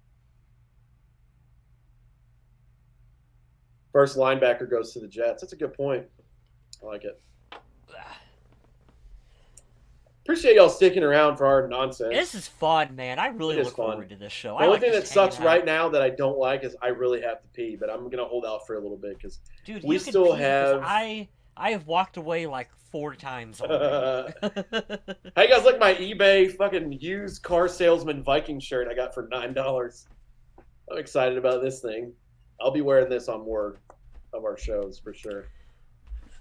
First linebacker goes to the Jets. That's a good point. I like it. Appreciate y'all sticking around for our nonsense. This is fun, man. I really look forward to this show. The only thing that sucks right now that I don't like is I really have to pee, but I'm going to hold out for a little bit because we still have... I have walked away like 4 times already. Hey guys, look, my eBay fucking used car salesman Viking shirt I got for $9. I'm excited about this thing. I'll be wearing this on more of our shows for sure.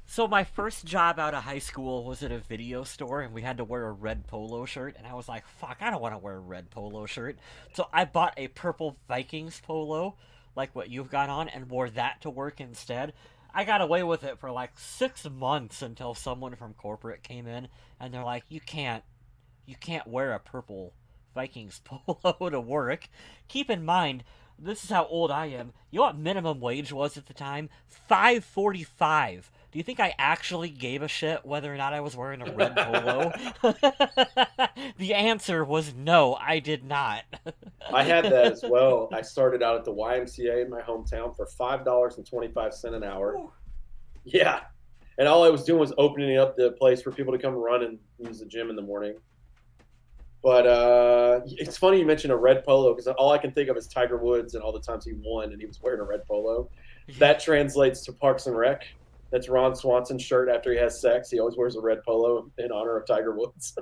So my first job out of high school was at a video store, and we had to wear a red polo shirt, and I was like, fuck, I don't want to wear a red polo shirt. So I bought a purple Vikings polo, like what you've got on, and wore that to work instead. I got away with it for like 6 months until someone from corporate came in and they're like, you can't wear a purple Vikings polo to work. Keep in mind, this is how old I am. You know what minimum wage was at the time? $5.45. Do you think I actually gave a shit whether or not I was wearing a red polo? The answer was no, I did not. I had that as well. I started out at the YMCA in my hometown for $5.25 an hour. Ooh. Yeah. And all I was doing was opening up the place for people to come run and use the gym in the morning. But it's funny you mentioned a red polo because all I can think of is Tiger Woods and all the times he won and he was wearing a red polo. That translates to Parks and Rec. That's Ron Swanson's shirt after he has sex. He always wears a red polo in honor of Tiger Woods.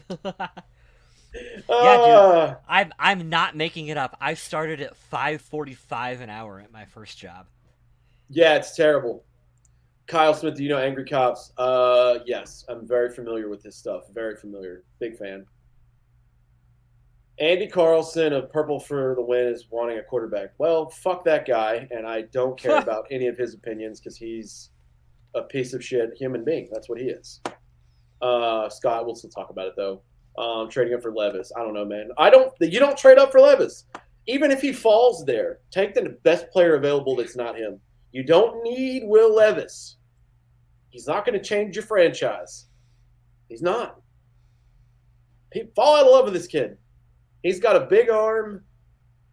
Yeah, dude. I'm not making it up. I started at $5.45 an hour at my first job. Yeah, it's terrible. Kyle Smith, do you know Angry Cops? Yes, I'm very familiar with his stuff. Very familiar. Big fan. Andy Carlson of Purple for the Win is wanting a quarterback. Well, fuck that guy, and I don't care about any of his opinions because he's a piece of shit human being. That's what he is. Scott, we'll still talk about it though. Trading up for Levis. I don't know, man. You don't trade up for Levis. Even if he falls there, take the best player available that's not him. You don't need Will Levis. He's not going to change your franchise. He's not. Fall out of love with this kid. He's got a big arm,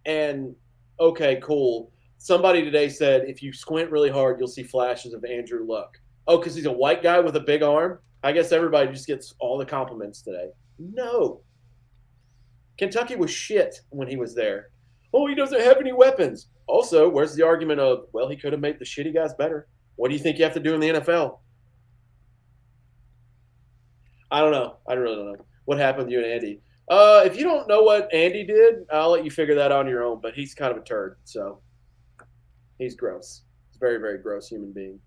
and okay, cool. Somebody today said if you squint really hard, you'll see flashes of Andrew Luck. Oh, because he's a white guy with a big arm? I guess everybody just gets all the compliments today. No. Kentucky was shit when he was there. Oh, he doesn't have any weapons. Also, where's the argument of, well, he could have made the shitty guys better? What do you think you have to do in the NFL? I don't know. I really don't know. What happened with you and Andy? If you don't know what Andy did, I'll let you figure that out on your own, but he's kind of a turd, so he's gross. He's a very, very gross human being.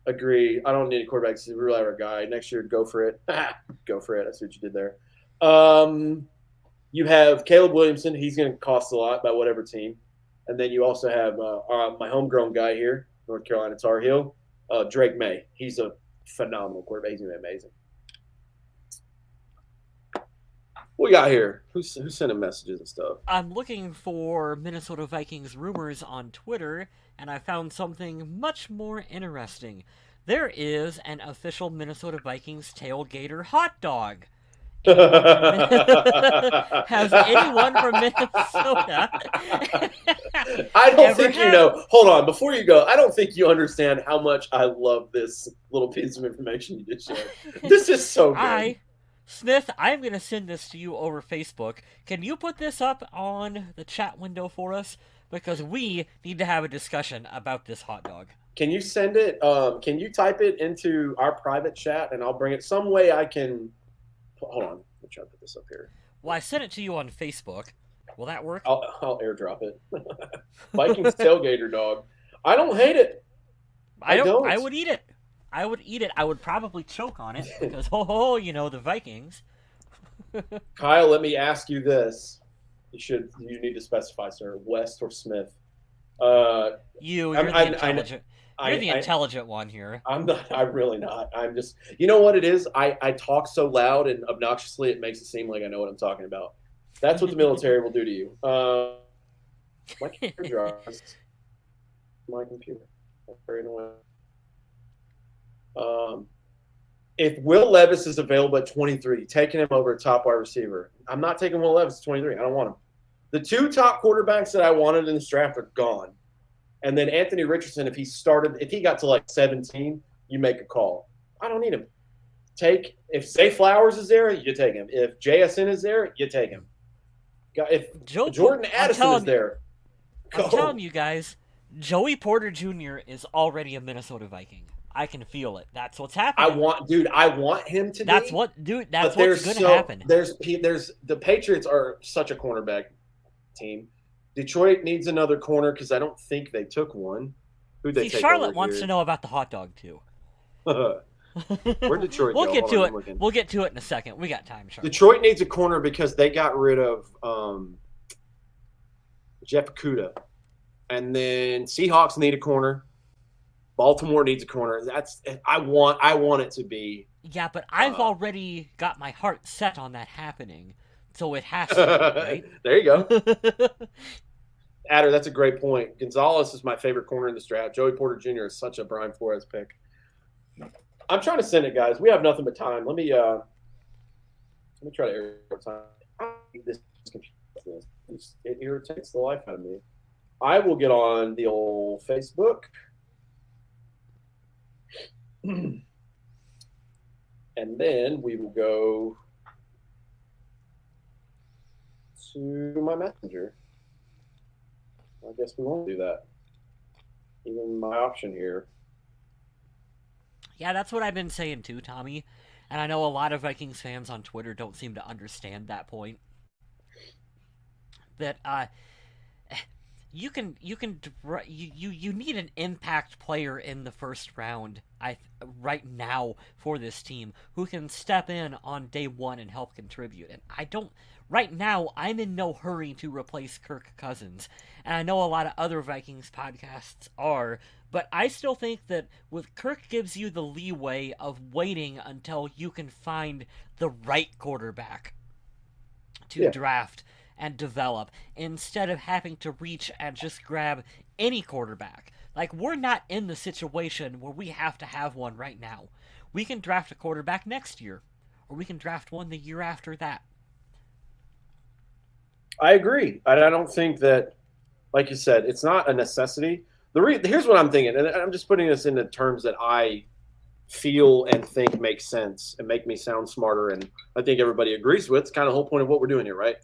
Agree. I don't need a quarterback. He's a real average guy. Next year, go for it. Go for it. I see what you did there. You have Caleb Williamson. He's going to cost a lot by whatever team. And then you also have my homegrown guy here, North Carolina Tar Heel, Drake May. He's a phenomenal quarterback. He's going to be amazing. What we got here? Who's sending messages and stuff? I'm looking for Minnesota Vikings rumors on Twitter, and I found something much more interesting. There is an official Minnesota Vikings tailgater hot dog. Has anyone from Minnesota I don't think you know. Hold on, before you go, I don't think you understand how much I love this little piece of information you just shared. This is so good. Smith, I'm going to send this to you over Facebook. Can you put this up on the chat window for us? Because we need to have a discussion about this hot dog. Can you send it? Can you type it into our private chat, and I'll bring it some way I can. Hold on. Let me try to put this up here. Well, I sent it to you on Facebook. Will that work? I'll airdrop it. Vikings tailgater dog. I don't hate it. I don't. I would eat it. I would eat it. I would probably choke on it because, the Vikings. Kyle, let me ask you this. You need to specify, sir, West or Smith. You're the intelligent. You're the intelligent one here. I'm not. I'm really not. I'm just. You know what it is? I talk so loud and obnoxiously, it makes it seem like I know what I'm talking about. That's what the military will do to you. My computer. My computer. That's very annoying. If Will Levis is available at 23, taking him over a top wide receiver. I'm not taking Will Levis at 23. I don't want him. The two top quarterbacks that I wanted in this draft are gone. And then Anthony Richardson, if he got to like 17, you make a call. I don't need him. If Zay Flowers is there, you take him. If JSN is there, you take him. If Jordan Addison is there, go. I'm telling you guys, Joey Porter Jr. is already a Minnesota Viking. I can feel it. That's what's happening. I want him to. That's what's going to happen. The Patriots are such a cornerback team. Detroit needs another corner because I don't think they took one. Who'd they take? Charlotte wants to know about the hot dog too. Where'd Detroit We'll go? get to it. We'll get to it in a second. We got time, Charlotte. Detroit needs a corner because they got rid of Jeff Okudah. And then Seahawks need a corner. Baltimore needs a corner. I want it to be. Yeah, but I've already got my heart set on that happening, so it has to be, right? There you go. Adder, that's a great point. Gonzalez is my favorite corner in this draft. Joey Porter Jr. is such a Brian Flores pick. I'm trying to send it, guys. We have nothing but time. Let me try to air time. This computer, it irritates the life out of me. I will get on the old Facebook. And then we will go to my messenger. I guess we won't do that. Even my option here. Yeah, that's what I've been saying too, Tommy. And I know a lot of Vikings fans on Twitter don't seem to understand that point. That you need an impact player in the first round right now for this team who can step in on day one and help contribute. And right now I'm in no hurry to replace Kirk Cousins. And I know a lot of other Vikings podcasts are, but I still think that with Kirk gives you the leeway of waiting until you can find the right quarterback to draft and develop instead of having to reach and just grab any quarterback. Like, we're not in the situation where we have to have one right now. We can draft a quarterback next year, or we can draft one the year after that. I agree. I don't think that, like you said, it's not a necessity. Here's what I'm thinking, and I'm just putting this into terms that I feel and think make sense and make me sound smarter, and I think everybody agrees with. It's kind of the whole point of what we're doing here, right?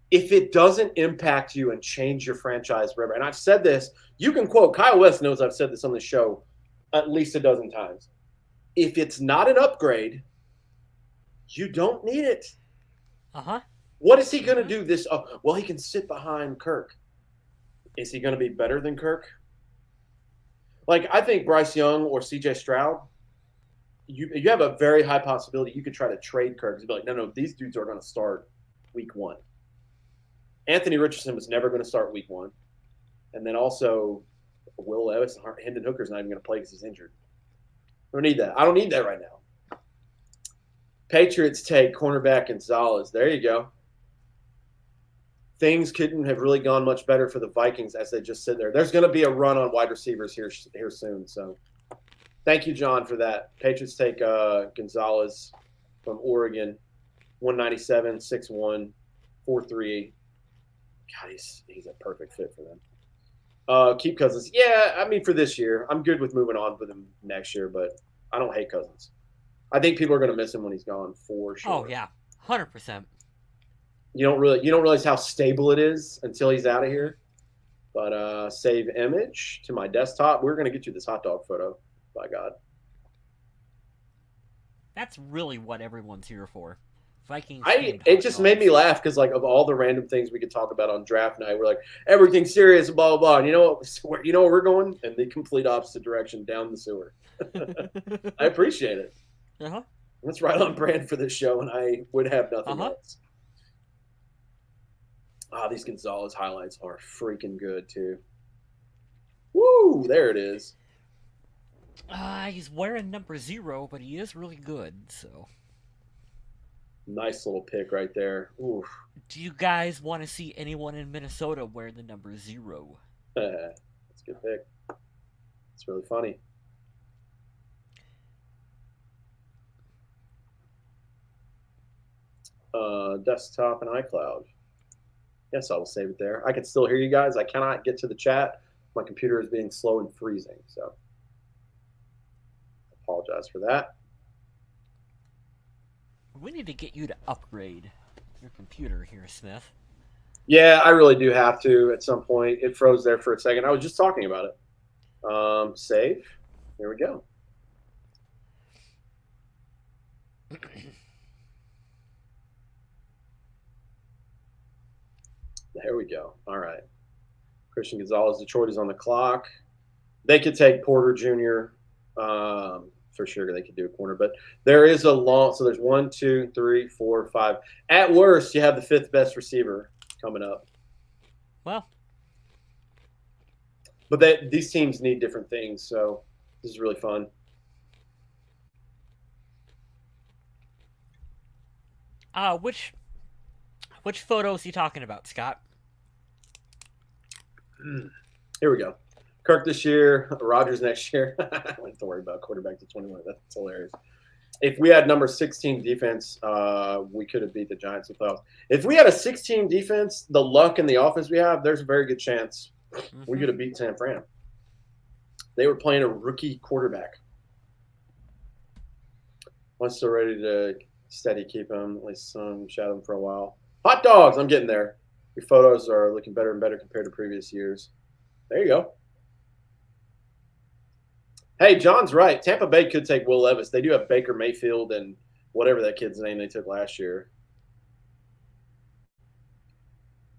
If it doesn't impact you and change your franchise forever, and I've said this, you can quote, Kyle West knows I've said this on the show at least a dozen times. If it's not an upgrade, you don't need it. Uh-huh. What is he going to do this? Well, he can sit behind Kirk. Is he going to be better than Kirk? Like, I think Bryce Young or C.J. Stroud, you have a very high possibility you could try to trade Kirk. You'd be like, no, these dudes are going to start week one. Anthony Richardson was never going to start week one. And then also Will Levis, Hendon Hooker's not even going to play because he's injured. I don't need that. I don't need that right now. Patriots take cornerback Gonzalez. There you go. Things couldn't have really gone much better for the Vikings as they just sit there. There's going to be a run on wide receivers here soon. So thank you, John, for that. Patriots take Gonzalez from Oregon, 197, 6'1", 4'3". God, he's a perfect fit for them. Keep Cousins. Yeah, I mean, for this year. I'm good with moving on with him next year, but I don't hate Cousins. I think people are going to miss him when he's gone for sure. Oh, yeah, 100%. You don't realize how stable it is until he's out of here. But save image to my desktop. We're going to get you this hot dog photo, by God. That's really what everyone's here for. Vikings. It just made me laugh because, like, of all the random things we could talk about on draft night, we're like, everything's serious, blah, blah, blah. And you know where we're going? In the complete opposite direction, down the sewer. I appreciate it. Uh-huh. That's right on brand for this show, and I would have nothing else. These Gonzalez highlights are freaking good, too. Woo! There it is. He's wearing number 0, but he is really good, so. Nice little pick right there. Oof. Do you guys want to see anyone in Minnesota wear the number 0? That's a good pick. It's really funny. Desktop and iCloud. Yes, I will save it there. I can still hear you guys. I cannot get to the chat. My computer is being slow and freezing, so I apologize for that. We need to get you to upgrade your computer here, Smith. Yeah, I really do have to at some point. It froze there for a second. I was just talking about it. Save. There we go. There we go. All right. Christian Gonzalez, Detroit is on the clock. They could take Porter Jr. For sure. They could do a corner, but there is a long. So there's 1, 2, 3, 4, 5. At worst, you have the 5th best receiver coming up. Well, But these teams need different things, so this is really fun. Which photos are you talking about, Scott? Here we go. Kirk this year, Rodgers next year. I don't have to worry about quarterback to 21. That's hilarious. If we had number 16 defense, we could have beat the Giants in the playoffs. If we had a 16 defense, the luck and the offense we have, there's a very good chance we could have beat San Fran. They were playing a rookie quarterback. Once they're ready to steady keep him, at least some shadow him for a while. Hot dogs, I'm getting there. Your photos are looking better and better compared to previous years. There you go. Hey, John's right. Tampa Bay could take Will Levis. They do have Baker Mayfield and whatever that kid's name they took last year.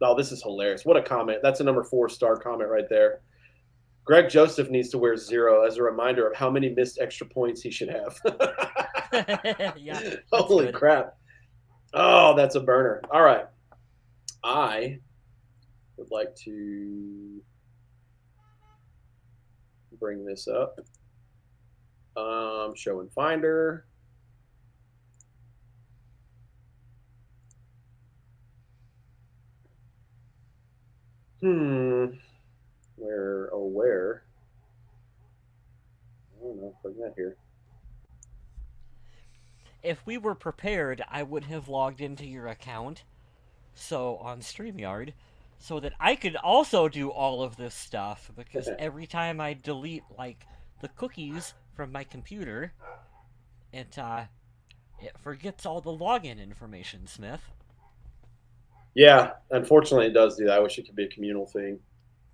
Oh, this is hilarious. What a comment. That's a number 4-star comment right there. Greg Joseph needs to wear 0 as a reminder of how many missed extra points he should have. Yeah. Holy crap. Oh, that's a burner. All right. I would like to bring this up. Show and finder. Where? Oh, where? I don't know. Put that here. If we were prepared, I would have logged into your account, so on StreamYard, so that I could also do all of this stuff, because every time I delete, like, the cookies from my computer, it forgets all the login information, Smith. Yeah, unfortunately it does do that. I wish it could be a communal thing.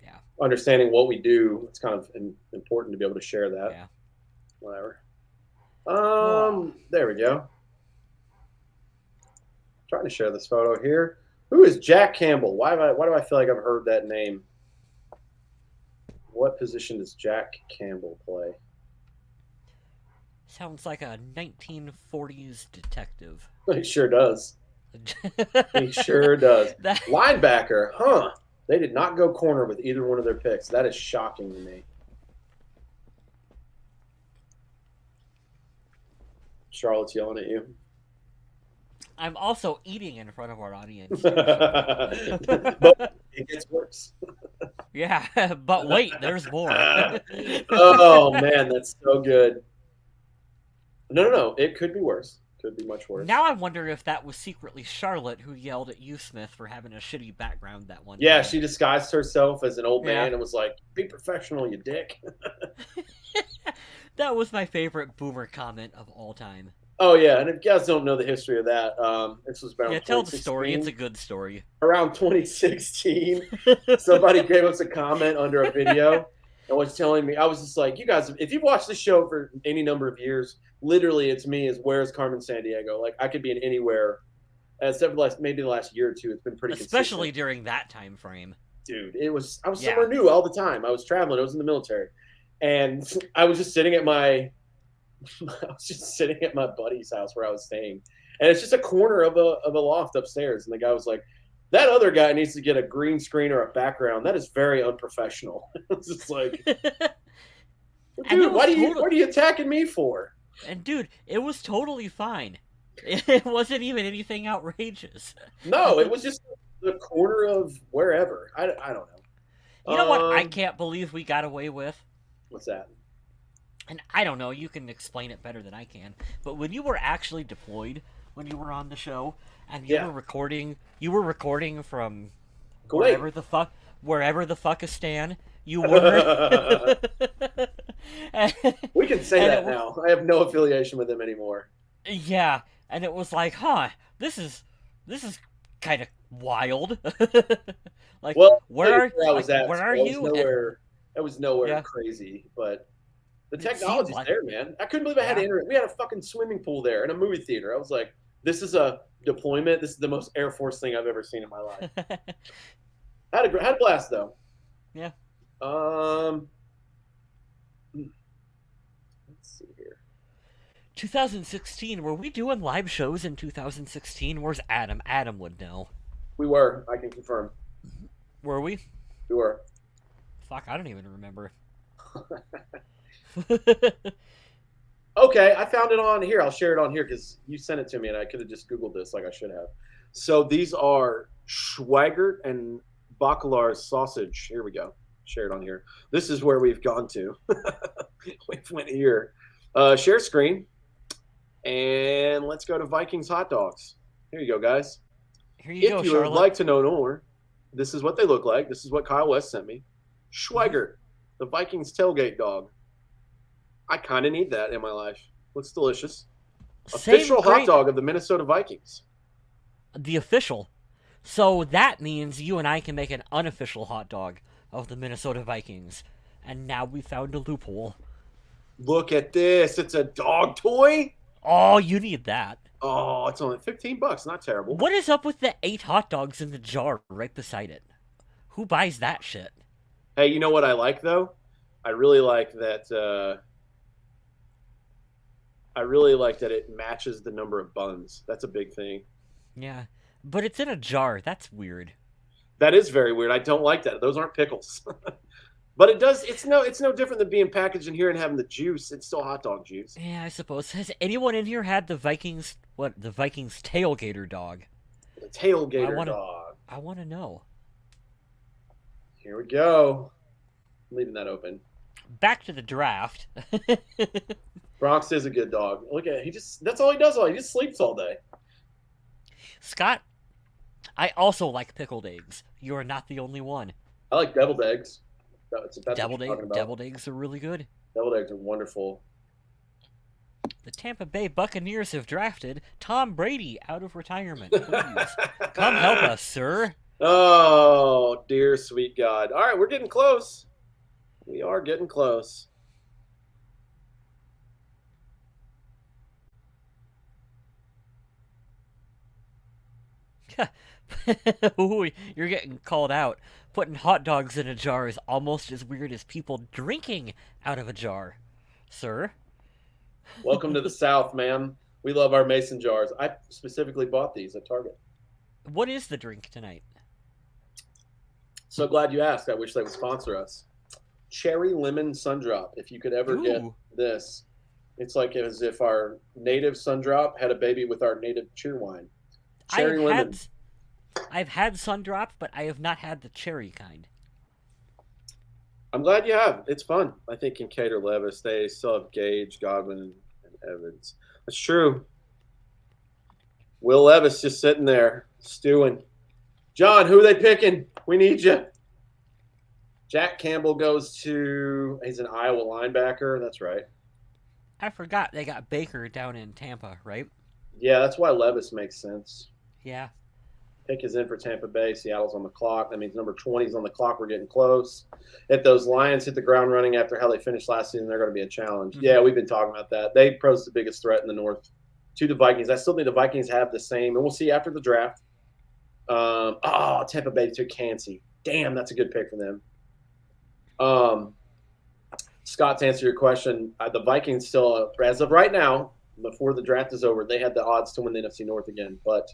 Yeah. Understanding what we do, it's kind of important to be able to share that. Yeah. Whatever. There we go. Trying to share this photo here. Who is Jack Campbell? Why do I feel like I've heard that name? What position does Jack Campbell play? Sounds like a 1940s detective. He sure does. He sure does. Linebacker, huh? They did not go corner with either one of their picks. That is shocking to me. Charlotte's yelling at you. I'm also eating in front of our audience. But it gets worse. Yeah, but wait, there's more. Oh, man, that's so good. No. It could be worse. Could be much worse. Now I wonder if that was secretly Charlotte who yelled at you, Smith, for having a shitty background that one Yeah, time. she disguised herself as an old man and was like, be professional, you dick. That was my favorite boomer comment of all time. Oh, yeah, and if you guys don't know the history of that, this was around tell the story. It's a good story. Around 2016, somebody gave us a comment under a video and was telling me, I was just like, you guys, if you've watched this show for any number of years, literally it's me as where's Carmen Sandiego? Like, I could be in anywhere, except for maybe the last year or two. It's been pretty especially consistent. during that time frame. Dude, I was somewhere new all the time. I was traveling. I was in the military. And I was just sitting at my buddy's house where I was staying. And it's just a corner of a loft upstairs. And the guy was like, that other guy needs to get a green screen or a background. That is very unprofessional. It's just like, dude, what are you attacking me for? And dude, it was totally fine. It wasn't even anything outrageous. No, it was just the corner of wherever. I don't know. You know what I can't believe we got away with? What's that? And I don't know, you can explain it better than I can. But when you were actually deployed, when you were on the show, and you were recording from wherever the fuckistan you were. We can say that now. I have no affiliation with him anymore. Yeah, and it was like, this is kind of wild. Like, well, where are you? It was nowhere crazy, but the technology's there, man. I couldn't believe I had internet. We had a fucking swimming pool there and a movie theater. I was like, this is a deployment. This is the most Air Force thing I've ever seen in my life. Had a blast though. Yeah. Let's see here. 2016. Were we doing live shows in 2016? Where's Adam? Adam would know. We were. I can confirm. Were we? We were. Fuck, I don't even remember. Okay, I found it on here. I'll share it on here because you sent it to me and I could have just Googled this like I should have. So these are Schweigert and Bacalar's sausage. Here we go. Share it on here. This is where we've gone to. We went here. Share screen. And let's go to Vikings hot dogs. Here you go, guys. Here you If go, you Charlotte. would like to know more, this is what they look like. This is what Kyle West sent me. Schweigert, the Vikings tailgate dog. I kind of need that in my life. Looks delicious. Official hot dog of the Minnesota Vikings. The official. So that means you and I can make an unofficial hot dog of the Minnesota Vikings. And now we found a loophole. Look at this. It's a dog toy. Oh, you need that. Oh, it's only $15. Not terrible. What is up with the 8 hot dogs in the jar right beside it? Who buys that shit? Hey, you know what I like, though? I really like that... I really like that it matches the number of buns. That's a big thing. Yeah, but it's in a jar. That's weird. That is very weird. I don't like that. Those aren't pickles. But it does. It's no different than being packaged in here and having the juice. It's still hot dog juice. Yeah, I suppose. Has anyone in here had the Vikings tailgater dog? The tailgater dog. I want to know. Here we go. I'm leaving that open. Back to the draft. Bronx is a good dog. Look at it. That's all he does. He just sleeps all day. Scott, I also like pickled eggs. You are not the only one. I like deviled eggs. Deviled eggs are really good. Deviled eggs are wonderful. The Tampa Bay Buccaneers have drafted Tom Brady out of retirement. Please, come help us, sir. Oh, dear sweet God. All right, we're getting close. We are getting close. Ooh, you're getting called out. Putting hot dogs in a jar is almost as weird as people drinking out of a jar, sir. Welcome to the South, man. We love our mason jars. I specifically bought these at Target. What is the drink tonight? So glad you asked. I wish they would sponsor us. Cherry lemon sundrop. If you could ever get this, it's like as if our native sundrop had a baby with our native cheerwine. Cherry lemon. I've had Sundrop, but I have not had the cherry kind. I'm glad you have. It's fun. I think Kincaid or Levis, they still have Gage, Godwin, and Evans. That's true. Will Levis just sitting there, stewing. John, who are they picking? We need you. Jack Campbell goes to, he's an Iowa linebacker. That's right. I forgot they got Baker down in Tampa, right? Yeah, that's why Levis makes sense. Yeah. Pick is in for Tampa Bay. Seattle's on the clock. That means number 20 is on the clock. We're getting close. If those Lions hit the ground running after how they finished last season, they're going to be a challenge. Mm-hmm. Yeah, we've been talking about that. They pose the biggest threat in the North to the Vikings. I still think the Vikings have the same, and we'll see after the draft. Tampa Bay took Kancey. Damn, that's a good pick for them. Scott, to answer your question, the Vikings still, as of right now, before the draft is over, they had the odds to win the NFC North again, but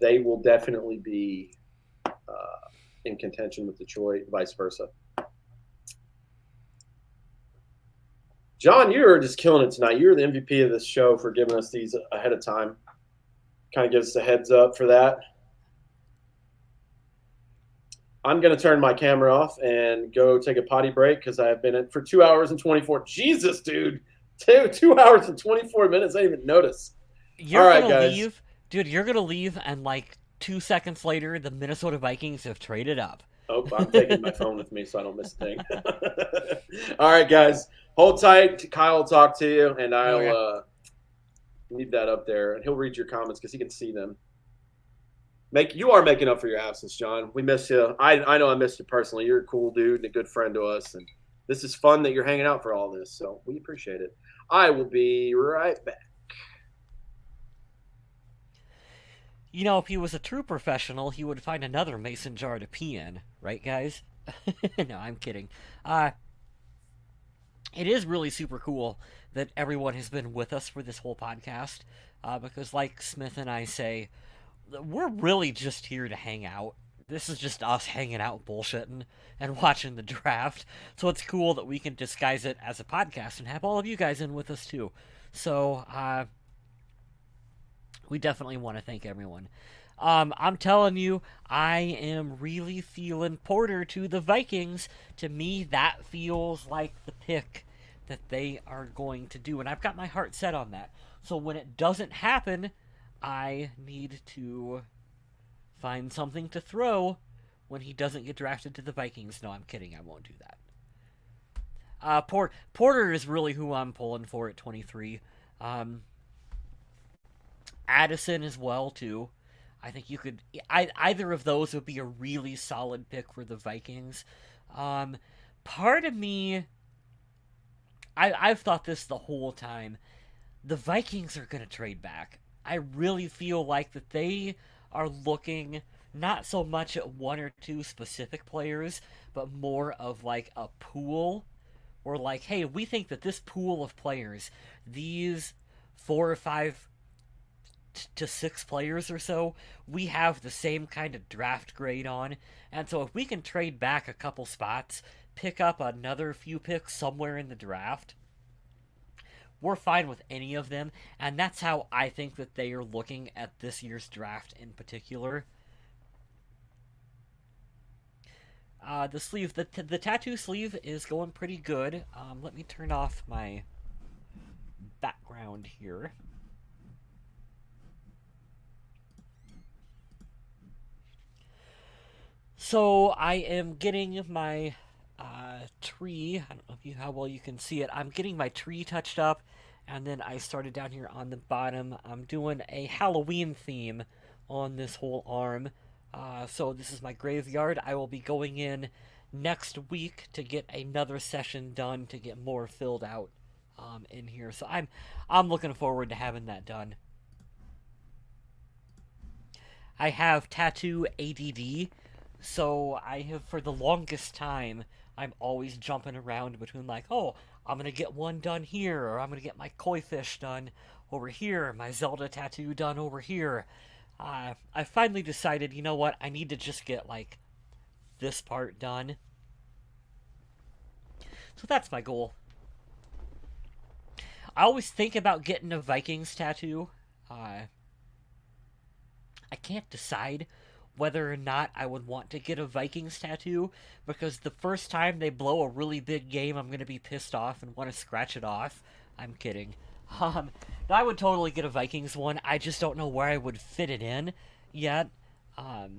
they will definitely be in contention with Detroit, vice versa. John, you're just killing it tonight. You're the MVP of this show for giving us these ahead of time. Kind of gives us a heads up for that. I'm going to turn my camera off and go take a potty break because I've been in for 2 hours and 24. Jesus, dude. 2 hours and 24 minutes. I didn't even notice. All right, guys. Dude, you're going to leave, and like 2 seconds later, the Minnesota Vikings have traded up. Oh, I'm taking my phone with me so I don't miss a thing. All right, guys. Hold tight. Kyle will talk to you, and I'll leave that up there. And he'll read your comments because he can see them. You are making up for your absence, John. We miss you. I know I missed you personally. You're a cool dude and a good friend to us. And this is fun that you're hanging out for all this. So we appreciate it. I will be right back. You know, if he was a true professional, he would find another mason jar to pee in. Right, guys? No, I'm kidding. It is really super cool that everyone has been with us for this whole podcast. Because like Smith and I say, we're really just here to hang out. This is just us hanging out bullshitting and watching the draft. So it's cool that we can disguise it as a podcast and have all of you guys in with us too. So we definitely want to thank everyone. I'm telling you, I am really feeling Porter to the Vikings. To me, that feels like the pick that they are going to do, and I've got my heart set on that. So when it doesn't happen, I need to find something to throw when he doesn't get drafted to the Vikings. No, I'm kidding. I won't do that. Porter is really who I'm pulling for at 23. Addison as well too. I think you could either of those would be a really solid pick for the Vikings. Part of me, I've thought this the whole time. The Vikings are going to trade back. I really feel like that they are looking not so much at one or two specific players, but more of like a pool. Or like, hey, we think that this pool of players, these 4 or 5 to 6 players or so, we have the same kind of draft grade on. And so if we can trade back a couple spots, pick up another few picks somewhere in the draft, we're fine with any of them. And that's how I think that they are looking at this year's draft in particular. The sleeve, the tattoo sleeve is going pretty good. Let me turn off my background here. So I am getting my tree. I don't know how well you can see it. I'm getting my tree touched up, and then I started down here on the bottom. I'm doing a Halloween theme on this whole arm. So this is my graveyard. I will be going in next week to get another session done to get more filled out in here. So I'm looking forward to having that done. I have tattoo ADD, so I have for the longest time I'm always jumping around between like, oh, I'm gonna get one done here, or I'm gonna get my koi fish done over here, my Zelda tattoo done over here. I finally decided, you know what, I need to just get, like, this part done. So that's my goal. I always think about getting a Vikings tattoo. I can't decide whether or not I would want to get a Vikings tattoo, because the first time they blow a really big game, I'm going to be pissed off and want to scratch it off. I'm kidding. I would totally get a Vikings one. I just don't know where I would fit it in yet. I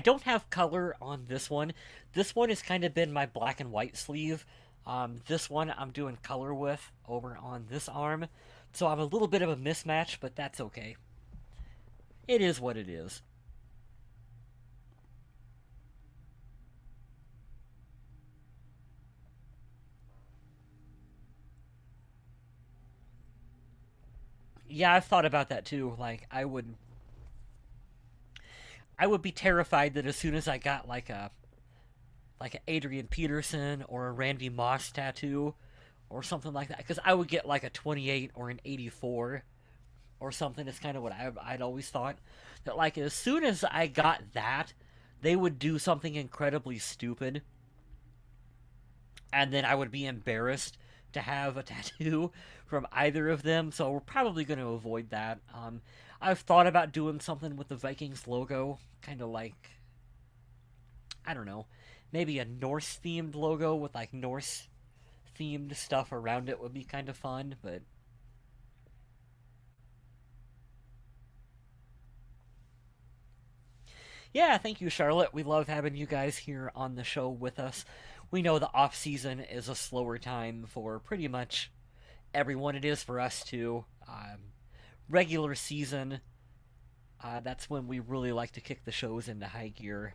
don't have color on this one. This one has kind of been my black and white sleeve. This one I'm doing color with over on this arm. So I'm a little bit of a mismatch, but that's okay. It is what it is. Yeah, I've thought about that too. Like, I would be terrified that as soon as I got like an Adrian Peterson or a Randy Moss tattoo or something like that, because I would get like a 28 or an 84 or something. It's kind of what I'd always thought, that like as soon as I got that, they would do something incredibly stupid, and then I would be embarrassed to have a tattoo from either of them. So we're probably going to avoid that. I've thought about doing something with the Vikings logo, kind of like, I don't know, maybe a Norse themed logo with like Norse themed stuff around it would be kind of fun, but yeah, thank you, Charlotte. We love having you guys here on the show with us. We know the off season is a slower time for pretty much everyone. It is for us too. Regular season, that's when we really like to kick the shows into high gear.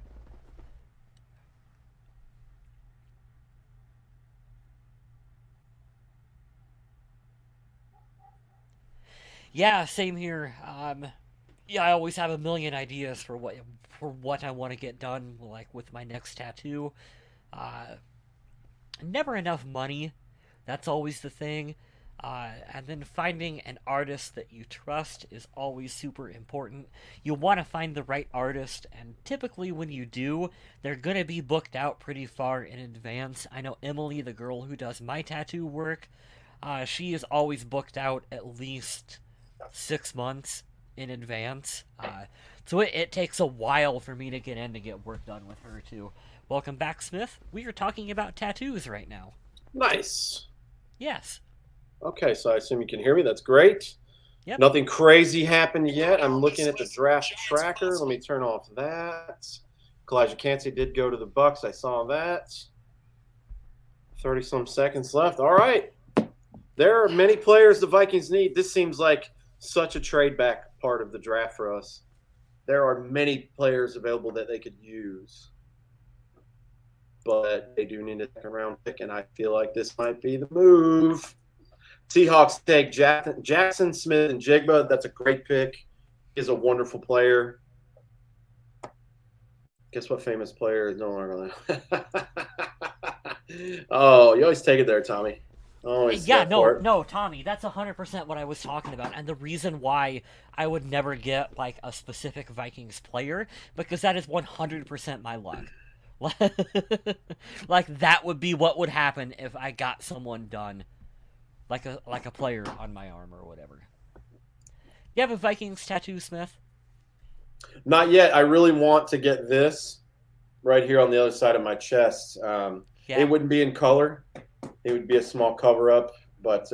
Yeah, same here. Yeah, I always have a million ideas for what I want to get done, like with my next tattoo. Uh, Never enough money. That's always the thing. And then finding an artist that you trust is always super important. You want to find the right artist, and typically when you do, they're going to be booked out pretty far in advance. I know Emily, the girl who does my tattoo work, she is always booked out at least 6 months in advance. So it takes a while for me to get in to get work done with her, too. Welcome back, Smith. We are talking about tattoos right now. Nice. Yes. Okay, so I assume you can hear me. That's great. Yep. Nothing crazy happened yet. I'm looking at the draft tracker. Let me turn off that. Kalijah Kancey did go to the Bucks. I saw that. 30-some seconds left. All right. There are many players the Vikings need. This seems like such a trade back part of the draft for us. There are many players available that they could use. But they do need a second-round pick, and I feel like this might be the move. Seahawks take Jackson Smith and Jigba. That's a great pick. He's a wonderful player. Guess what famous player is no longer there? Oh, you always take it there, Tommy. Always. Yeah, no, Tommy, that's 100% what I was talking about, and the reason why I would never get like a specific Vikings player, because that is 100% my luck. Like that would be what would happen if I got someone done. Like a player on my arm or whatever. You have a Vikings tattoo, Smith? Not yet. I really want to get this right here on the other side of my chest. Yeah. It wouldn't be in color. It would be a small cover-up. But,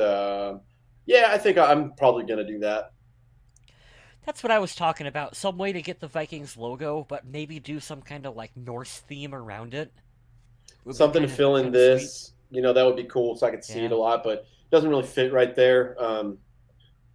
yeah, I think I'm probably going to do that. That's what I was talking about. Some way to get the Vikings logo, but maybe do some kind of, like, Norse theme around it. Something to fill in this. Sweet. You know, that would be cool so I could see it a lot, but doesn't really fit right there.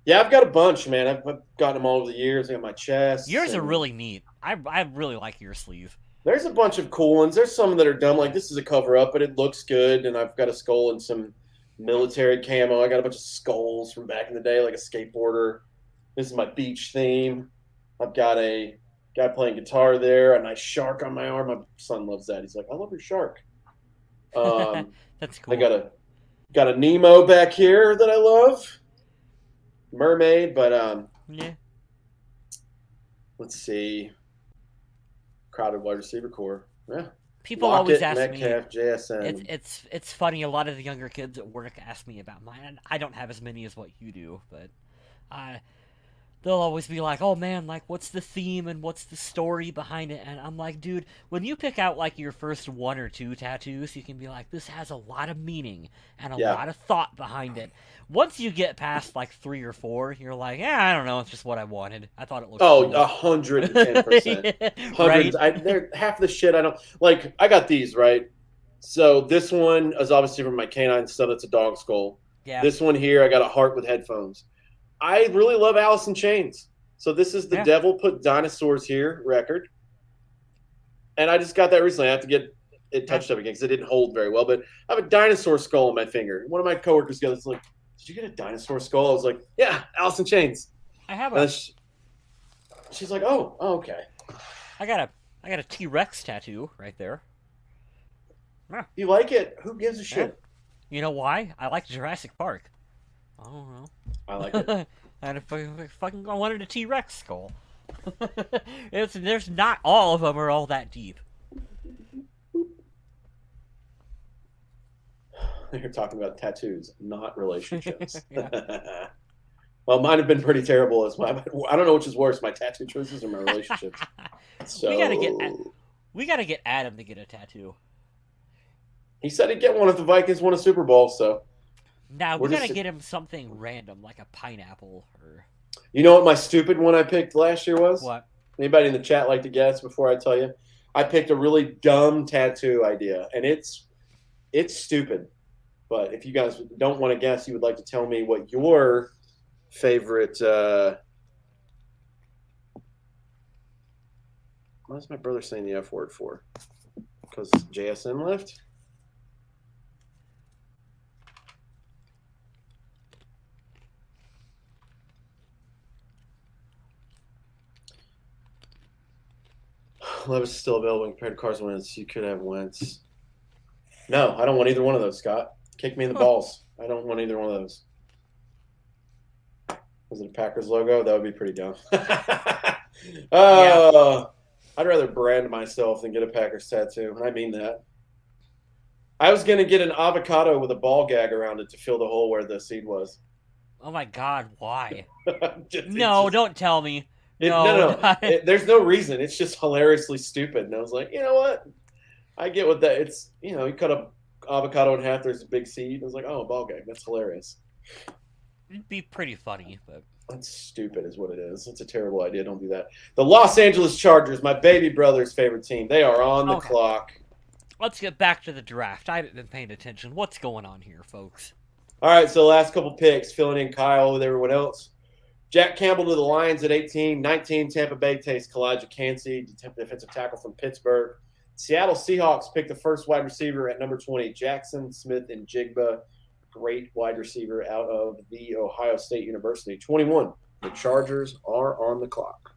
Yeah, I've got a bunch, man. I've gotten them all over the years. I got my chest. Yours are really neat. I really like your sleeve. There's a bunch of cool ones. There's some that are dumb. Like, this is a cover-up, but it looks good. And I've got a skull and some military camo. I got a bunch of skulls from back in the day, like a skateboarder. This is my beach theme. I've got a guy playing guitar there, a nice shark on my arm. My son loves that. He's like, I love your shark. That's cool. I got a Nemo back here that I love. Mermaid, but yeah. Let's see. Crowded wide receiver core. Yeah. People always ask Metcalf, me. JSN. It's funny. A lot of the younger kids at work ask me about mine. I don't have as many as what you do, but they'll always be like, "Oh man, like what's the theme and what's the story behind it?" And I'm like, "Dude, when you pick out like your first 1 or 2 tattoos, you can be like, this has a lot of meaning and a lot of thought behind it. Once you get past like 3 or 4, you're like, yeah, I don't know, it's just what I wanted. I thought it looked cool." 110%. Right? They're half the shit I don't like. I got these right. So this one is obviously from my canine stuff. It's a dog skull. Yeah. This one here, I got a heart with headphones. I really love Alice in Chains. So this is the Devil Put Dinosaurs Here record. And I just got that recently. I have to get it touched up again because it didn't hold very well. But I have a dinosaur skull on my finger. One of my coworkers goes like, "Did you get a dinosaur skull?" I was like, "Yeah, Alice in Chains." I have a. She's like, "Oh, okay." I got a T-Rex tattoo right there. You like it? Who gives a shit? You know why? I like Jurassic Park. I don't know. I like it. I wanted a T-Rex skull. There's not all of them are all that deep. You're talking about tattoos, not relationships. Well, mine have been pretty terrible as well. I don't know which is worse, my tattoo choices or my relationships. So we gotta get Adam to get a tattoo. He said he'd get one if the Vikings won a Super Bowl. So now we gotta get him something random like a pineapple or. You know what my stupid one I picked last year was? What? Anybody in the chat like to guess before I tell you? I picked a really dumb tattoo idea, and it's stupid. But if you guys don't want to guess, you would like to tell me what your favorite. Why is my brother saying the F word for? Because JSN left? Levis is still available compared to Carson Wentz. You could have Wentz. No, I don't want either one of those, Scott. Kick me in the balls. I don't want either one of those. Was it a Packers logo? That would be pretty dumb. Yeah. I'd rather brand myself than get a Packers tattoo. And I mean that. I was going to get an avocado with a ball gag around it to fill the hole where the seed was. Oh my God, why? No, Don't tell me. no. No. There's no reason. It's just hilariously stupid. And I was like, you know what? I get what that. It's, you cut a avocado in half. There's a big seed. I was like, oh, a ball gag. That's hilarious. It'd be pretty funny, but That's stupid, is what it is. It's a terrible idea. Don't do that. The Los Angeles Chargers, my baby brother's favorite team. They are on the clock. Let's get back to the draft. I haven't been paying attention. What's going on here, folks? All right, so the last couple picks, filling in Kyle with everyone else. Jack Campbell to the Lions at 18. 19, Tampa Bay takes Kalijah Kancey, defensive tackle from Pittsburgh. Seattle Seahawks pick the first wide receiver at number 20, Jackson Smith-Njigba, great wide receiver out of the Ohio State University. 21, the Chargers are on the clock.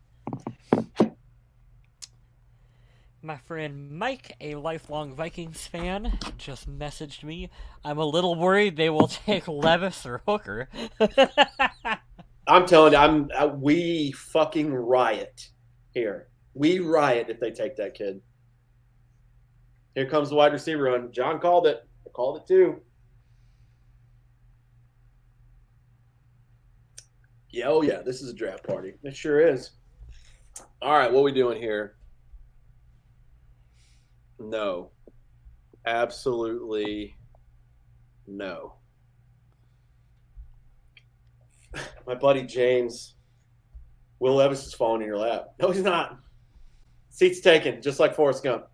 My friend Mike, a lifelong Vikings fan, just messaged me. I'm a little worried they will take Levis or Hooker. I'm telling you, we fucking riot here. We riot if they take that kid. Here comes the wide receiver run. John called it. I called it too. Yeah, oh yeah, this is a draft party. It sure is. All right, what are we doing here? No. Absolutely no. My buddy James, Will Levis is falling in your lap. No, he's not. Seat's taken, just like Forrest Gump.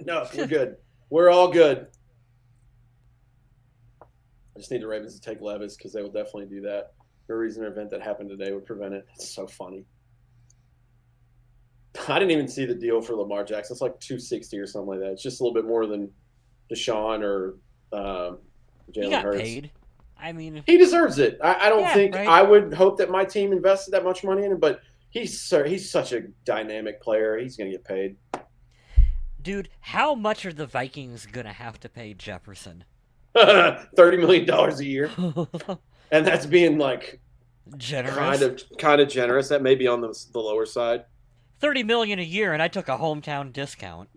No, we're good. We're all good. I just need the Ravens to take Levis because they will definitely do that. No reason or event that happened today would prevent it. It's so funny. I didn't even see the deal for Lamar Jackson. It's like $260 or something like that. It's just a little bit more than Deshaun or Jalen Hurts. He got paid. I mean, he deserves it. I don't think right? I would hope that my team invested that much money in him, but he's such a dynamic player. He's going to get paid. Dude, how much are the Vikings going to have to pay Jefferson? $30 million a year. And that's being like generous. Kind of generous. That may be on the lower side. $30 million a year, and I took a hometown discount.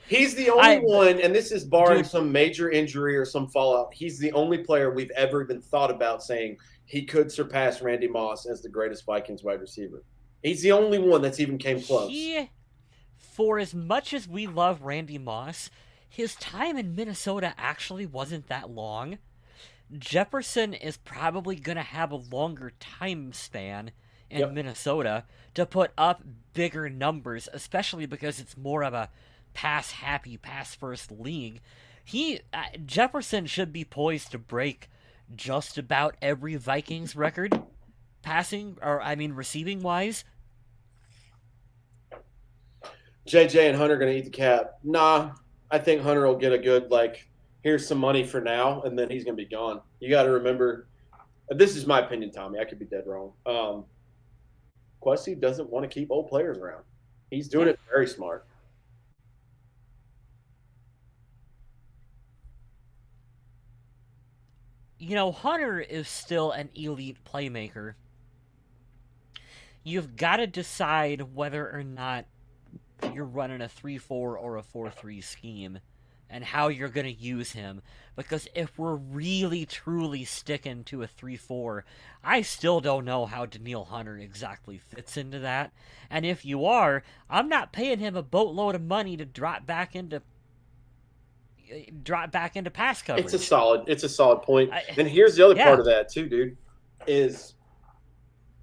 He's the only one, and this is barring some major injury or some fallout. He's the only player we've ever even thought about saying he could surpass Randy Moss as the greatest Vikings wide receiver. He's the only one that's even came close. For as much as we love Randy Moss, his time in Minnesota actually wasn't that long. Jefferson is probably going to have a longer time span in Minnesota to put up bigger numbers, especially because it's more of a pass-happy, pass-first league. Jefferson should be poised to break just about every Vikings record, receiving-wise. JJ and Hunter are going to eat the cap. Nah, I think Hunter will get a good, here's some money for now, and then he's going to be gone. You got to remember, this is my opinion, Tommy. I could be dead wrong. Kwesi doesn't want to keep old players around. He's doing it very smart. Hunter is still an elite playmaker. You've got to decide whether or not you're running a 3-4 or a 4-3 scheme and how you're going to use him. Because if we're really, truly sticking to a 3-4, I still don't know how Danielle Hunter exactly fits into that. And if you are, I'm not paying him a boatload of money to drop back into pass coverage. It's a solid point. And here's the other part of that too, dude, is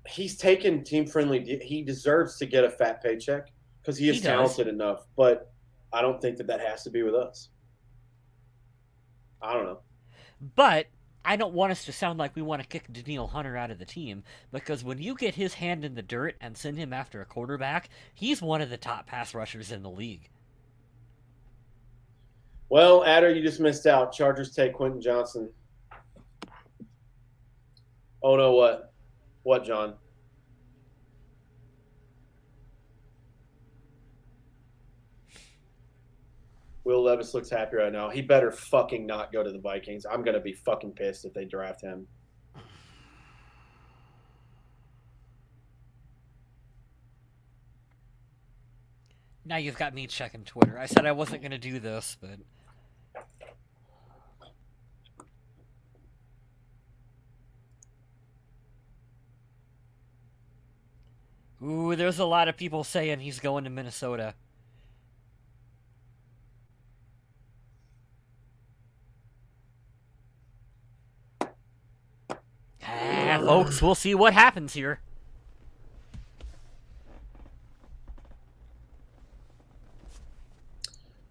he's taken team-friendly. He deserves to get a fat paycheck because he is talented enough. But I don't think that has to be with us. I don't know. But I don't want us to sound like we want to kick Danielle Hunter out of the team, because when you get his hand in the dirt and send him after a quarterback, he's one of the top pass rushers in the league. Well, Adder, you just missed out. Chargers take Quentin Johnson. Oh, no, what? What, John? Will Levis looks happy right now. He better fucking not go to the Vikings. I'm going to be fucking pissed if they draft him. Now you've got me checking Twitter. I said I wasn't going to do this, but... Ooh, there's a lot of people saying he's going to Minnesota. Folks, we'll see what happens here.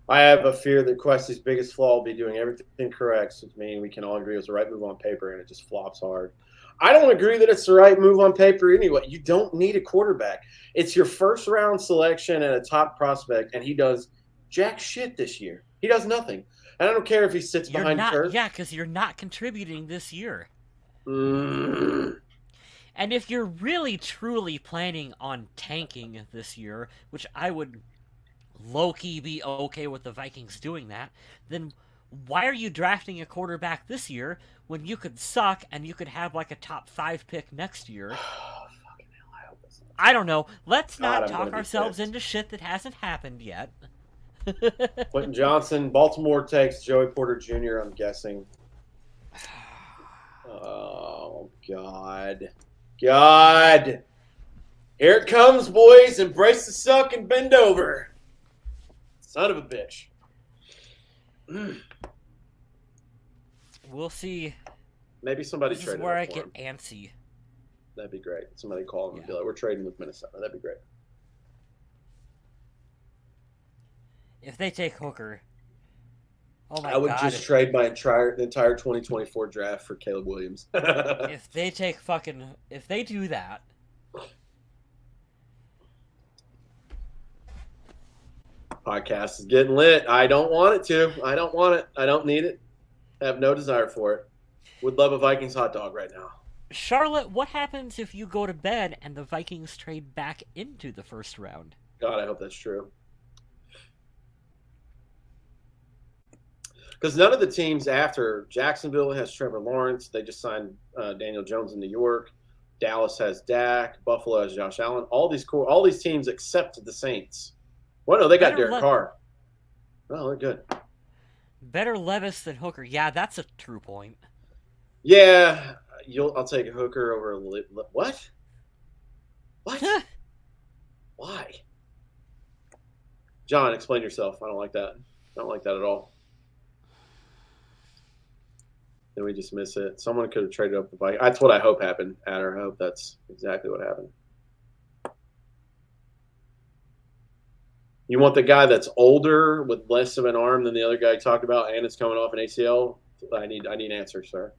I have a fear that Questy's biggest flaw will be doing everything correct, which means we can all agree it was the right move on paper, and it just flops hard. I don't agree that it's the right move on paper anyway. You don't need a quarterback. It's your first-round selection and a top prospect, and he does jack shit this year. He does nothing. And I don't care if he sits behind Kirk. Yeah, because you're not contributing this year. Mm. And if you're really, truly planning on tanking this year, which I would low-key be okay with the Vikings doing that, then why are you drafting a quarterback this year when you could suck and you could have like a top 5 pick next year? Fucking hell, I hope it's not. I don't know. Let's God, not I'm talk gonna be ourselves pissed. into shit that hasn't happened yet. Quentin Johnson, Baltimore takes Joey Porter Jr., I'm guessing. Oh, God. God. Here it comes, boys. Embrace the suck and bend over. Son of a bitch. We'll see. Maybe somebody This is traded where up I for get him. antsy. That'd be great. Somebody call him and be like, we're trading with Minnesota. That'd be great. If they take Hooker, oh my I would God. just trade my entire 2024 draft for Caleb Williams. If they take if they do that, Podcast is getting lit. I don't want it to. I don't want it. I don't need it. I have no desire for it. Would love a Vikings hot dog right now. Charlotte, what happens if you go to bed and the Vikings trade back into the first round? God, I hope that's true. Because none of the teams after Jacksonville has Trevor Lawrence. They just signed Daniel Jones in New York. Dallas has Dak. Buffalo has Josh Allen. All these teams except the Saints. Well, no, they got Derek Carr. Oh, they're good. Better Levis than Hooker. Yeah, that's a true point. Yeah, I'll take Hooker over what? What? Why? John, explain yourself. I don't like that. I don't like that at all. Then we just miss it. Someone could have traded up the bike. That's what I hope happened, Adder. I hope that's exactly what happened. You want the guy that's older with less of an arm than the other guy you talked about, and it's coming off an ACL? I need an answer, sir.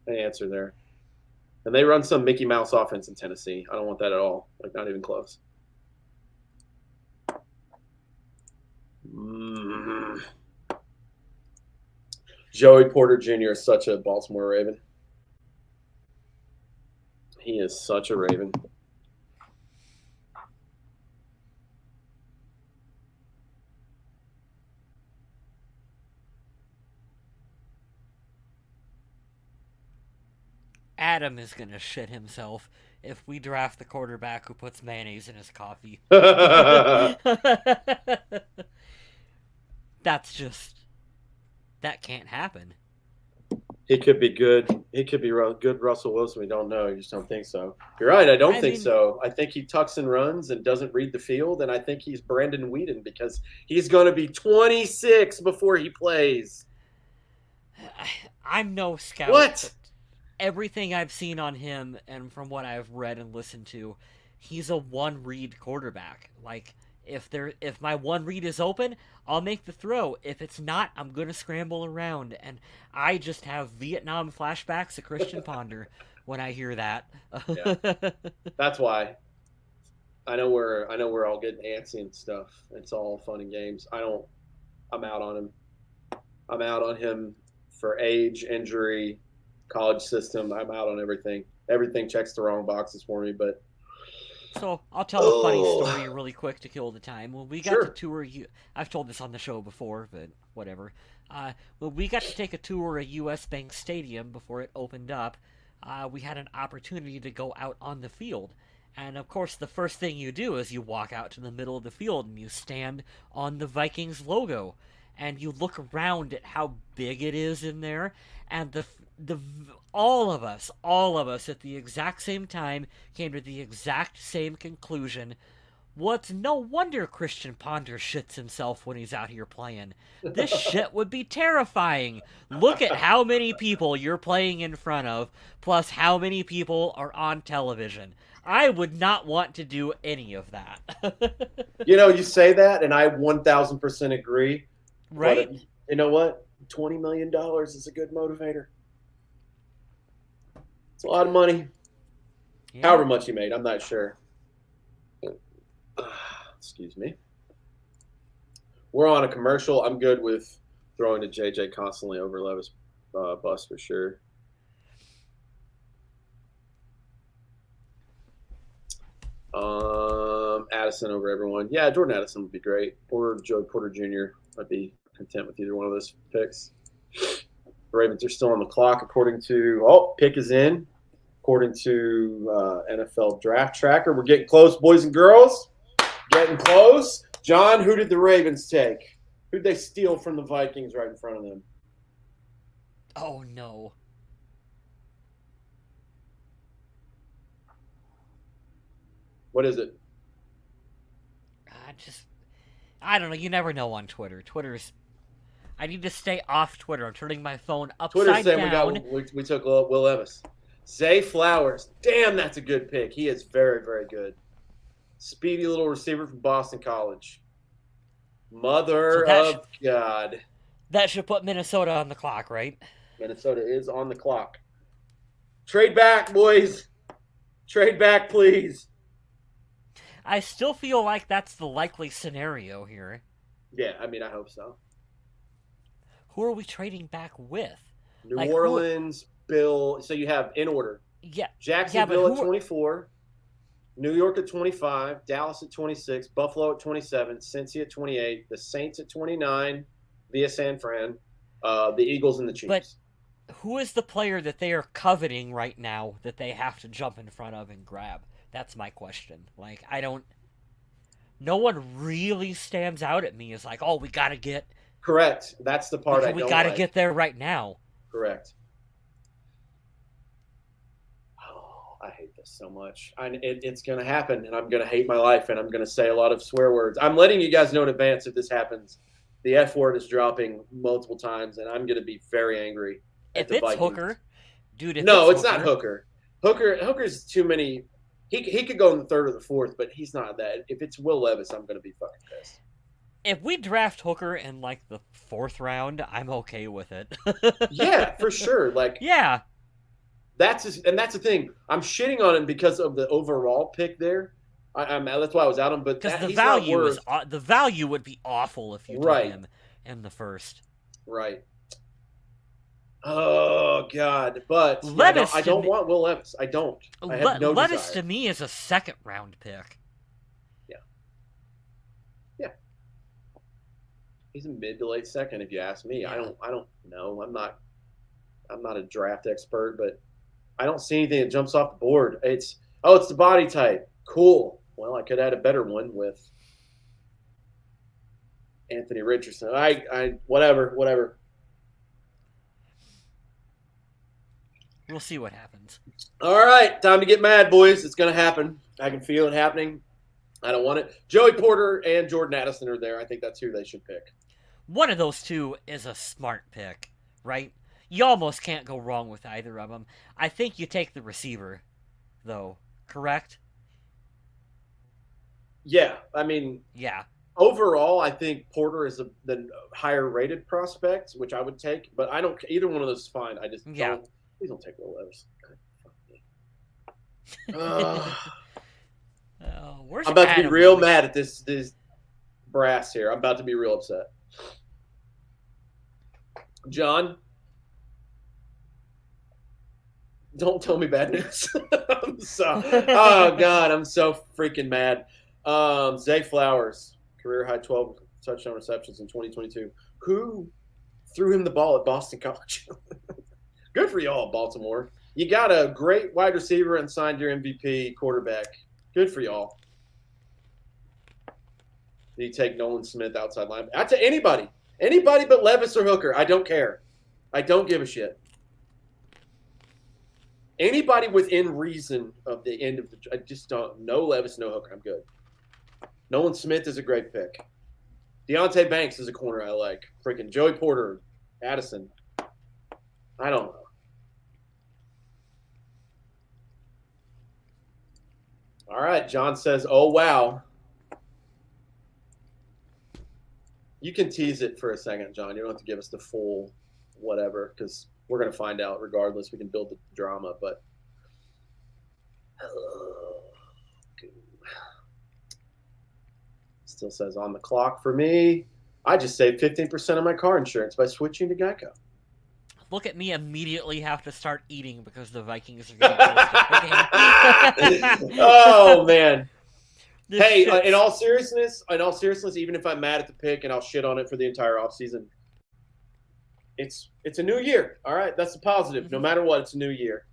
An answer there. And they run some Mickey Mouse offense in Tennessee. I don't want that at all. Like, not even close. Joey Porter Jr. is such a Baltimore Raven. He is such a Raven. Adam is going to shit himself if we draft the quarterback who puts mayonnaise in his coffee. That's just... That can't happen. He could be good. He could be good Russell Wilson. We don't know. You just don't think so. You're right. I don't think so. I think he tucks and runs and doesn't read the field, and I think he's Brandon Whedon because he's going to be 26 before he plays. I'm no scout. What? Everything I've seen on him and from what I've read and listened to, he's a one-read quarterback. Like, if my one read is open, I'll make the throw. If it's not, I'm going to scramble around. And I just have Vietnam flashbacks of Christian Ponder when I hear that. Yeah. That's why. I know we're all getting antsy and stuff. It's all fun and games. I'm out on him. I'm out on him for age, injury, college system. I'm out on everything. Everything checks the wrong boxes for me, but so I'll tell a funny story really quick to kill the time. When we got to tour, I've told this on the show before, but whatever. When we got to take a tour at U.S. Bank Stadium before it opened up, we had an opportunity to go out on the field. And of course, the first thing you do is you walk out to the middle of the field and you stand on the Vikings logo, and you look around at how big it is in there, and the all of us at the exact same time came to the exact same conclusion. Well, it's no wonder Christian Ponder shits himself when he's out here playing. This shit would be terrifying. Look at how many people you're playing in front of, plus how many people are on television. I would not want to do any of that. You say that, and I 1,000% agree. Right? But you know what? $20 million is a good motivator. It's a lot of money. Yeah. However much he made, I'm not sure. Excuse me. We're on a commercial. I'm good with throwing to JJ constantly over Levis bus for sure. Addison over everyone. Yeah, Jordan Addison would be great. Or Joey Porter Jr. I'd be content with either one of those picks. The Ravens are still on the clock according to pick is in. According to NFL Draft Tracker. We're getting close, boys and girls. Getting close. John, who did the Ravens take? Who'd they steal from the Vikings right in front of them? Oh, no. What is it? I don't know. You never know on Twitter. I need to stay off Twitter. I'm turning my phone upside down. Twitter's saying we took Will Levis. Zay Flowers. Damn, that's a good pick. He is very, very good. Speedy little receiver from Boston College. Mother of God. That should put Minnesota on the clock, right? Minnesota is on the clock. Trade back, boys. Trade back, please. I still feel like that's the likely scenario here. Yeah, I mean, I hope so. Who are we trading back with? New Orleans, Bill. So you have in order. Yeah. Jacksonville at 24. New York at 25, Dallas at 26, Buffalo at 27, Cincy at 28, the Saints at 29 via San Fran, the Eagles and the Chiefs. But who is the player that they are coveting right now that they have to jump in front of and grab? That's my question. Like, no one really stands out at me as like, oh, we got to get. Correct. That's the part I don't like. We got to get there right now. Correct. I hate this so much. It's going to happen, and I'm going to hate my life, and I'm going to say a lot of swear words. I'm letting you guys know in advance if this happens. The F word is dropping multiple times, and I'm going to be very angry at the Vikings. Hooker, dude, it's not Hooker. Hooker's too many. He could go in the third or the fourth, but he's not that. If it's Will Levis, I'm going to be fucking pissed. If we draft Hooker in, like, the 4th round, I'm okay with it. Yeah, for sure. Like, yeah. That's the thing. I'm shitting on him because of the overall pick there. That's why I was out on him. But because the value would be awful if you took him in the first. Right. Oh God! But Levis, I don't want Will Levis. I don't. I have no Levis desire. To me is a 2nd round pick. Yeah. Yeah. He's a mid to late 2nd, if you ask me. Yeah. I don't know. I'm not a draft expert, but I don't see anything that jumps off the board. It's the body type. Cool. Well, I could add a better one with Anthony Richardson. Whatever. We'll see what happens. All right, time to get mad, boys. It's going to happen. I can feel it happening. I don't want it. Joey Porter and Jordan Addison are there. I think that's who they should pick. One of those two is a smart pick, right? You almost can't go wrong with either of them. I think you take the receiver, though, correct? Yeah, I mean, yeah. Overall, I think Porter is the higher rated prospect, which I would take. But I don't. Either one of those is fine. I just don't. Please don't take Will Levis. I'm about to be real mad at this brass here. I'm about to be real upset. John, don't tell me bad news. Oh God, I'm so freaking mad. Zay Flowers, career high 12 touchdown receptions in 2022. Who threw him the ball at Boston College? Good for y'all, Baltimore. You got a great wide receiver and signed your MVP quarterback. Good for y'all. Do you take Nolan Smith outside line? I'd take anybody. Anybody but Levis or Hooker. I don't care. I don't give a shit. Anybody within reason of the end of the – I just don't – no Levis, no Hooker. I'm good. Nolan Smith is a great pick. Deonte Banks is a corner I like. Freaking Joey Porter, Addison. I don't know. All right, John says, oh, wow. You can tease it for a second, John. You don't have to give us the full whatever because we're going to find out regardless. We can build the drama, but still says on the clock for me. I just saved 15% of my car insurance by switching to Geico. Look at me immediately have to start eating because the Vikings are getting close to picking. Oh, man. Hey, shit's... in all seriousness, even if I'm mad at the pick and I'll shit on it for the entire offseason, it's a new year. All right, that's the positive. Mm-hmm. No matter what, it's a new year.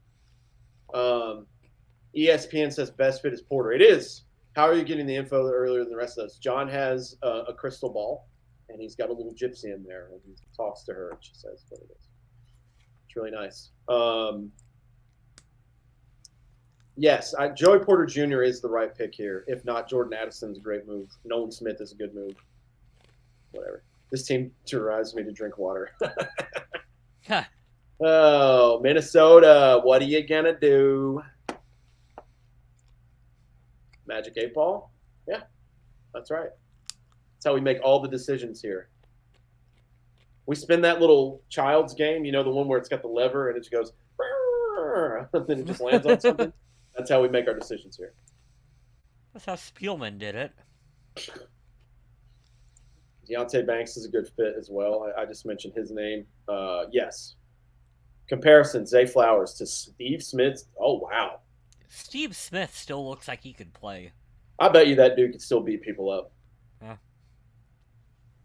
ESPN says best fit is Porter. It is. How are you getting the info earlier than the rest of us? John has a crystal ball, and he's got a little gypsy in there, and he talks to her, and she says what it is. It's really nice. Yes, Joey Porter Jr. is the right pick here. If not, Jordan Addison's a great move. Nolan Smith is a good move. Whatever. This team drives me to drink water. Huh. Oh, Minnesota, what are you going to do? Magic 8 Ball? Yeah, that's right. That's how we make all the decisions here. We spin that little child's game, you know, the one where it's got the lever and it just goes, and then it just lands on something. That's how we make our decisions here. That's how Spielman did it. Deonte Banks is a good fit as well. I just mentioned his name. Yes. Comparison, Zay Flowers to Steve Smith. Oh, wow. Steve Smith still looks like he could play. I bet you that dude could still beat people up. Yeah.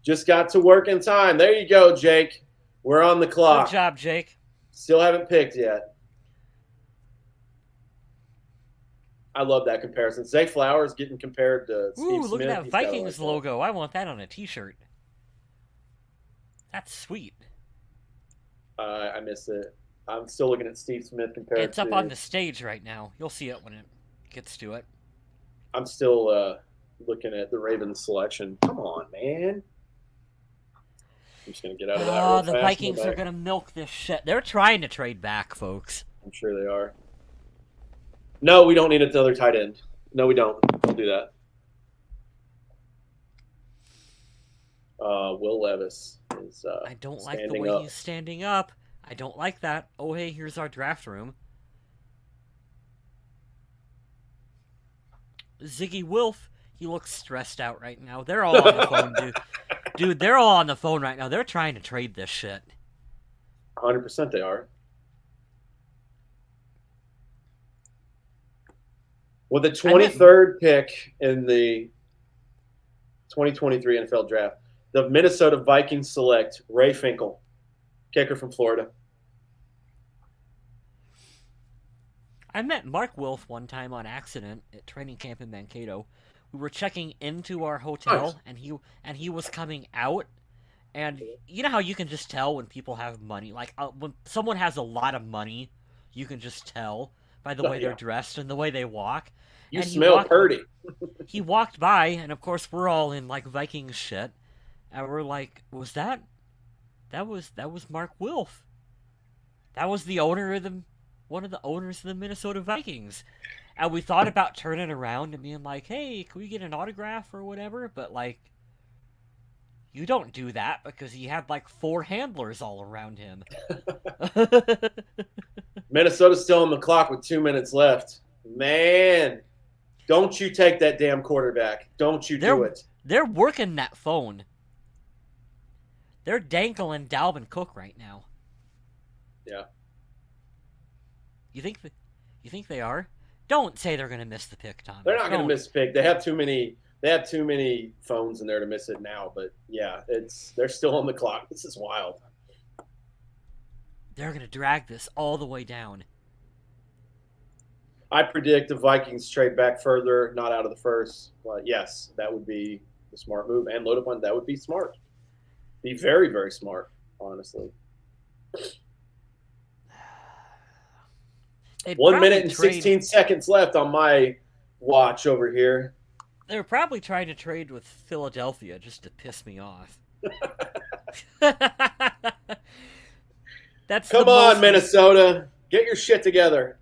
Just got to work in time. There you go, Jake. We're on the clock. Good job, Jake. Still haven't picked yet. I love that comparison. Zay Flowers getting compared to Steve Smith. Ooh, look at that Vikings logo. I want that on a t-shirt. That's sweet. I miss it. I'm still looking at Steve Smith compared to... It's up on the stage right now. You'll see it when it gets to it. I'm still looking at the Ravens selection. Come on, man. I'm just going to get out of that real The fast. Vikings are going to milk this shit. They're trying to trade back, folks. I'm sure they are. No, we don't need another tight end. No, we don't. We'll do that. Will Levis is I don't like the way he's standing up. I don't like that. Oh, hey, here's our draft room. Ziggy Wilf, he looks stressed out right now. They're all on the phone, dude. Dude, they're all on the phone right now. They're trying to trade this shit. 100% they are. With the 23rd pick in the 2023 NFL Draft, the Minnesota Vikings select Ray Finkel, kicker from Florida. I met Mark Wilf one time on accident at training camp in Mankato. We were checking into our hotel, and he was coming out. And you know how you can just tell when people have money? Like, when someone has a lot of money, you can just tell by the way they're dressed and the way they walk. You smell purdy. He walked by, and of course we're all in like Viking shit, and we're like, "Was that was Mark Wilf? That was the owner of one of the owners of the Minnesota Vikings." And we thought about turning around and being like, "Hey, can we get an autograph or whatever?" But like, you don't do that because he had like 4 handlers all around him. Minnesota's still on the clock with 2 minutes left. Man. Don't you take that damn quarterback. Don't you do it. They're working that phone. They're dangling Dalvin Cook right now. Yeah. You think they are? Don't say they're going to miss the pick, Tom. They're not going to miss the pick. They have too many phones in there to miss it now, but yeah, they're still on the clock. This is wild. They're going to drag this all the way down. I predict the Vikings trade back further, not out of the first. But yes, that would be the smart move. And load up on that would be smart. Be very, very smart, honestly. They'd 1 probably minute and trade- 16 seconds left on my watch over here. They were probably trying to trade with Philadelphia just to piss me off. That's Come on, Minnesota. Get your shit together.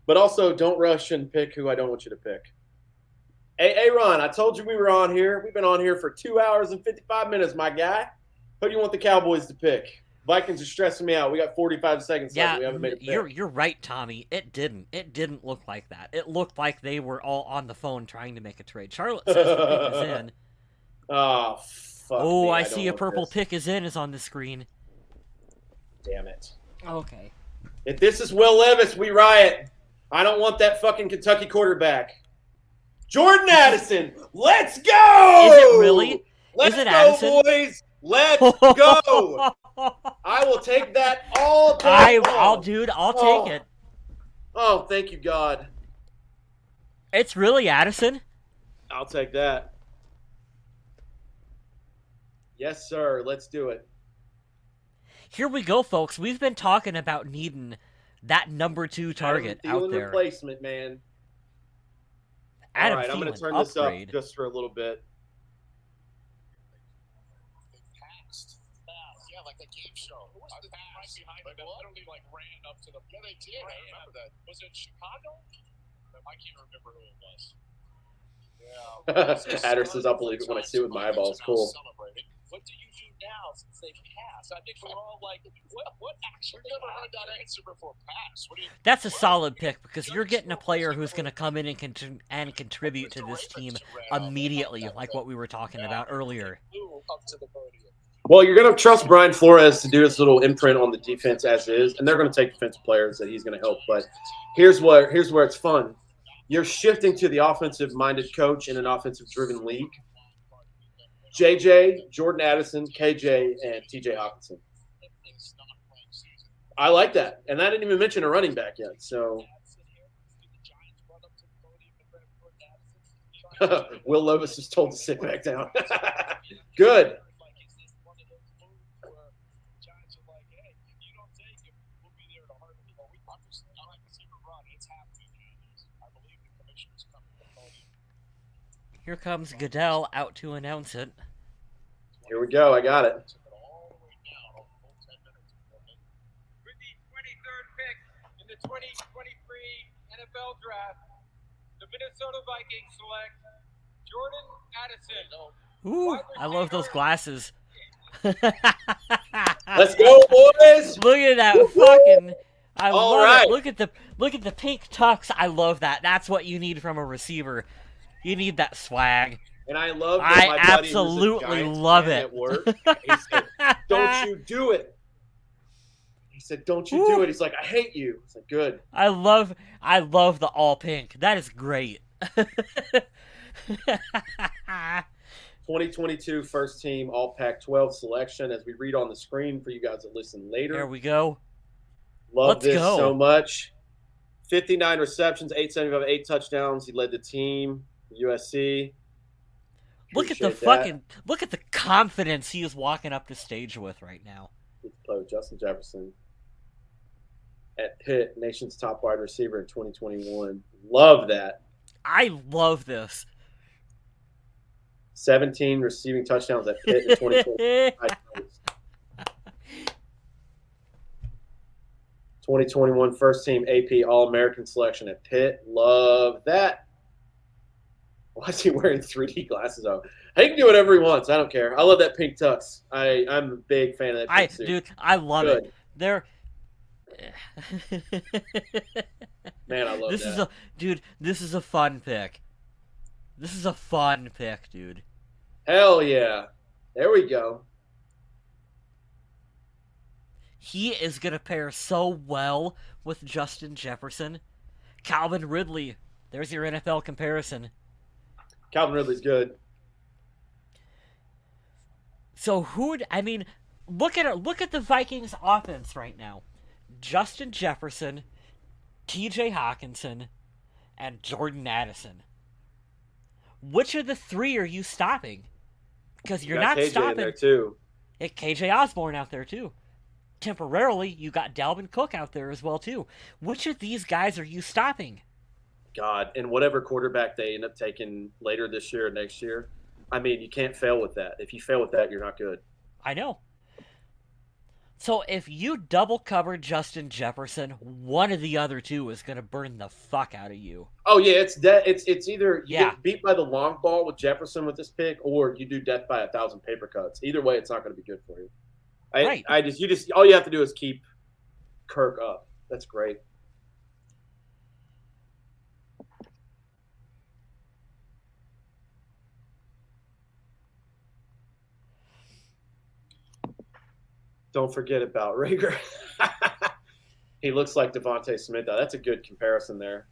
But also, don't rush and pick who I don't want you to pick. Hey, Ron, I told you we were on here. We've been on here for 2 hours and 55 minutes, my guy. Who do you want the Cowboys to pick? Vikings are stressing me out. We got 45 seconds left. Yeah, We haven't made a pick. you're right, Tommy. It didn't look like that. It looked like they were all on the phone trying to make a trade. Charlotte says the pick is in. Oh, fuck Oh, me. I don't see a want purple this. pick is on the screen. Damn it. Okay. If this is Will Levis, we riot. I don't want that fucking Kentucky quarterback. Jordan Addison, let's go! Is it really? Let's Is it go, Addison? boys. Let's go. I will take that all day long. I'll take it. Oh, thank you, God. It's really Addison? I'll take that. Yes, sir. Let's do it. Here we go, folks. We've been talking about needing that number 2 target Adam out Thielen there. replacement, man. Adam All right, I'm going Thielen to turn this up upgrade. just for a little bit. Yeah, like a game show. Who was the guy behind it that literally like ran up to the? Yeah, they did. I remember that. Was it Chicago? I can't remember who it was. Yeah. Addison's, I'll believe it when I see it with my eyeballs. Cool. What do you do now since they pass? I think we're all like, what action? We've never heard that answer before. Pass. What do you? That's a solid pick because you're getting a player who's going to come in and contribute to this team immediately, like what we were talking about earlier. Up to the podium. Well, you're going to trust Brian Flores to do his little imprint on the defense as is, and they're going to take defensive players that he's going to help. But here's where it's fun. You're shifting to the offensive-minded coach in an offensive-driven league. JJ, Jordan Addison, KJ, and TJ Hawkinson. I like that. And I didn't even mention a running back yet. So Will Levis is told to sit back down. Good. Here comes Goodell out to announce it. Here we go. I got it. With the 23rd pick in the 2023 NFL Draft, the Minnesota Vikings select Jordan Addison. Ooh, I love those glasses. Let's go, boys. Look at that fucking. I All love right. it. Look at the pink tux. I love that. That's what you need from a receiver. You need that swag. And I love that I my buddy who's a absolutely Giants love fan it. At work, he said, "Don't you do it." He said, "Don't you do it." He's like, "I hate you." It's like, good. I love the all pink. That is great. 2022 first team All Pac-12 selection as we read on the screen for you guys that listen later. There we go. Love Let's this go. so much. 59 receptions, 875, 8 touchdowns. He led the team. USC. Look at the Appreciate that. fucking look at the confidence he is walking up the stage with right now. He played with Justin Jefferson at Pitt, nation's top wide receiver in 2021. Love that. I love this. 17 receiving touchdowns at Pitt in 2020. 2021 first team AP All-American selection at Pitt. Love that. Why is he wearing 3D glasses on? He can do whatever he wants. I don't care. I love that pink tux. I'm a big fan of that pink suit. Dude, I love Good. it. They're Man, I love this that. is a dude. This is a fun pick. This is a fun pick, dude. Hell yeah. There we go. He is gonna pair so well with Justin Jefferson. Calvin Ridley. There's your NFL comparison. Calvin Ridley's good. So look at the Vikings offense right now. Justin Jefferson, T.J. Hawkinson, and Jordan Addison. Which of the three are you stopping? Because you're not KJ in stopping. there too. KJ Osborne out there too. Temporarily, you got Dalvin Cook out there as well too. Which of these guys are you stopping? God, and whatever quarterback they end up taking later this year or next year, I mean, you can't fail with that. If you fail with that, you're not good. I know. So if you double cover Justin Jefferson, one of the other two is going to burn the fuck out of you. Oh yeah, it's either you get beat by the long ball with Jefferson with this pick, or you do death by 1,000 paper cuts. Either way, it's not going to be good for you. Right. All you have to do is keep Kirk up. That's great. Don't forget about Rager. He looks like Devontae Smith. That's a good comparison there.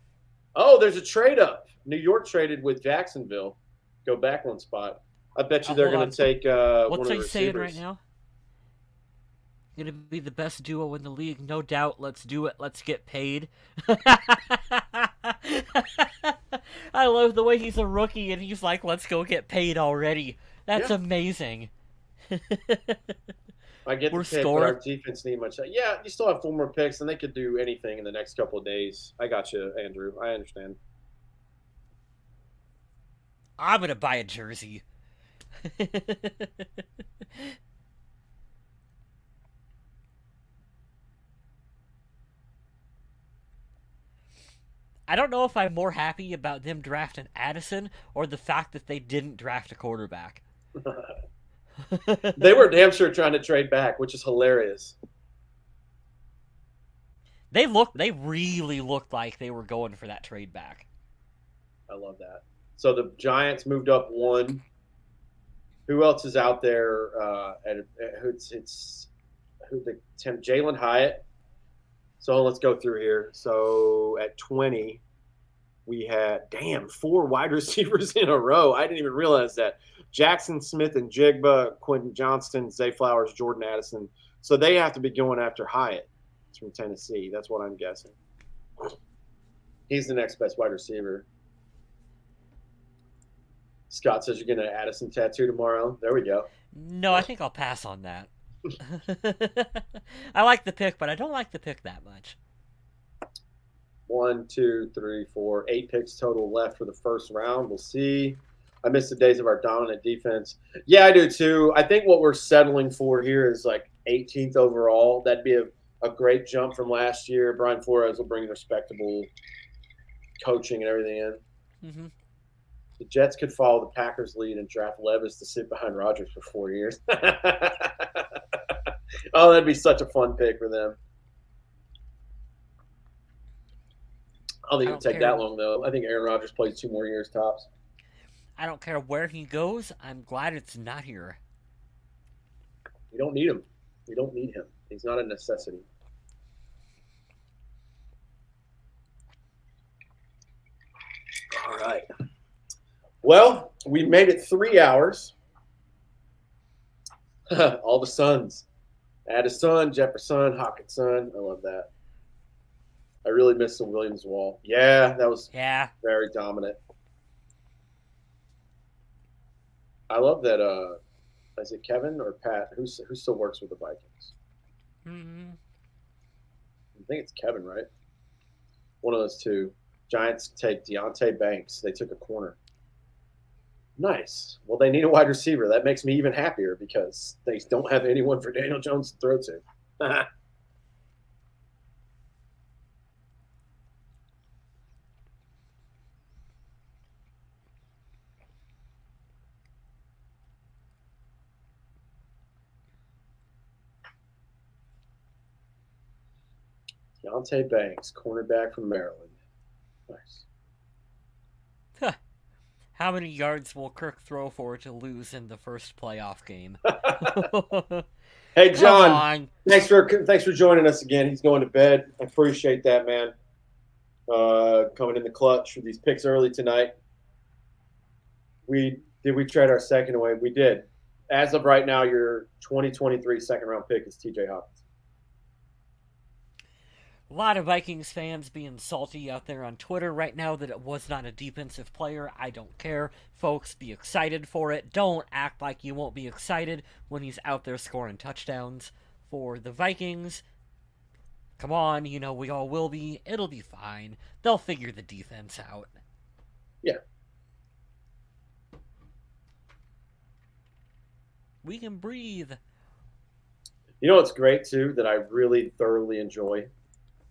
Oh, there's a trade up. New York traded with Jacksonville. Go back one spot. I bet you they're going to take what's one of the he saying receivers. right now? Going to be the best duo in the league, no doubt. Let's do it. Let's get paid. I love the way he's a rookie and he's like, let's go get paid already. That's amazing. I get the pick, but our defense need much. Yeah, you still have 4 more picks, and they could do anything in the next couple of days. I got you, Andrew. I understand. I'm going to buy a jersey. I don't know if I'm more happy about them drafting Addison or the fact that they didn't draft a quarterback. They were damn sure trying to trade back, which is hilarious. They really looked like they were going for that trade back. I love that. So the Giants moved up 1. Who else is out there? Jalen Hyatt. So let's go through here. So at 20, we had 4 wide receivers in a row. I didn't even realize that. Jackson Smith and Jigba, Quentin Johnston, Zay Flowers, Jordan Addison. So they have to be going after Hyatt. It's from Tennessee. That's what I'm guessing. He's the next best wide receiver. Scott says you're getting an Addison tattoo tomorrow. There we go. No, I think I'll pass on that. I like the pick, but I don't like the pick that much. 1, 2, 3, 4, 8 picks total left for the first round. We'll see. I miss the days of our dominant defense. Yeah, I do too. I think what we're settling for here is like 18th overall. That'd be a great jump from last year. Brian Flores will bring respectable coaching and everything in. Mm-hmm. The Jets could follow the Packers' lead and draft Levis to sit behind Rodgers for 4 years. Oh, that'd be such a fun pick for them. I don't think it'll take that long, though. I think Aaron Rodgers plays 2 more years tops. I don't care where he goes. I'm glad it's not here. We don't need him. We don't need him. He's not a necessity. All right. Well, we made it 3 hours. All the sons. Addison, Jefferson, Hawkinson. I love that. I really miss the Williams wall. Yeah, that was very dominant. I love that. Is it Kevin or Pat? Who still works with the Vikings? Mm-hmm. I think it's Kevin, right? One of those two. Giants take Deontay Banks. They took a corner. Nice. Well, they need a wide receiver. That makes me even happier because they don't have anyone for Daniel Jones to throw to. Deontay Banks, cornerback from Maryland. Nice. How many yards will Kirk throw for to lose in the first playoff game? Hey, John. Thanks for joining us again. He's going to bed. I appreciate that, man. Coming in the clutch for these picks early tonight. We trade our second away? We did. As of right now, your 2023 second round pick is TJ Hawkins. A lot of Vikings fans being salty out there on Twitter right now that it was not a defensive player. I don't care. Folks, be excited for it. Don't act like you won't be excited when he's out there scoring touchdowns for the Vikings. Come on, we all will be. It'll be fine. They'll figure the defense out. Yeah. We can breathe. You know what's great, too, that I really thoroughly enjoy?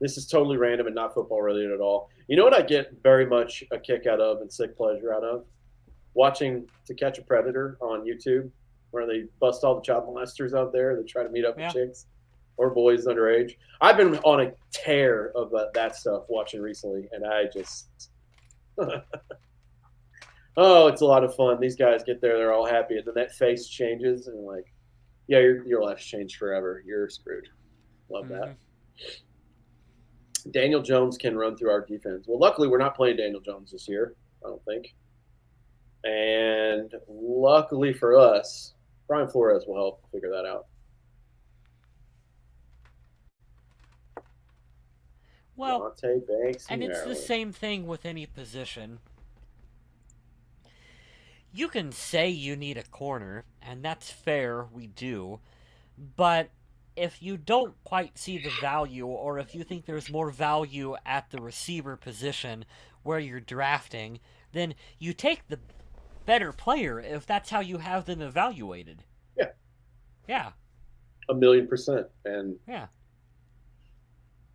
This is totally random and not football related at all. You know what I get very much a kick out of and sick pleasure out of? Watching To Catch a Predator on YouTube, where they bust all the child molesters out there that try to meet up with chicks or boys underage. I've been on a tear of that stuff watching recently, and I just oh, it's a lot of fun. These guys get there, they're all happy, and then that face changes, and like, yeah, your life's changed forever. You're screwed. Love that. Daniel Jones can run through our defense. Well, luckily, we're not playing Daniel Jones this year, I don't think. And luckily for us, Brian Flores will help figure that out. Well, Banks and it's the same thing with any position. You can say you need a corner, and that's fair, we do. But if you don't quite see the value, or if you think there's more value at the receiver position where you're drafting, then you take the better player if that's how you have them evaluated. Yeah. Yeah. 1,000,000%. And yeah.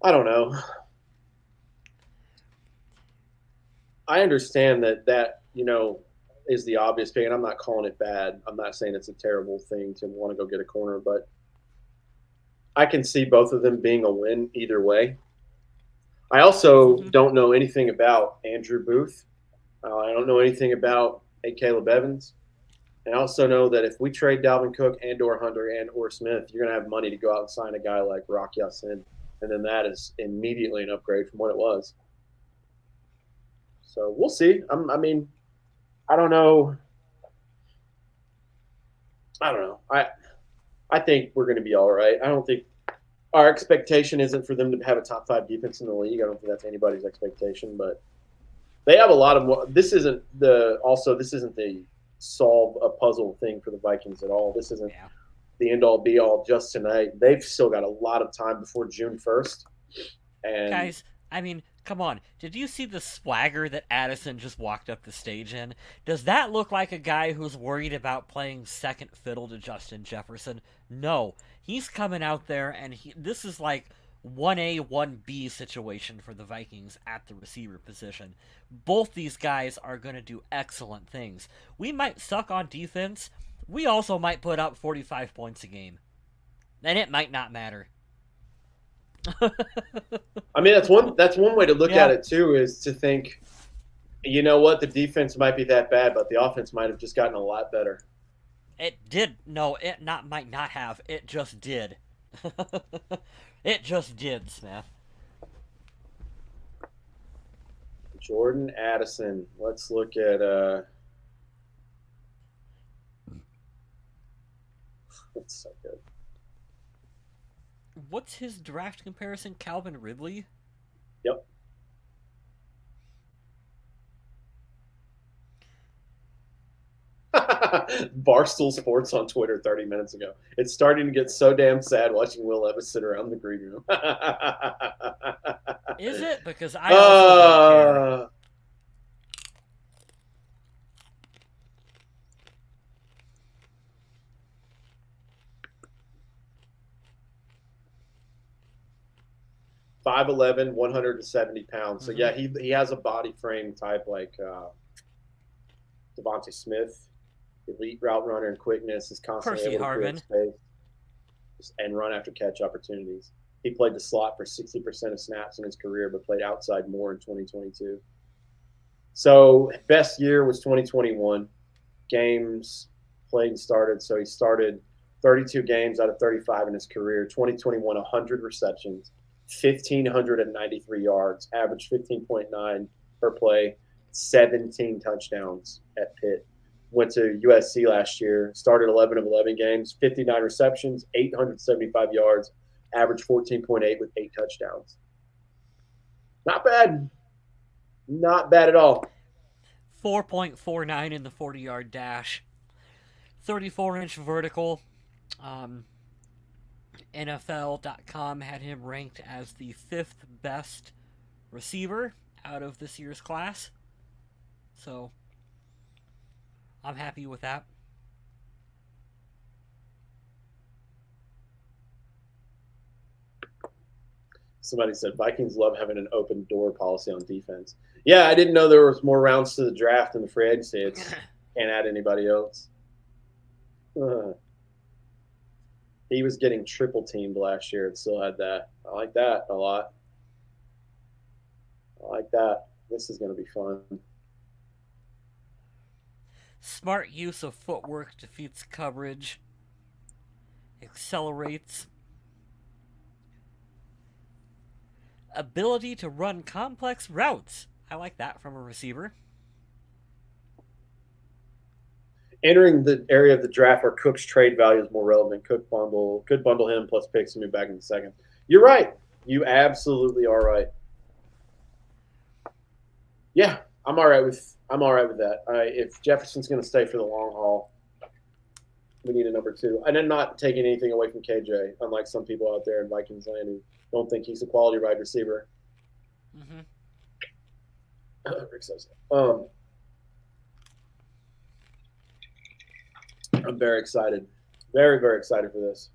I don't know. I understand that is the obvious pick, and I'm not calling it bad. I'm not saying it's a terrible thing to want to go get a corner, but I can see both of them being a win either way. I also don't know anything about Andrew Booth. I don't know anything about Caleb Evans. And I also know that if we trade Dalvin Cook and/or Hunter and/or Smith, you're going to have money to go out and sign a guy like Rock Ya-Sin. And then that is immediately an upgrade from what it was. So we'll see. I don't know. I think we're going to be all right. I don't think our expectation isn't for them to have a top 5 defense in the league. I don't think that's anybody's expectation, but they have a lot of. This isn't the solve a puzzle thing for the Vikings at all. This isn't the end all be all just tonight. They've still got a lot of time before June 1st. And guys, come on. Did you see the swagger that Addison just walked up the stage in? Does that look like a guy who's worried about playing second fiddle to Justin Jefferson? No. He's coming out there, and this is like 1A, 1B situation for the Vikings at the receiver position. Both these guys are going to do excellent things. We might suck on defense. We also might put up 45 points a game. And it might not matter. that's one way to look at it too, is to think, you know what, the defense might be that bad, but the offense might have just gotten a lot better. It did. No, it might not have. It just did. It just did, Smith. Jordan Addison. Let's look at that's so good. What's his draft comparison? Calvin Ridley? Yep. Barstool Sports on Twitter 30 minutes ago. It's starting to get so damn sad watching Will Levis sit around the green room. Is it? Because I also don't care. 5'11", 170 pounds. So, yeah, he has a body frame type like Devontae Smith, elite route runner and quickness, is constantly able to create space and run after catch opportunities. He played the slot for 60% of snaps in his career, but played outside more in 2022. So, best year was 2021. Games played and started. So, he started 32 games out of 35 in his career. 2021, 100 receptions. 1,593 yards, average 15.9 per play, 17 touchdowns at Pitt. Went to USC last year, started 11 of 11 games, 59 receptions, 875 yards, average 14.8 with 8 touchdowns. Not bad. Not bad at all. 4.49 in the 40-yard dash. 34-inch vertical. NFL.com had him ranked as the 5th best receiver out of this year's class. So, I'm happy with that. Somebody said Vikings love having an open door policy on defense. Yeah, I didn't know there was more rounds to the draft than the free agency. It's can't add anybody else. He was getting triple teamed last year and still had that. I like that a lot. I like that. This is going to be fun. Smart use of footwork defeats coverage. Accelerates. Ability to run complex routes. I like that from a receiver. Entering the area of the draft where Cook's trade value is more relevant. Cook could bundle him plus picks and move back in the second. You're right. You absolutely are right. Yeah, I'm all right with that. If Jefferson's going to stay for the long haul, we need a number 2. And I'm not taking anything away from KJ, unlike some people out there in Vikings land who don't think he's a quality wide receiver. Mm-hmm. Rick says that. I'm very excited. Very, very excited for this.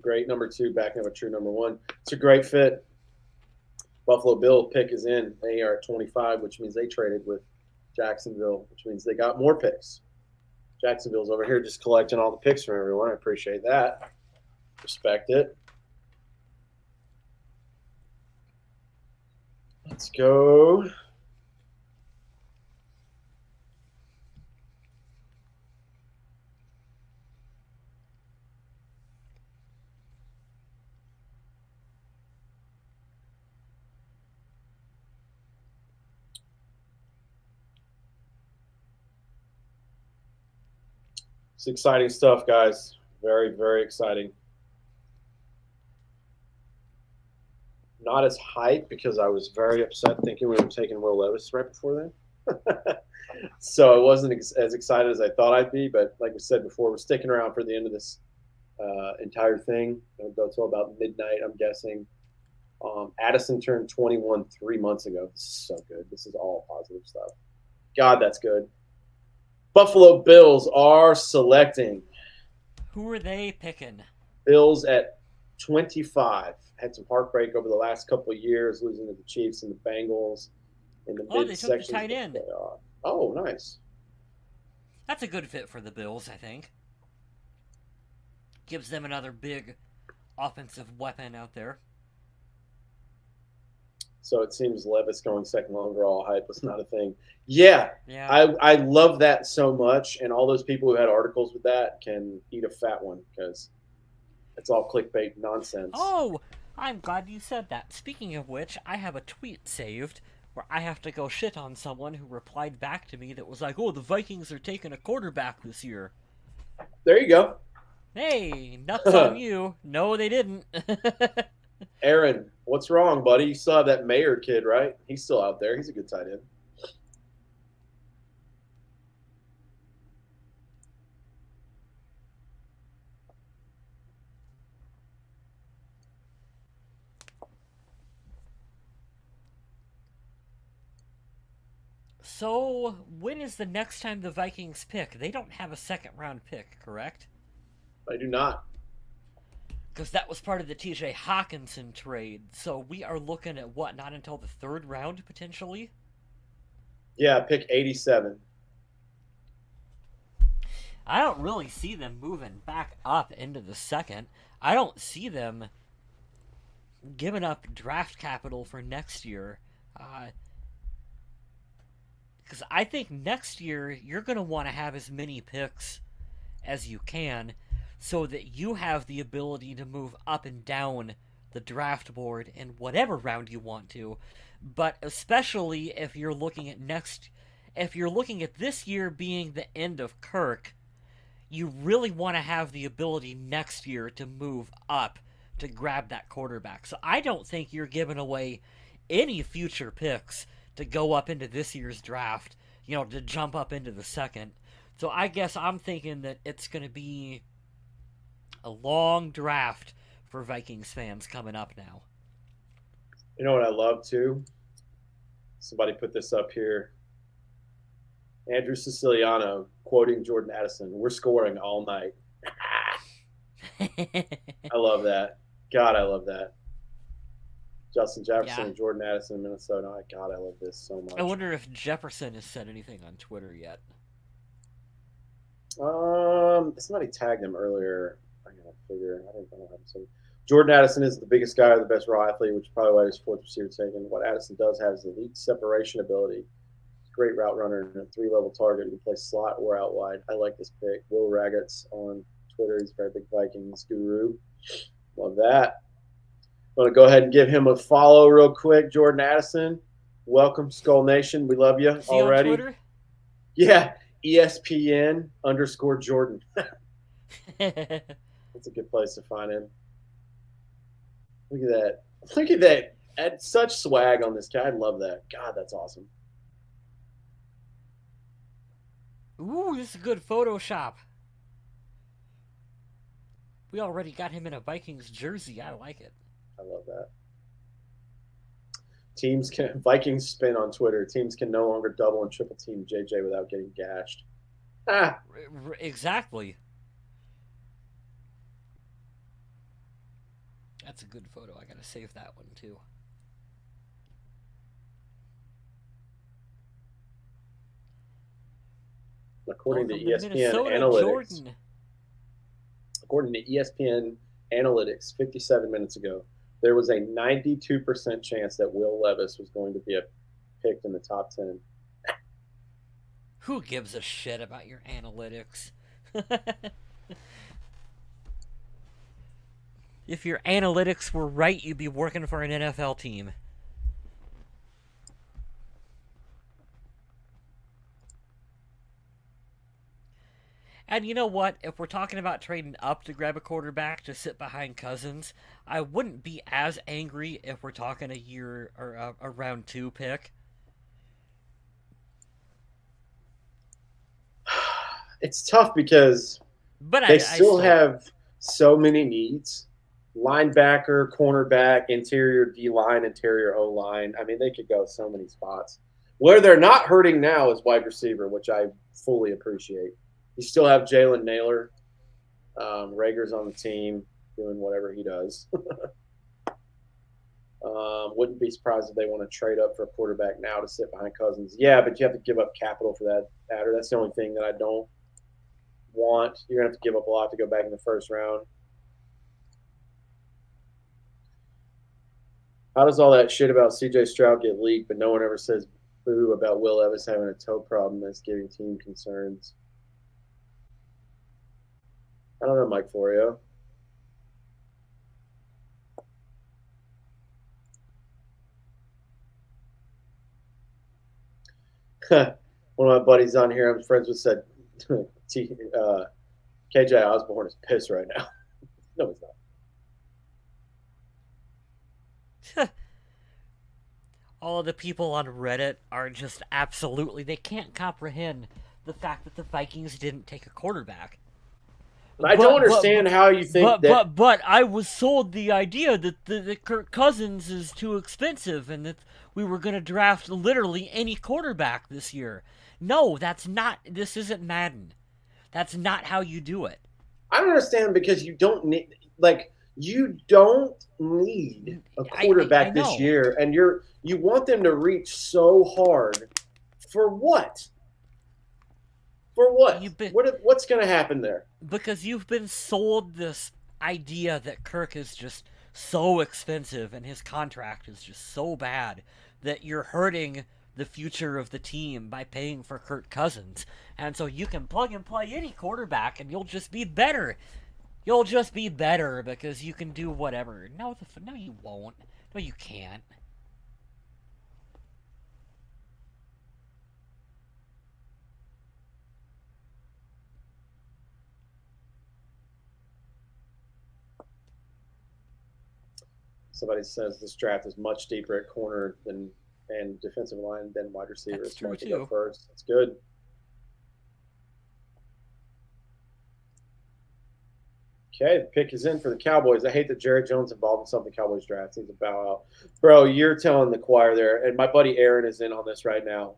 Great number 2, backing up a true number 1. It's a great fit. Buffalo Bill pick is in. They are at 25, which means they traded with Jacksonville, which means they got more picks. Jacksonville's over here just collecting all the picks from everyone. I appreciate that. Respect it. Let's go. It's exciting stuff, guys. Very, very exciting. Not as hyped because I was very upset thinking we were taking Will Levis right before then. So I wasn't as excited as I thought I'd be. But like we said before, we're sticking around for the end of this entire thing. It'll go till about midnight, I'm guessing. Addison turned 21 3 months ago. This is so good. This is all positive stuff. God, that's good. Buffalo Bills are selecting. Who are they picking? Bills at 25. Had some heartbreak over the last couple of years, losing to the Chiefs and the Bengals in the Oh, mid they took section. the tight end. Oh, nice. That's a good fit for the Bills, I think. Gives them another big offensive weapon out there. So it seems Levis going second overall hype was not a thing. Yeah. I love that so much, and all those people who had articles with that can eat a fat one because it's all clickbait nonsense. Oh, I'm glad you said that. Speaking of which, I have a tweet saved where I have to go shit on someone who replied back to me that was like, oh, the Vikings are taking a quarterback this year. There you go. Hey, nuts on you. No, they didn't. Aaron, what's wrong, buddy? You still have that Mayer kid, right? He's still out there. He's a good tight end. So, when is the next time the Vikings pick? They don't have a second-round pick, correct? I do not. Because that was part of the TJ Hawkinson trade. So we are looking at what? Not until the 3rd round, potentially? Yeah, pick 87. I don't really see them moving back up into the 2nd. I don't see them giving up draft capital for next year. Because I think next year you're going to want to have as many picks as you can so that you have the ability to move up and down the draft board in whatever round you want to. But especially if you're looking at this year being the end of Kirk, you really want to have the ability next year to move up to grab that quarterback. So I don't think you're giving away any future picks to go up into this year's draft, to jump up into the second. So I guess I'm thinking that it's going to be a long draft for Vikings fans coming up now. You know what I love too? Somebody put this up here. Andrew Siciliano quoting Jordan Addison, "We're scoring all night." I love that. God, I love that. Justin Jefferson and Jordan Addison in Minnesota. God, I love this so much. I wonder if Jefferson has said anything on Twitter yet. Somebody tagged him earlier. I gotta figure. I don't know how to say. Jordan Addison is the biggest guy, the best raw athlete, which is probably why he's fourth receiver taken. What Addison does have is elite separation ability. He's a great route runner and a 3-level target who can play slot or out wide. I like this pick. Will Raggets on Twitter. He's a very big Vikings guru. Love that. I'm going to go ahead and give him a follow real quick. Jordan Addison, welcome, Skull Nation. We love you already. On Twitter? Yeah, ESPN_Jordan. That's a good place to find him. Look at that. Look at that. Had such swag on this guy. I love that. God, that's awesome. Ooh, this is a good Photoshop. We already got him in a Vikings jersey. I like it. I love that. Vikings spin on Twitter. Teams can no longer double and triple team JJ without getting gashed. Exactly. That's a good photo. I gotta save that one too. According to ESPN Analytics. According to ESPN Analytics, 57 minutes ago, there was a 92% chance that Will Levis was going to be picked in the top 10. Who gives a shit about your analytics? If your analytics were right, you'd be working for an NFL team. And you know what? If we're talking about trading up to grab a quarterback to sit behind Cousins, I wouldn't be as angry if we're talking a year or a round 2 pick. It's tough because they still have so many needs. Linebacker, cornerback, interior D-line, interior O-line. I mean, they could go so many spots. Where they're not hurting now is wide receiver, which I fully appreciate. You still have Jalen Naylor. Rager's on the team doing whatever he does. Wouldn't be surprised if they want to trade up for a quarterback now to sit behind Cousins. Yeah, but you have to give up capital for that. That's the only thing that I don't want. You're going to have to give up a lot to go back in the first round. How does all that shit about C.J. Stroud get leaked, but no one ever says boo about Will Levis having a toe problem that's giving team concerns? I don't know, Mike Florio. One of my buddies on here I'm friends with said KJ Osborne is pissed right now. No, he's not. All of the people on Reddit are just absolutely... They can't comprehend the fact that the Vikings didn't take a quarterback. I don't understand how you think that... But I was sold the idea that Kirk Cousins is too expensive and that we were going to draft literally any quarterback this year. No, that's not... This isn't Madden. That's not how you do it. I don't understand because you don't need... Like, you don't need a quarterback this year, and you want them to reach so hard. For what? For what? What's going to happen there? Because you've been sold this idea that Kirk is just so expensive and his contract is just so bad that you're hurting the future of the team by paying for Kirk Cousins. And so you can plug and play any quarterback and you'll just be better. You'll just be better because you can do whatever. No, you won't. No, you can't. Somebody says this draft is much deeper at corner and defensive line than wide receiver. That's It's smart true, to go too. first. That's good. Okay, the pick is in for the Cowboys. I hate that Jerry Jones involved in something Cowboys draft. He's a bow out. Bro, you're telling the choir there, and my buddy Aaron is in on this right now.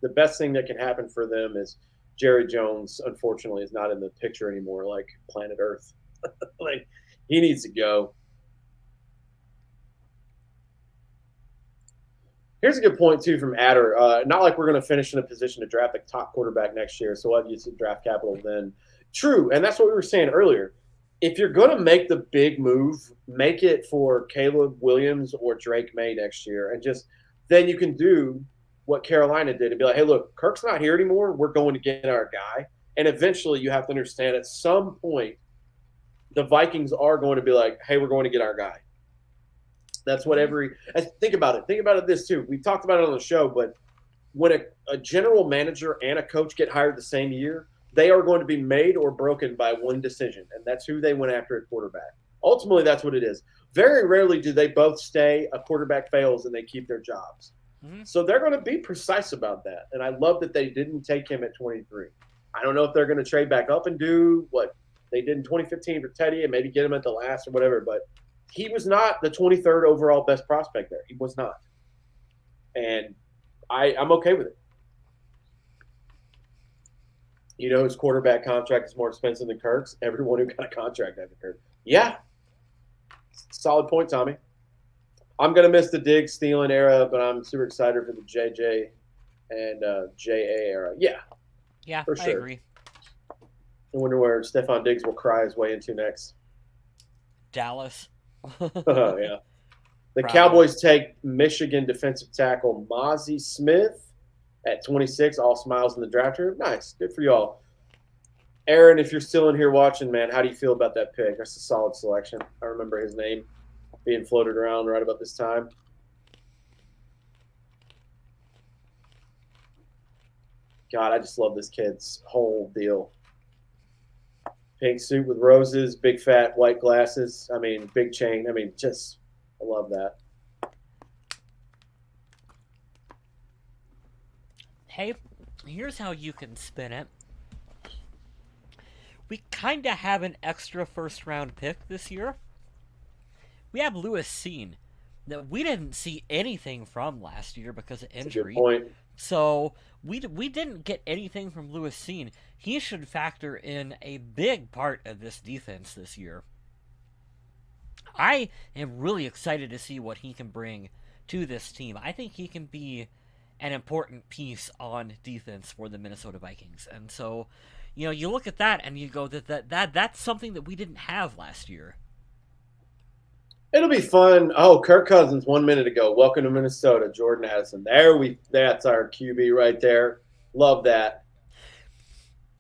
The best thing that can happen for them is Jerry Jones, unfortunately, is not in the picture anymore, like planet Earth. Like, he needs to go. Here's a good point, too, from Adder. Not like we're going to finish in a position to draft a top quarterback next year, so we'll have used draft capital then. True, and that's what we were saying earlier. If you're going to make the big move, make it for Caleb Williams or Drake May next year. And just then you can do what Carolina did and be like, hey, look, Kirk's not here anymore. We're going to get our guy. And eventually you have to understand at some point the Vikings are going to be like, hey, we're going to get our guy. That's what think about it. Think about it this too. We talked about it on the show, but when a general manager and a coach get hired the same year, they are going to be made or broken by one decision, and that's who they went after at quarterback. Ultimately, that's what it is. Very rarely do they both stay, a quarterback fails, and they keep their jobs. Mm-hmm. So they're going to be precise about that, and I love that they didn't take him at 23. I don't know if they're going to trade back up and do what they did in 2015 for Teddy and maybe get him at the last or whatever, but he was not the 23rd overall best prospect there. He was not. And I'm okay with it. You know his quarterback contract is more expensive than Kirk's? Everyone who got a contract after Kirk. Yeah. Solid point, Tommy. I'm going to miss the Diggs stealing era, but I'm super excited for the JJ and JA era. Yeah. Yeah, for sure. I agree. I wonder where Stephon Diggs will cry his way into next. Dallas. Yeah. The Probably. Cowboys take Michigan defensive tackle Mozzie Smith at 26, all smiles in the draft room. Nice. Good for y'all. Aaron, if you're still in here watching, man, how do you feel about that pick? That's a solid selection. I remember his name being floated around right about this time. God, I just love this kid's whole deal. Pink suit with roses, big fat white glasses. I mean, big chain. I mean, just, I love that. Hey, here's how you can spin it. We kind of have an extra first-round pick this year. We have Lewis Cine that we didn't see anything from last year because of injury. That's a good point. So we didn't get anything from Lewis Cine. He should factor in a big part of this defense this year. I am really excited to see what he can bring to this team. I think he can be an important piece on defense for the Minnesota Vikings. And so, you know, you look at that and you go that's something that we didn't have last year. It'll be fun. Oh, Kirk Cousins 1 minute ago. Welcome to Minnesota, Jordan Addison. That's our QB right there. Love that.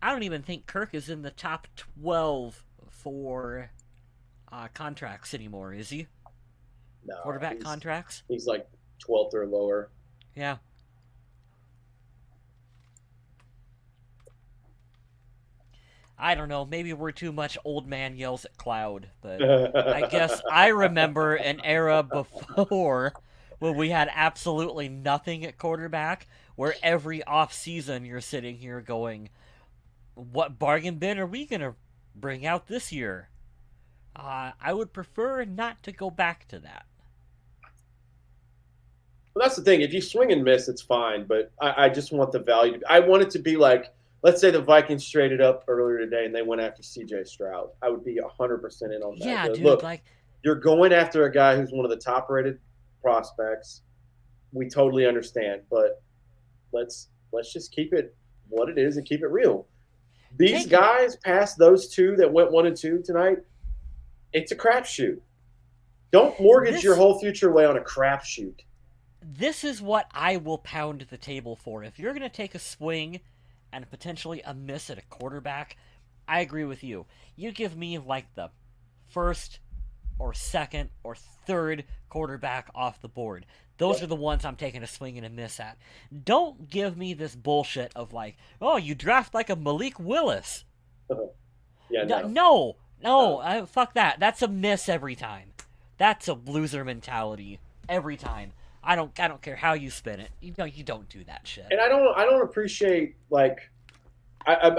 I don't even think Kirk is in the top 12 for contracts anymore, is he? No. Quarterback contracts? He's like 12th or lower. Yeah. I don't know, maybe we're too much old man yells at cloud, but I guess I remember an era before when we had absolutely nothing at quarterback, where every offseason you're sitting here going, what bargain bin are we going to bring out this year? I would prefer not to go back to that. Well, that's the thing. If you swing and miss, it's fine, but I just want the value. I want it to be like, let's say the Vikings traded up earlier today and they went after C.J. Stroud. I would be 100% in on that. Yeah, but dude. Look, like, you're going after a guy who's one of the top-rated prospects. We totally understand, but let's just keep it what it is and keep it real. These guys, past those two that went 1 and 2 tonight, it's a crapshoot. Don't mortgage your whole future away on a crapshoot. This is what I will pound the table for. If you're going to take a swing and potentially a miss at a quarterback, I agree with you. You give me like the first or second or third quarterback off the board. Those are the ones I'm taking a swing and a miss at. Don't give me this bullshit of like, oh, you draft like a Malik Willis. Yeah, No, fuck that. That's a miss every time. That's a loser mentality every time. I don't care how you spin it. You don't do that shit. And I don't appreciate I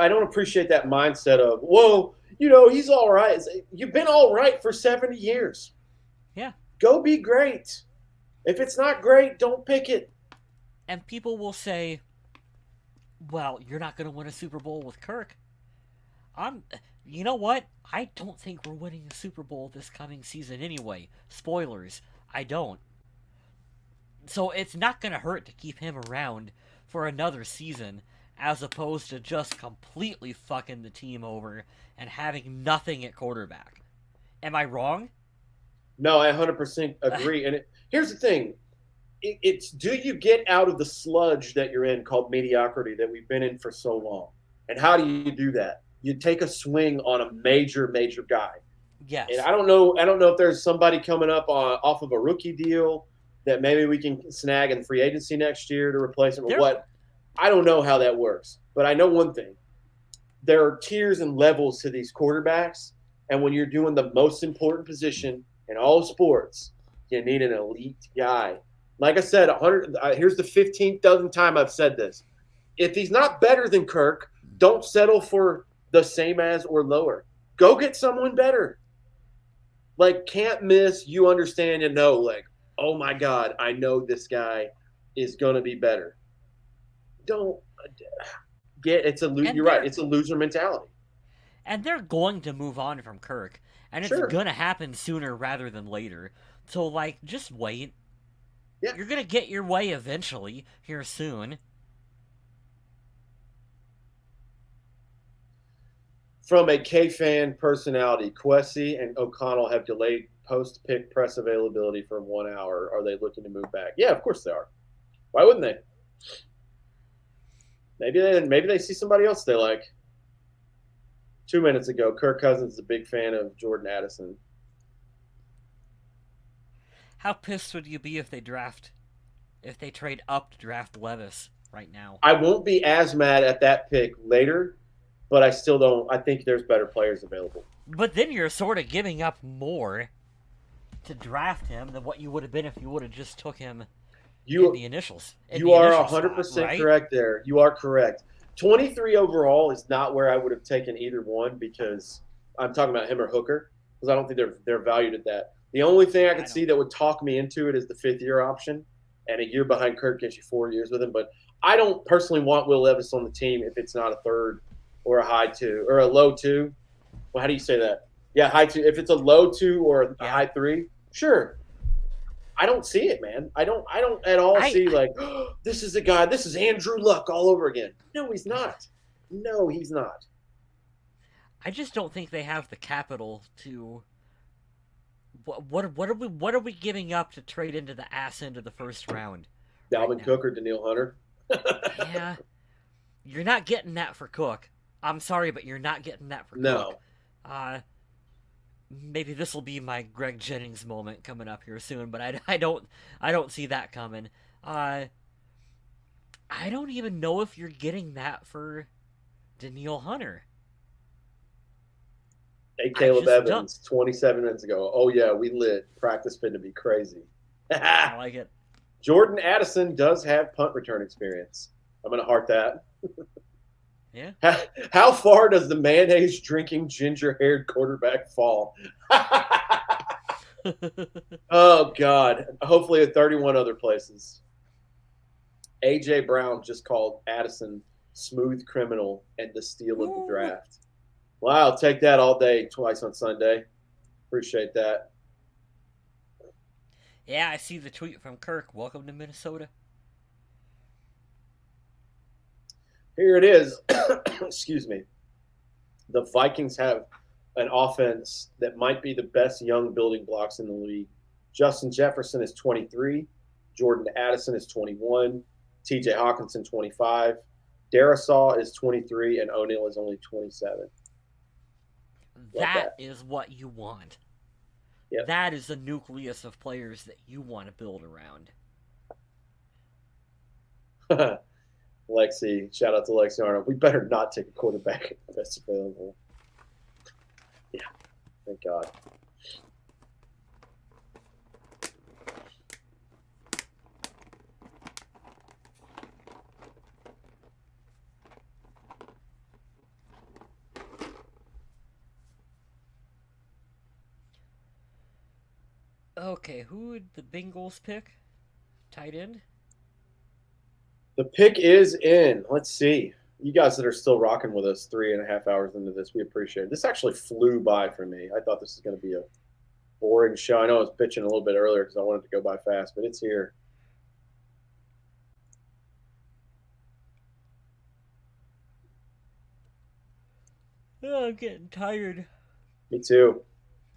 don't appreciate that mindset of, whoa, he's all right. You've been all right for 70 years. Yeah. Go be great. If it's not great, don't pick it. And people will say, well, you're not going to win a Super Bowl with Kirk. You know what? I don't think we're winning a Super Bowl this coming season anyway. Spoilers. I don't. So it's not going to hurt to keep him around for another season, as opposed to just completely fucking the team over and having nothing at quarterback. Am I wrong? No, I 100% agree. And here's the thing. It's do you get out of the sludge that you're in called mediocrity that we've been in for so long? And how do you do that? You take a swing on a major guy. Yes. And I don't know if there's somebody coming up off of a rookie deal that maybe we can snag in free agency next year to replace him or what. I don't know how that works. But I know one thing. There are tiers and levels to these quarterbacks. And when you're doing the most important position in all sports, you need an elite guy. Like I said, here's the 15th time I've said this. If he's not better than Kirk, don't settle for the same as or lower. Go get someone better. Like, can't miss, you understand and know, like, oh my God, I know this guy is going to be better. Don't you're right. It's a loser mentality. And they're going to move on from Kirk. And it's going to happen sooner rather than later. So, like, just wait. Yeah. You're going to get your way eventually, here soon. From a K-fan personality, Kwesi and O'Connell have delayed post-pick press availability for 1 hour. Are they looking to move back? Yeah, of course they are. Why wouldn't they? Maybe they see somebody else they like. 2 minutes ago, Kirk Cousins is a big fan of Jordan Addison. How pissed would you be if they trade up to draft Levis right now? I won't be as mad at that pick later, but I still don't. I think there's better players available. But then you're sort of giving up more to draft him than what you would have been if you would have just took him in the initials. You are 100% correct there. You are correct. 23 overall is not where I would have taken either one because I'm talking about him or Hooker because I don't think they're valued at that. The only thing I could see that would talk me into it is the 5th-year option, and a year behind Kirk gets you 4 years with him. But I don't personally want Will Levis on the team if it's not a 3rd or a high 2 or a low 2. Well, how do you say that? Yeah, high 2. If it's a low 2 or a high 3, sure. I don't see it, man. I don't at all see like, oh, this is a guy. This is Andrew Luck all over again. No, he's not. No, he's not. I just don't think they have the capital to. What are we giving up to trade into the ass end of the first round? Dalvin Cook or Danielle Hunter? Yeah, you're not getting that for Cook. I'm sorry, but you're not getting that for Cook. Maybe this will be my Greg Jennings moment coming up here soon, but I don't see that coming. I don't even know if you're getting that for Danielle Hunter. Hey, Caleb Evans, 27 minutes ago. Oh, yeah, we lit. Practice been to be crazy. I like it. Jordan Addison does have punt return experience. I'm going to heart that. Yeah. How far does the mayonnaise drinking ginger-haired quarterback fall? Oh, God. Hopefully at 31 other places. A.J. Brown just called Addison smooth criminal and the steal of the draft. Wow, I'll take that all day, twice on Sunday. Appreciate that. Yeah, I see the tweet from Kirk. Welcome to Minnesota. Here it is. Excuse me. The Vikings have an offense that might be the best young building blocks in the league. Justin Jefferson is 23. Jordan Addison is 21. T.J. Hawkinson, 25. Darisaw is 23. And O'Neal is only 27. That is what you want. Yep. That is the nucleus of players that you want to build around. Lexi, shout out to Lexi Arnold. We better not take a quarterback that's available. Yeah, thank God. Okay, who would the Bengals pick? Tight end? The pick is in. Let's see. You guys that are still rocking with us 3.5 hours into this, we appreciate it. This actually flew by for me. I thought this was going to be a boring show. I know I was pitching a little bit earlier because I wanted to go by fast, but it's here. Oh, I'm getting tired. Me too.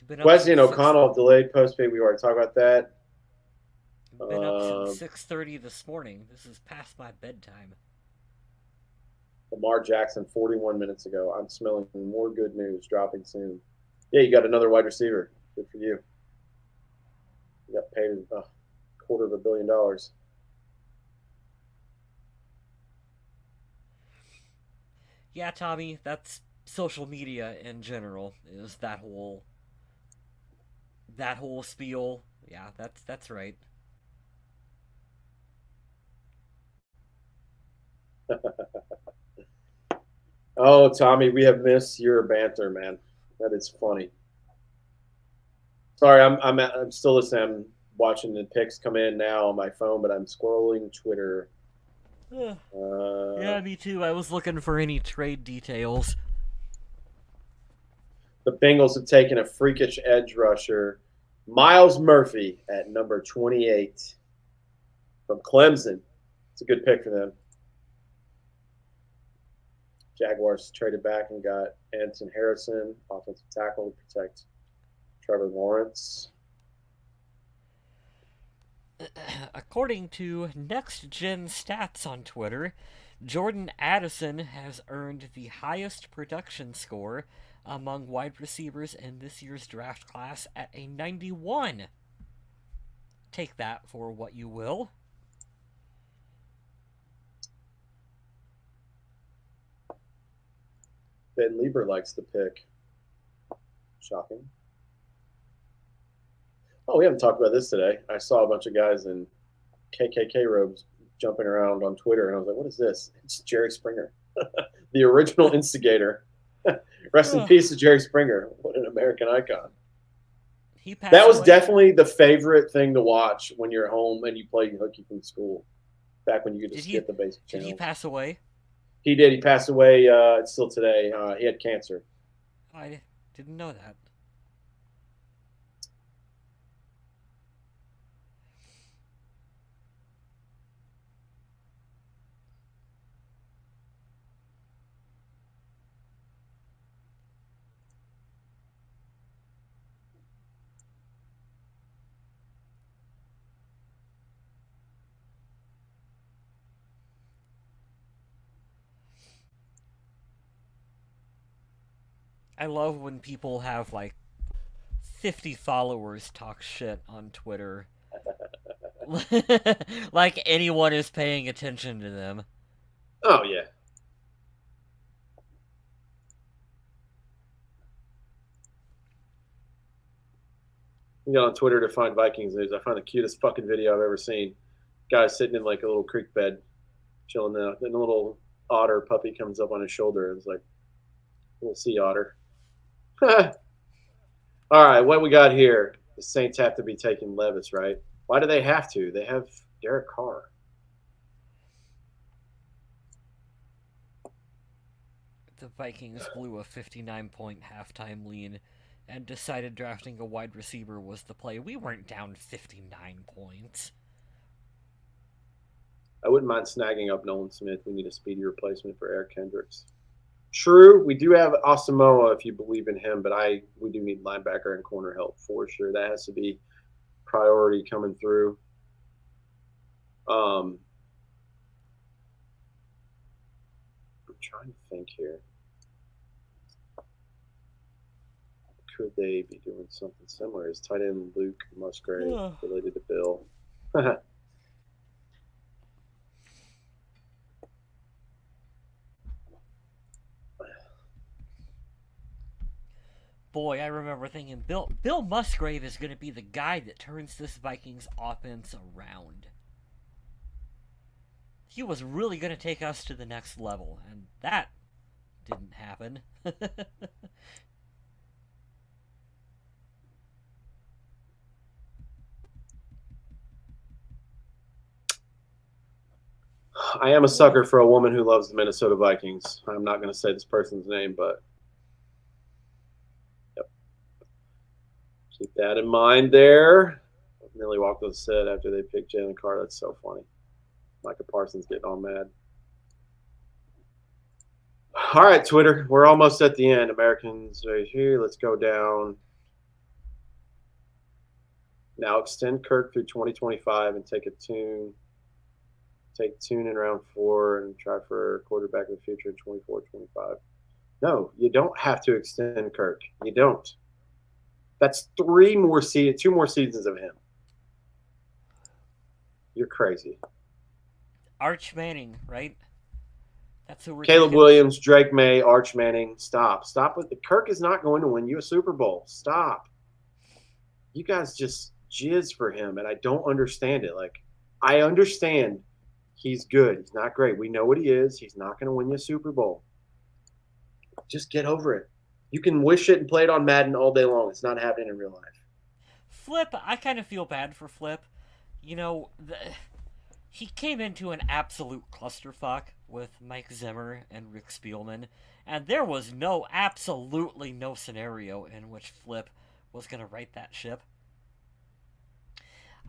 Been up Wesley and since O'Connell delayed post-pay. We already talked about that. Been up since 6:30 this morning. This is past my bedtime. Lamar Jackson 41 minutes ago. I'm smelling more good news dropping soon. Yeah, you got another wide receiver. Good for you. You got paid $250 million. Yeah, Tommy, that's social media in general. Is that whole spiel? Yeah, that's right. Oh, Tommy, we have missed your banter, man. That is funny. Sorry, I'm still listening. I'm watching the picks come in now on my phone, but I'm scrolling Twitter. Yeah, me too. I was looking for any trade details. The Bengals have taken a freakish edge rusher, Miles Murphy, at number 28 from Clemson. It's a good pick for them. Jaguars traded back and got Anton Harrison, offensive tackle, to protect Trevor Lawrence. According to Next Gen Stats on Twitter, Jordan Addison has earned the highest production score among wide receivers in this year's draft class at a 91. Take that for what you will. Ben Lieber likes the pick. Shocking. Oh, we haven't talked about this today. I saw a bunch of guys in KKK robes jumping around on Twitter, and I was like, what is this? It's Jerry Springer, the original instigator. Rest in peace to Jerry Springer. What an American icon. That was definitely the favorite thing to watch when you're home and you play hooky from school. Back when you could just skip the basic channels. Did he pass away? He did. He passed away still today. He had cancer. I didn't know that. I love when people have like 50 followers talk shit on Twitter. Like anyone is paying attention to them. Oh, yeah. You go on Twitter to find Vikings news. I found the cutest fucking video I've ever seen. Guy sitting in like a little creek bed, chilling there. Then a little otter puppy comes up on his shoulder and it's like, little sea otter. All right, what we got here? The Saints have to be taking Levis, right? Why do they have to? They have Derek Carr. The Vikings blew a 59-point halftime lead and decided drafting a wide receiver was the play. We weren't down 59 points. I wouldn't mind snagging up Nolan Smith. We need a speedy replacement for Eric Kendricks. True, we do have Asamoah if you believe in him, but we do need linebacker and corner help for sure. That has to be priority coming through. I'm trying to think here. Could they be doing something similar? Is tight end Luke Musgrave related to Bill? Boy, I remember thinking Bill Musgrave is going to be the guy that turns this Vikings offense around. He was really going to take us to the next level, and that didn't happen. I am a sucker for a woman who loves the Minnesota Vikings. I'm not going to say this person's name, but yep. Keep that in mind there. Nearly walked on the set after they picked Jalen Carter. That's so funny. Micah Parsons getting all mad. All right, Twitter. We're almost at the end. Americans right here. Let's go down. Now extend Kirk through 2025 and take Tune in round 4 and try for a quarterback in the future in 24-25. No, you don't have to extend Kirk. You don't. That's 2 more seasons of him. You're crazy. Arch Manning, right? That's who we're Caleb taking. Williams, Drake May, Arch Manning. Stop with it. Kirk is not going to win you a Super Bowl. Stop. You guys just jizz for him, and I don't understand it. Like, I understand he's good. He's not great. We know what he is. He's not going to win you a Super Bowl. Just get over it. You can wish it and play it on Madden all day long. It's not happening in real life. Flip, I kind of feel bad for Flip. You know, he came into an absolute clusterfuck with Mike Zimmer and Rick Spielman, and there was absolutely no scenario in which Flip was going to right that ship.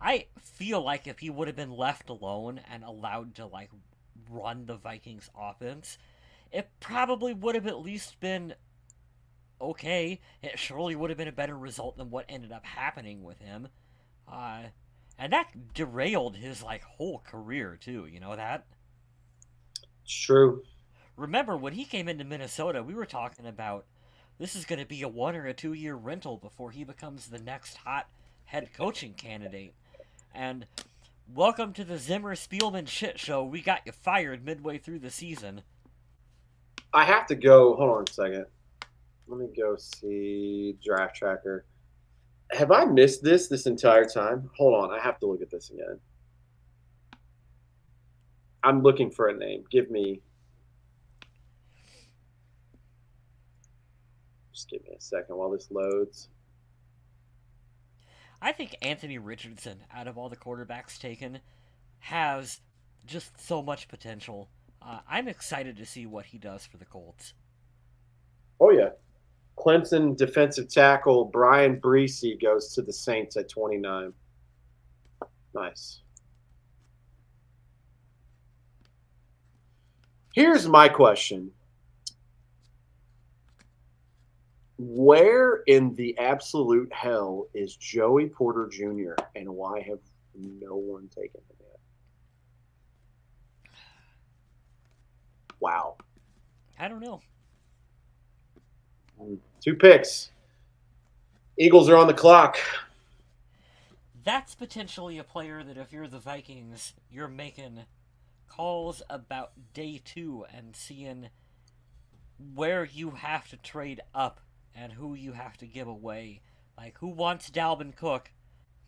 I feel like if he would have been left alone and allowed to, like, run the Vikings offense, it probably would have at least been okay. It surely would have been a better result than what ended up happening with him. And that derailed his, like, whole career, too. You know that? It's true. Remember, when he came into Minnesota, we were talking about this is going to be a 1 or a 2 year rental before he becomes the next hot head coaching candidate. And welcome to the Zimmer Spielman shit show. We got you fired midway through the season. I have to go. Hold on a second. Let me go see Draft Tracker. Have I missed this entire time? Hold on. I have to look at this again. I'm looking for a name. Just give me a second while this loads. I think Anthony Richardson, out of all the quarterbacks taken, has just so much potential. I'm excited to see what he does for the Colts. Oh, yeah. Clemson defensive tackle Brian Breesy goes to the Saints at 29. Nice. Here's my question. Where in the absolute hell is Joey Porter Jr. and why have no one taken him yet? Wow. I don't know. 2 picks. Eagles are on the clock. That's potentially a player that if you're the Vikings, you're making calls about day 2 and seeing where you have to trade up and who you have to give away. Like, who wants Dalvin Cook?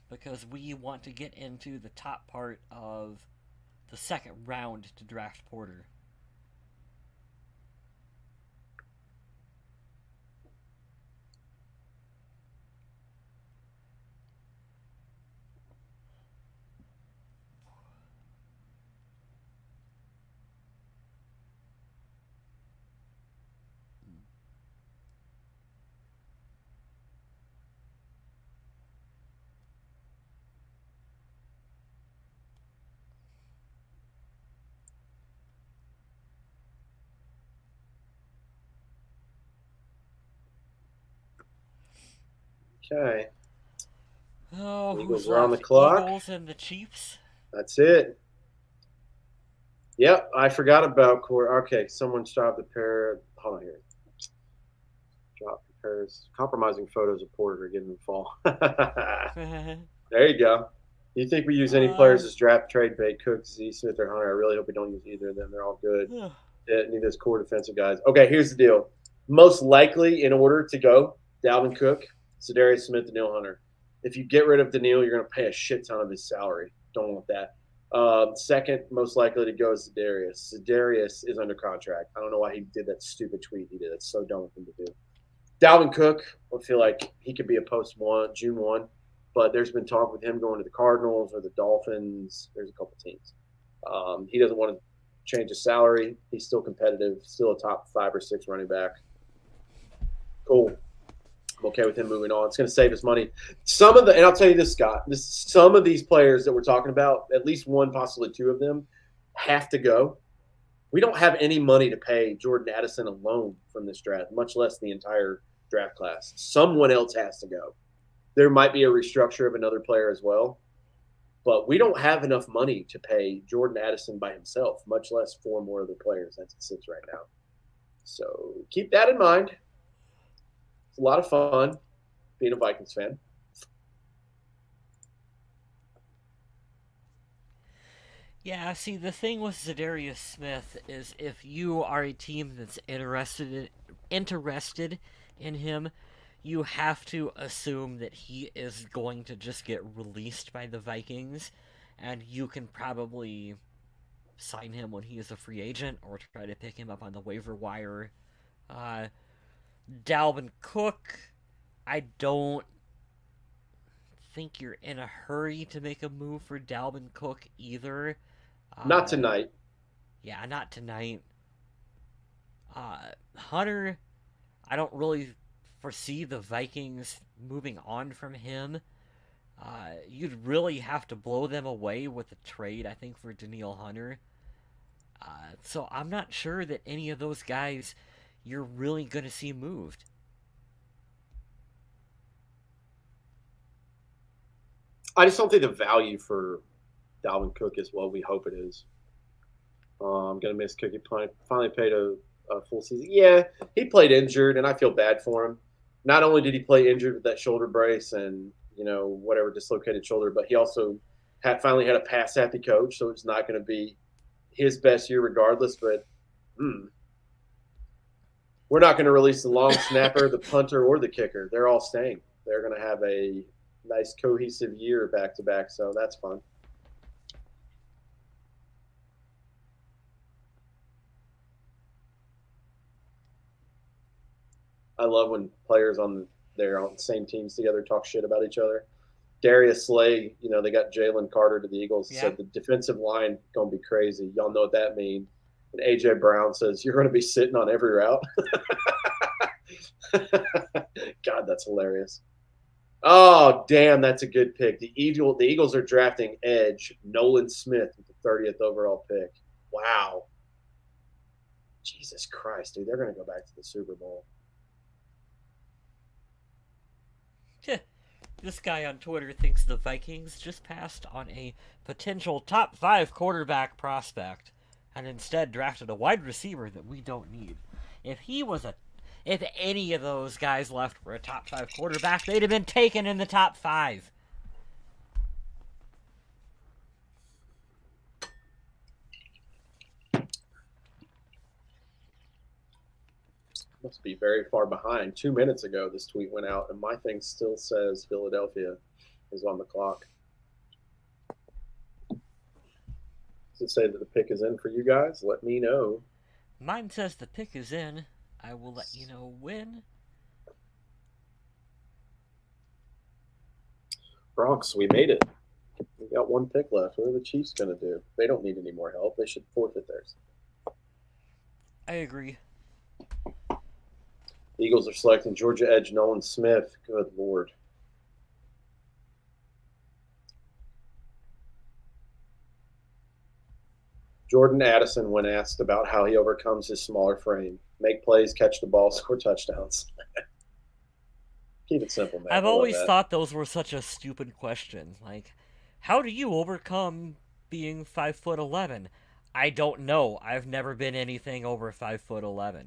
Because we want to get into the top part of the second round to draft Porter. Okay. Oh, Eagles who's are on the left? clock. Eagles and the Chiefs. That's it. Yep, I forgot about Corey. Okay, someone dropped a pair. Hold on here. Drop the pairs. Compromising photos of Porter getting him fall. There you go. Do you think we use any players as draft trade bait? Cook, Z, Smith, or Hunter? I really hope we don't use either of them. They're all good. Yeah, need those core defensive guys. Okay, here's the deal. Most likely in order to go, Dalvin Cook, Za'Darius Smith, Danielle Hunter. If you get rid of Danielle, you're going to pay a shit ton of his salary. Don't want that. Second most likely to go is Za'Darius. Za'Darius is under contract. I don't know why he did that stupid tweet he did. It's so dumb of him to do. Dalvin Cook, I feel like he could be a June 1, but there's been talk with him going to the Cardinals or the Dolphins. There's a couple teams. He doesn't want to change his salary. He's still competitive, still a top 5 or 6 running back. Cool. I'm okay with him moving on. It's going to save us money. And I'll tell you this, Scott, some of these players that we're talking about, at least one, possibly 2 of them, have to go. We don't have any money to pay Jordan Addison alone from this draft, much less the entire draft class. Someone else has to go. There might be a restructure of another player as well, but we don't have enough money to pay Jordan Addison by himself, much less 4 more other players as it sits right now. So keep that in mind. It's a lot of fun being a Vikings fan. Yeah, see, the thing with Zadarius Smith is if you are a team that's interested in him, you have to assume that he is going to just get released by the Vikings, and you can probably sign him when he is a free agent or try to pick him up on the waiver wire. Dalvin Cook, I don't think you're in a hurry to make a move for Dalvin Cook either. Not tonight. Yeah, not tonight. Hunter, I don't really foresee the Vikings moving on from him. You'd really have to blow them away with a trade, I think, for Danielle Hunter. So I'm not sure that any of those guys you're really going to see moved. I just don't think the value for Dalvin Cook is what we hope it is. I'm going to miss Cook. He finally played a full season. Yeah, he played injured, and I feel bad for him. Not only did he play injured with that shoulder brace and, whatever dislocated shoulder, but he also finally had a pass-happy coach, so it's not going to be his best year regardless. But we're not going to release the long snapper, the punter, or the kicker. They're all staying. They're going to have a nice cohesive year back-to-back, so that's fun. I love when players they're on the same teams together talk shit about each other. Darius Slay, they got Jalen Carter to the Eagles. Yeah. Said the defensive line going to be crazy. Y'all know what that means. And A.J. Brown says, you're going to be sitting on every route. God, that's hilarious. Oh, damn, that's a good pick. The Eagles are drafting edge Nolan Smith with the 30th overall pick. Wow. Jesus Christ, dude. They're going to go back to the Super Bowl. This guy on Twitter thinks the Vikings just passed on a potential top 5 quarterback prospect and instead drafted a wide receiver that we don't need. If any of those guys left were a top 5 quarterback, they'd have been taken in the top 5. Must be very far behind. 2 minutes ago, this tweet went out, and my thing still says Philadelphia is on the clock. Does it say that the pick is in for you guys? Let me know. Mine says the pick is in. I will let you know when. Bronx, we made it. We got 1 pick left. What are the Chiefs going to do? They don't need any more help. They should forfeit theirs. I agree. The Eagles are selecting Georgia edge Nolan Smith. Good Lord. Jordan Addison, when asked about how he overcomes his smaller frame, make plays, catch the ball, score touchdowns. Keep it simple, man. I've always thought those were such a stupid question. Like, how do you overcome being 5'11"? I don't know. I've never been anything over 5'11".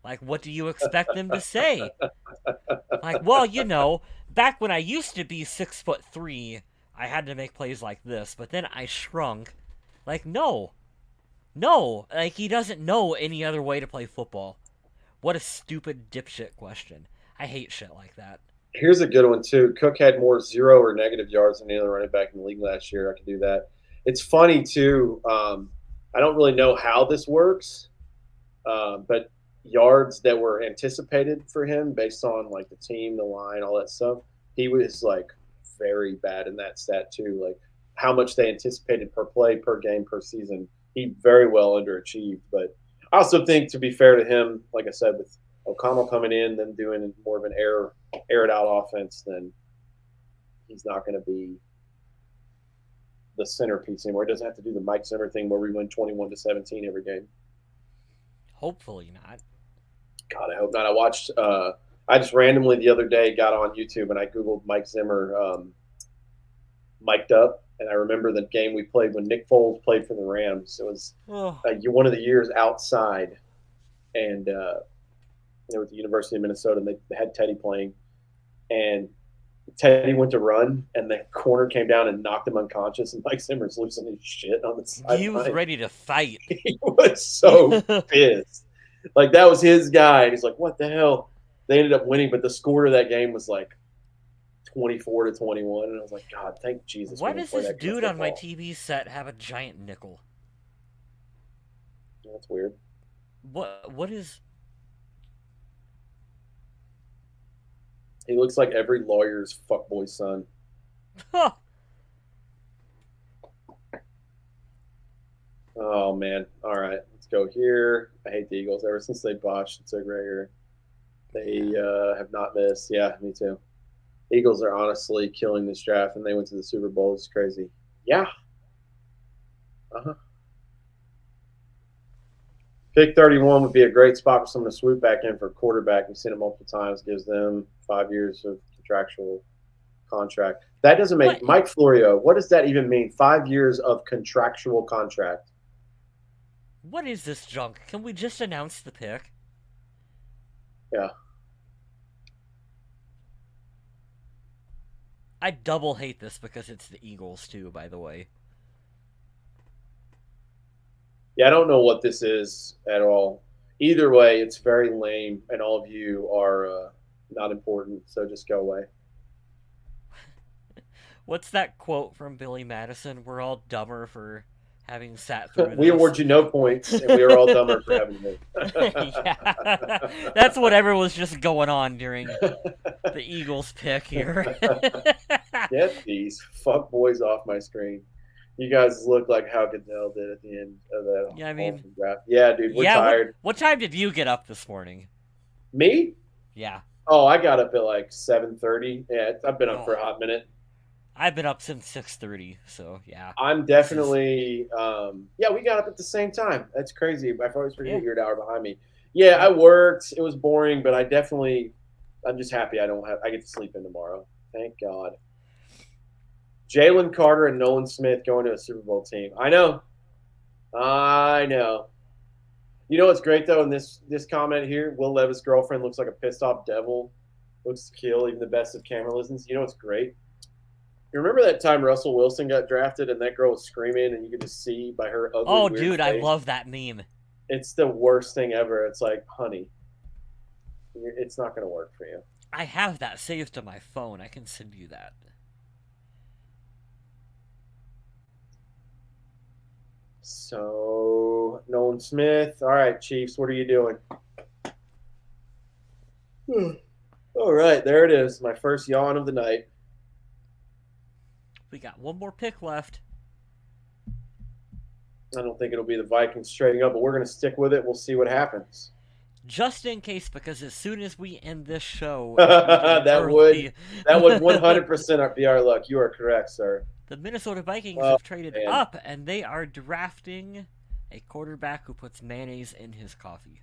Like, what do you expect them to say? Like, well, back when I used to be 6'3", I had to make plays like this, but then I shrunk. Like, no. Like, he doesn't know any other way to play football. What a stupid dipshit question. I hate shit like that. Here's a good one, too. Cook had more 0 or negative yards than any other running back in the league last year. I could do that. It's funny, too. I don't really know how this works, but yards that were anticipated for him based on like the team, the line, all that stuff, he was like very bad in that stat too. Like how much they anticipated per play, per game, per season he very well underachieved. But I also think, to be fair to him, like I said, with O'Connell coming in, them doing more of an aired out offense, then he's not going to be the centerpiece anymore. He doesn't have to do the Mike Zimmer thing where we win 21-17 every game. Hopefully not. God, I hope not. I watched. I just randomly the other day got on YouTube and I googled Mike Zimmer mic'd up, and I remember the game we played when Nick Foles played for the Rams. It was one of the years outside, and with the University of Minnesota, and they had Teddy playing, and Teddy went to run, and the corner came down and knocked him unconscious, and Mike Zimmer's losing his shit on the sideline. He was ready to fight. He was so pissed. Like, that was his guy. And he's like, what the hell? They ended up winning, but the score of that game was like 24-21. And I was like, God, thank Jesus. Why does this dude on my TV set have a giant nickel? That's weird. What is... He looks like every lawyer's fuckboy son. Oh, man. All right. Let's go here. I hate the Eagles. Ever since they botched McGregor, they have not missed. Yeah, me too. Eagles are honestly killing this draft, and they went to the Super Bowl. It's crazy. Yeah. Uh-huh. Pick 31 would be a great spot for someone to swoop back in for a quarterback. We've seen it multiple times. Gives them 5 years of contractual contract. That doesn't make – Mike Florio, what does that even mean? 5 years of contractual contract. What is this junk? Can we just announce the pick? Yeah. I double hate this because it's the Eagles too, by the way. Yeah, I don't know what this is at all. Either way, it's very lame, and all of you are not important, so just go away. What's that quote from Billy Madison? We're all dumber for having sat through We this. award you no points, and we are all dumber for having it. Yeah. That's whatever was just going on during the Eagles pick here. Get these fuck boys off my screen. You guys look like how Goodell did at the end of that. Yeah, I mean, draft. Yeah, dude, we're tired. What time did you get up this morning? Me? Yeah. Oh, I got up at like 7:30. Yeah, I've been up for a hot minute. I've been up since 6:30, so yeah. I'm definitely yeah, we got up at the same time. That's crazy. I always forget you're an hour behind me. Yeah, I worked. It was boring, but I'm just happy I get to sleep in tomorrow. Thank God. Jalen Carter and Nolan Smith going to a Super Bowl team. I know. You know what's great though in this comment here? Will Levis' girlfriend looks like a pissed off devil. Looks to kill even the best of camera listens. You know what's great? You remember that time Russell Wilson got drafted and that girl was screaming and you could just see by her ugly weird dude, face? I love that meme. It's the worst thing ever. It's like, honey, it's not going to work for you. I have that saved to my phone. I can send you that. So, Nolan Smith. All right, Chiefs, what are you doing? All right, there it is. My first yawn of the night. We got one more pick left. I don't think it'll be the Vikings trading up, but we're going to stick with it. We'll see what happens. Just in case, because as soon as we end this show... that would 100% be our luck. You are correct, sir. The Minnesota Vikings have traded up, and they are drafting a quarterback who puts mayonnaise in his coffee.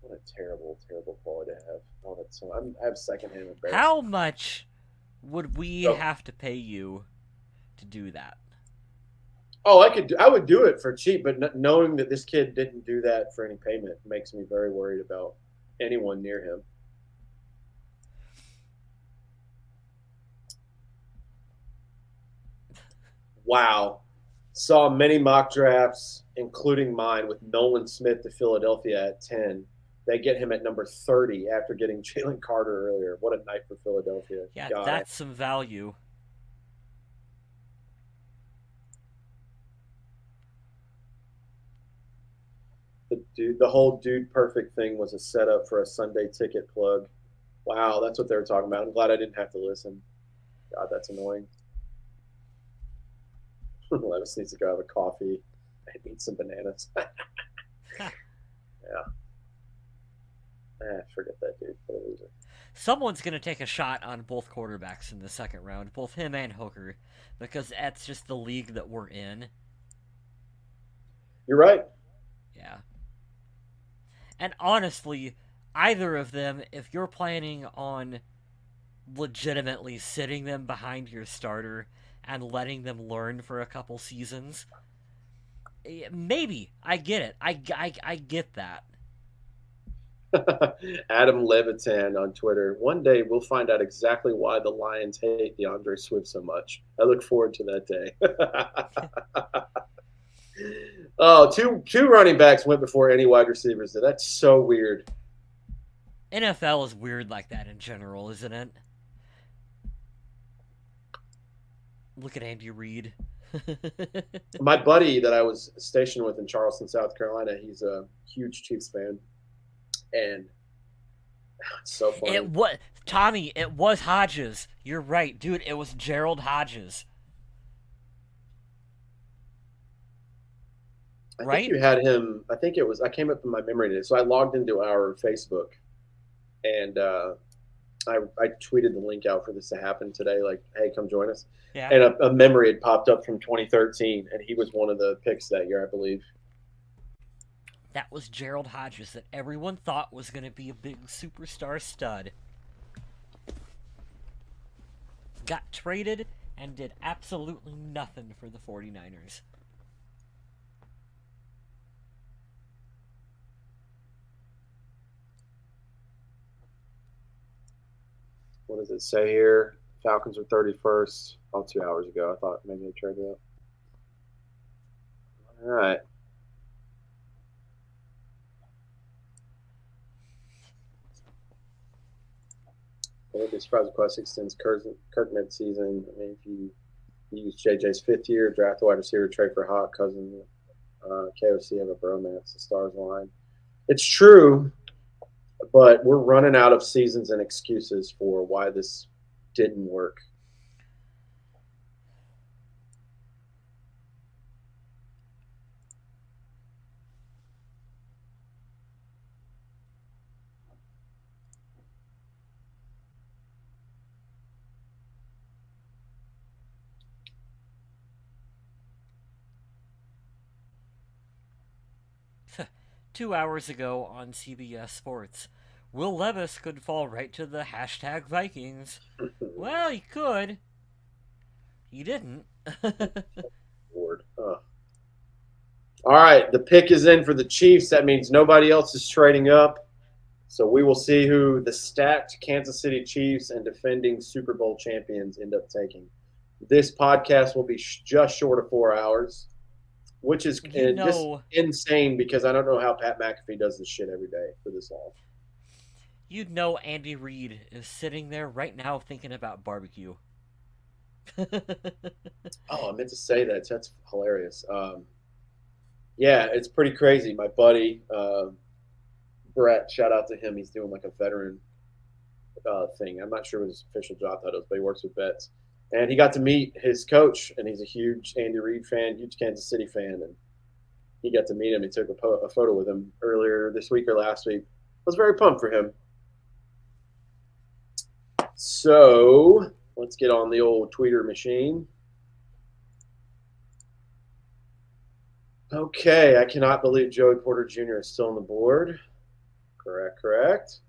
What a terrible, terrible quality to have. Oh, that's so, I have secondhand embarrassment. How much would we have to pay you to do that? Oh, I would do it for cheap, but knowing that this kid didn't do that for any payment makes me very worried about anyone near him. Wow. Saw many mock drafts, including mine, with Nolan Smith to Philadelphia at 10. They get him at number 30 after getting Jalen Carter earlier. What a night for Philadelphia. Yeah, that's some value. The whole Dude Perfect thing was a setup for a Sunday ticket plug. Wow, that's what they were talking about. I'm glad I didn't have to listen. God, that's annoying. Levis needs to go have a coffee and eat some bananas. Yeah. Forget that dude. What a loser. Someone's going to take a shot on both quarterbacks in the second round, both him and Hooker, because that's just the league that we're in. You're right. Yeah. And honestly, either of them, if you're planning on legitimately sitting them behind your starter and letting them learn for a couple seasons, maybe. I get it. I get that. Adam Levitan on Twitter. One day we'll find out exactly why the Lions hate DeAndre Swift so much. I look forward to that day. Oh, two running backs went before any wide receivers. That's so weird. NFL is weird like that in general, isn't it? Look at Andy Reid. My buddy that I was stationed with in Charleston, South Carolina, he's a huge Chiefs fan. And it's so funny. Tommy, it was Hodges. You're right, dude. It was Gerald Hodges. I Right? think you had him. I think it was. I came up in my memory today, so I logged into our Facebook, and I tweeted the link out for this to happen today. Like, hey, come join us. Yeah. And a memory had popped up from 2013, and he was one of the picks that year, I believe. That was Gerald Hodges that everyone thought was going to be a big superstar stud. Got traded and did absolutely nothing for the 49ers. What does it say here? Falcons are 31st. Oh, 2 hours ago. I thought maybe they traded up. All right. I wouldn't be surprised if Quest extends Kirk mid-season. I mean, if you use JJ's fifth year, draft a wide receiver, trade for Hawk, Cousin, KOC have a bromance, the stars line. It's true, but we're running out of seasons and excuses for why this didn't work. Two hours ago on CBS Sports, Will Levis could fall right to the hashtag Vikings. Well, he could. He didn't. Lord. All right, the pick is in for the Chiefs. That means nobody else is trading up. So we will see who the stacked Kansas City Chiefs and defending Super Bowl champions end up taking. This podcast will be just short of 4 hours, which is just insane because I don't know how Pat McAfee does this shit every day for this long. You'd know Andy Reid is sitting there right now thinking about barbecue. Oh, I meant to say that. That's hilarious. Yeah, it's pretty crazy. My buddy, Brett, shout out to him. He's doing like a veteran thing. I'm not sure what his official job title is, but he works with vets. And he got to meet his coach, and he's a huge Andy Reid fan, huge Kansas City fan. And he got to meet him. He took a photo with him earlier this week or last week. I was very pumped for him. So let's get on the old tweeter machine. Okay, I cannot believe Joey Porter Jr. is still on the board. Correct.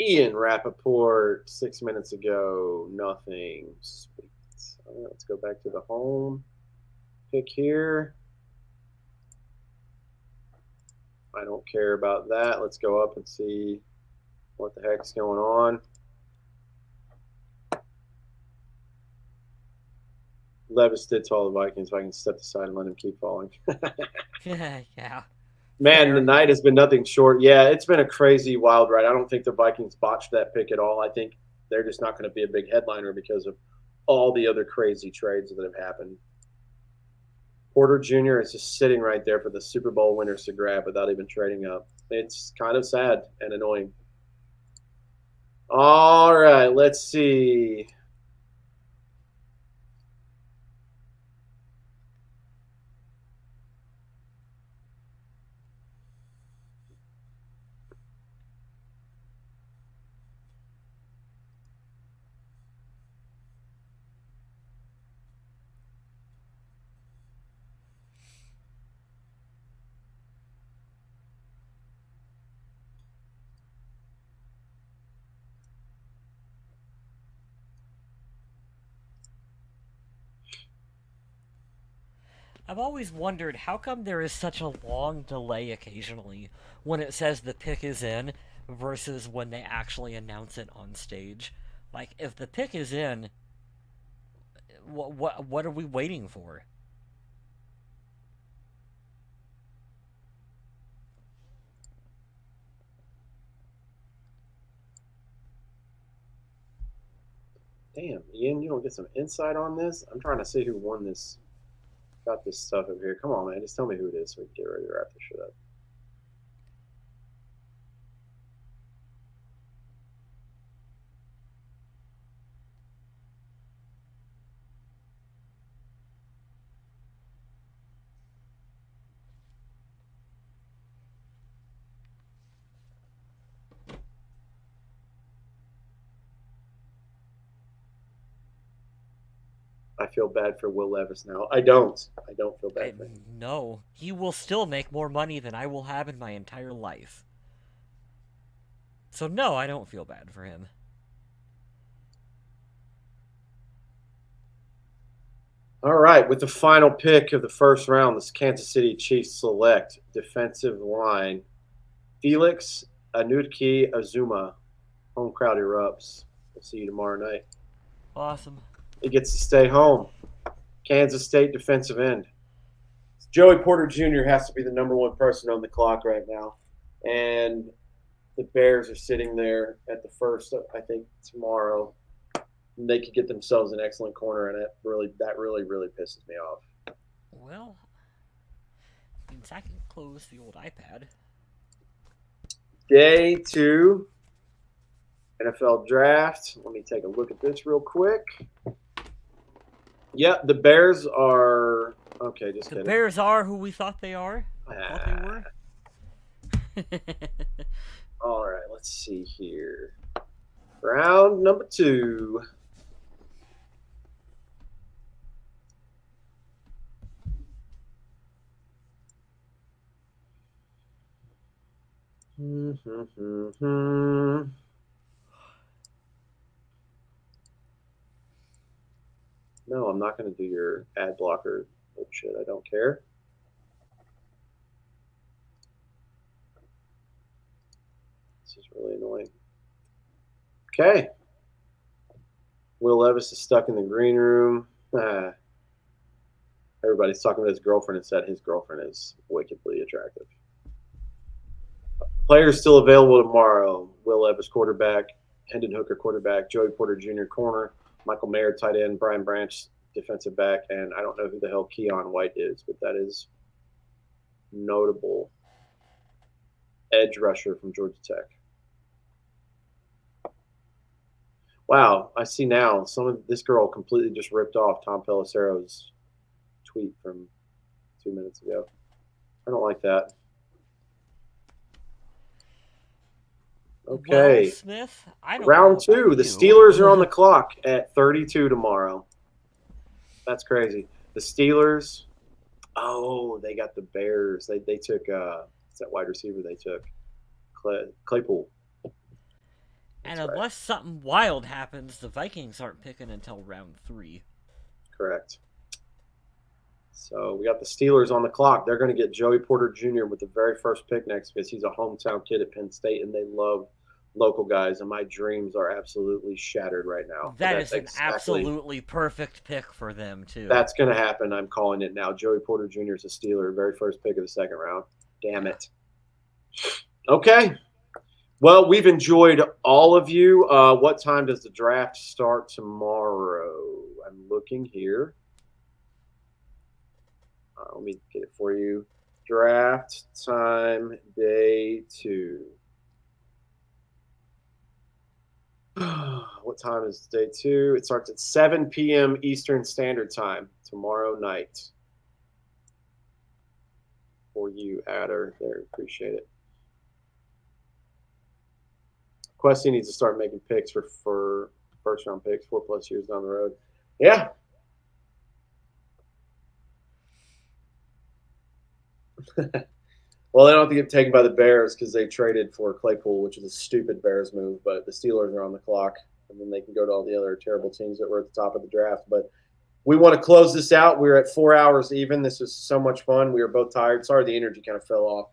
Ian Rappaport, 6 minutes ago, nothing. Sweet. All right, let's go back to the home pick here. I don't care about that. Let's go up and see what the heck's going on. Levis did tell the Vikings if I can step aside and let him keep falling. Yeah. Man, the night has been nothing short. Yeah, it's been a crazy wild ride. I don't think the Vikings botched that pick at all. I think they're just not going to be a big headliner because of all the other crazy trades that have happened. Porter Jr. is just sitting right there for the Super Bowl winners to grab without even trading up. It's kind of sad and annoying. All right, let's see. I've always wondered how come there is such a long delay occasionally when it says the pick is in versus when they actually announce it on stage. Like, if the pick is in, what are we waiting for? Damn, Ian, you don't get some insight on this? I'm trying to see who won this. Got this stuff over here. Come on, man. Just tell me who it is so we can get ready to wrap this shit up. I feel bad for Will Levis now. I don't. I don't feel bad for him. No, he will still make more money than I will have in my entire life. So no, I don't feel bad for him. All right, with the final pick of the first round, this Kansas City Chiefs select defensive line Felix Anudike-Uzomah. Home crowd erupts. We'll see you tomorrow night. Awesome. He gets to stay home. Kansas State defensive end. Joey Porter Jr. has to be the number one person on the clock right now. And the Bears are sitting there at the first, I think, tomorrow. And they could get themselves an excellent corner, and that really pisses me off. Well, means I can close the old iPad. Day 2, NFL draft. Let me take a look at this real quick. Yep, the Bears are okay. Just kidding. The Bears are who we thought they are. Thought they were. All right, let's see here. Round number 2. No, I'm not going to do your ad blocker bullshit. I don't care. This is really annoying. Okay. Will Levis is stuck in the green room. Everybody's talking about his girlfriend and said his girlfriend is wickedly attractive. Players still available tomorrow. Will Levis, quarterback. Hendon Hooker, quarterback. Joey Porter Jr., corner. Michael Mayer, tight end. Brian Branch, defensive back. And I don't know who the hell Keon White is, but that is notable. Edge rusher from Georgia Tech. Wow, I see now. This girl completely just ripped off Tom Pelissero's tweet from 2 minutes ago. I don't like that. Okay. Well, Smith, I don't Round know 2. The you. Steelers are on the clock at 32 tomorrow. That's crazy. The Steelers. Oh, they got the Bears. They took what's that wide receiver they took? Claypool. And That's unless right. something wild happens, the Vikings aren't picking until round 3. Correct. So we got the Steelers on the clock. They're going to get Joey Porter Jr. with the very first pick next because he's a hometown kid at Penn State, and they love local guys. And my dreams are absolutely shattered right now. That is an absolutely perfect pick for them, too. That's going to happen. I'm calling it now. Joey Porter Jr. is a Steeler, very first pick of the second round. Damn it. Okay. Well, we've enjoyed all of you. What time does the draft start tomorrow? I'm looking here. Let me get it for you. Draft time, day 2. What time is day 2? It starts at 7 p.m. Eastern Standard Time tomorrow night. For you, Adder. There, appreciate it. Questy needs to start making picks for first-round picks 4+ years down the road. Yeah. Well, they don't have to get taken by the Bears because they traded for Claypool, which is a stupid Bears move. But the Steelers are on the clock, and then they can go to all the other terrible teams that were at the top of the draft. But we want to close this out. We're at 4 hours even. This was so much fun. We were both tired. Sorry, the energy kind of fell off.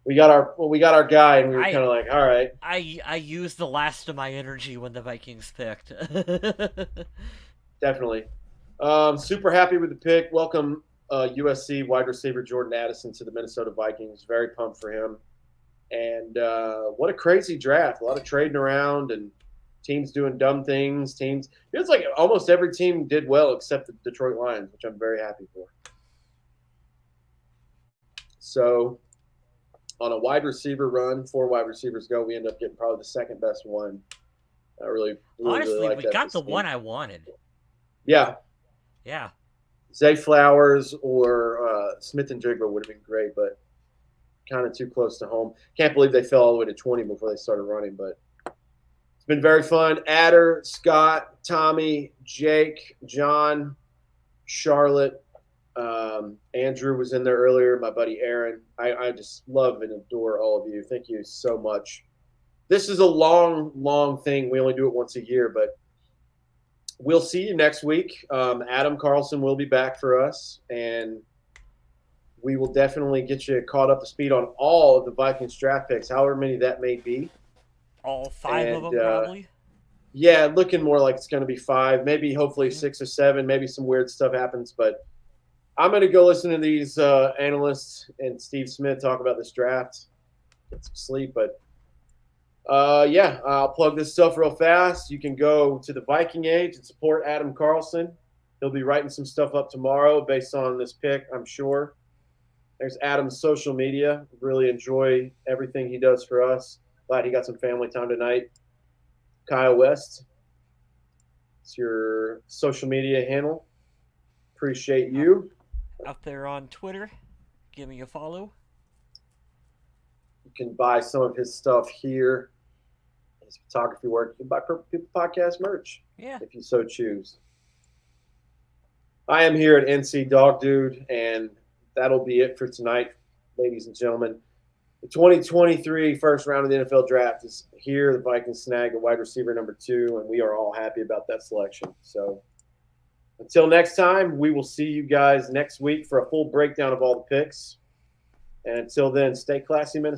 We got our guy, and we were kind of like, all right. I used the last of my energy when the Vikings picked. Definitely. Super happy with the pick. Welcome USC wide receiver Jordan Addison to the Minnesota Vikings. Very pumped for him. And what a crazy draft. A lot of trading around and teams doing dumb things. It feels like almost every team did well except the Detroit Lions, which I'm very happy for. So on a wide receiver run, 4 wide receivers go, we end up getting probably the second best one. I really Honestly, like we that got the team. one I wanted. Yeah. Yeah. Zay Flowers or Smith and Jigba would have been great, but kind of too close to home. Can't believe they fell all the way to 20 before they started running, but it's been very fun. Adder, Scott, Tommy, Jake, John, Charlotte, Andrew was in there earlier, my buddy Aaron. I just love and adore all of you. Thank you so much. This is a long, long thing. We only do it once a year, but we'll see you next week. Adam Carlson will be back for us, and we will definitely get you caught up to speed on all of the Vikings draft picks, however many that may be. All 5 of them, probably? Yeah, looking more like it's going to be 5, maybe hopefully 6 or 7. Maybe some weird stuff happens, but I'm going to go listen to these analysts and Steve Smith talk about this draft. Get some sleep, but yeah, I'll plug this stuff real fast. You can go to the Viking Age and support Adam Carlson. He'll be writing some stuff up tomorrow based on this pick, I'm sure. There's Adam's social media. Really enjoy everything he does for us. Glad he got some family time tonight. Kyle West, it's your social media handle. Appreciate you. Out there on Twitter, give me a follow. You can buy some of his stuff here. His photography work. You can buy Purple People Podcast merch. Yeah. If you so choose. I am here at NC Dog Dude, and that'll be it for tonight, ladies and gentlemen. The 2023 first round of the NFL draft is here. The Vikings snag a wide receiver number 2, and we are all happy about that selection. So until next time, we will see you guys next week for a full breakdown of all the picks. And until then, stay classy, Minnesota.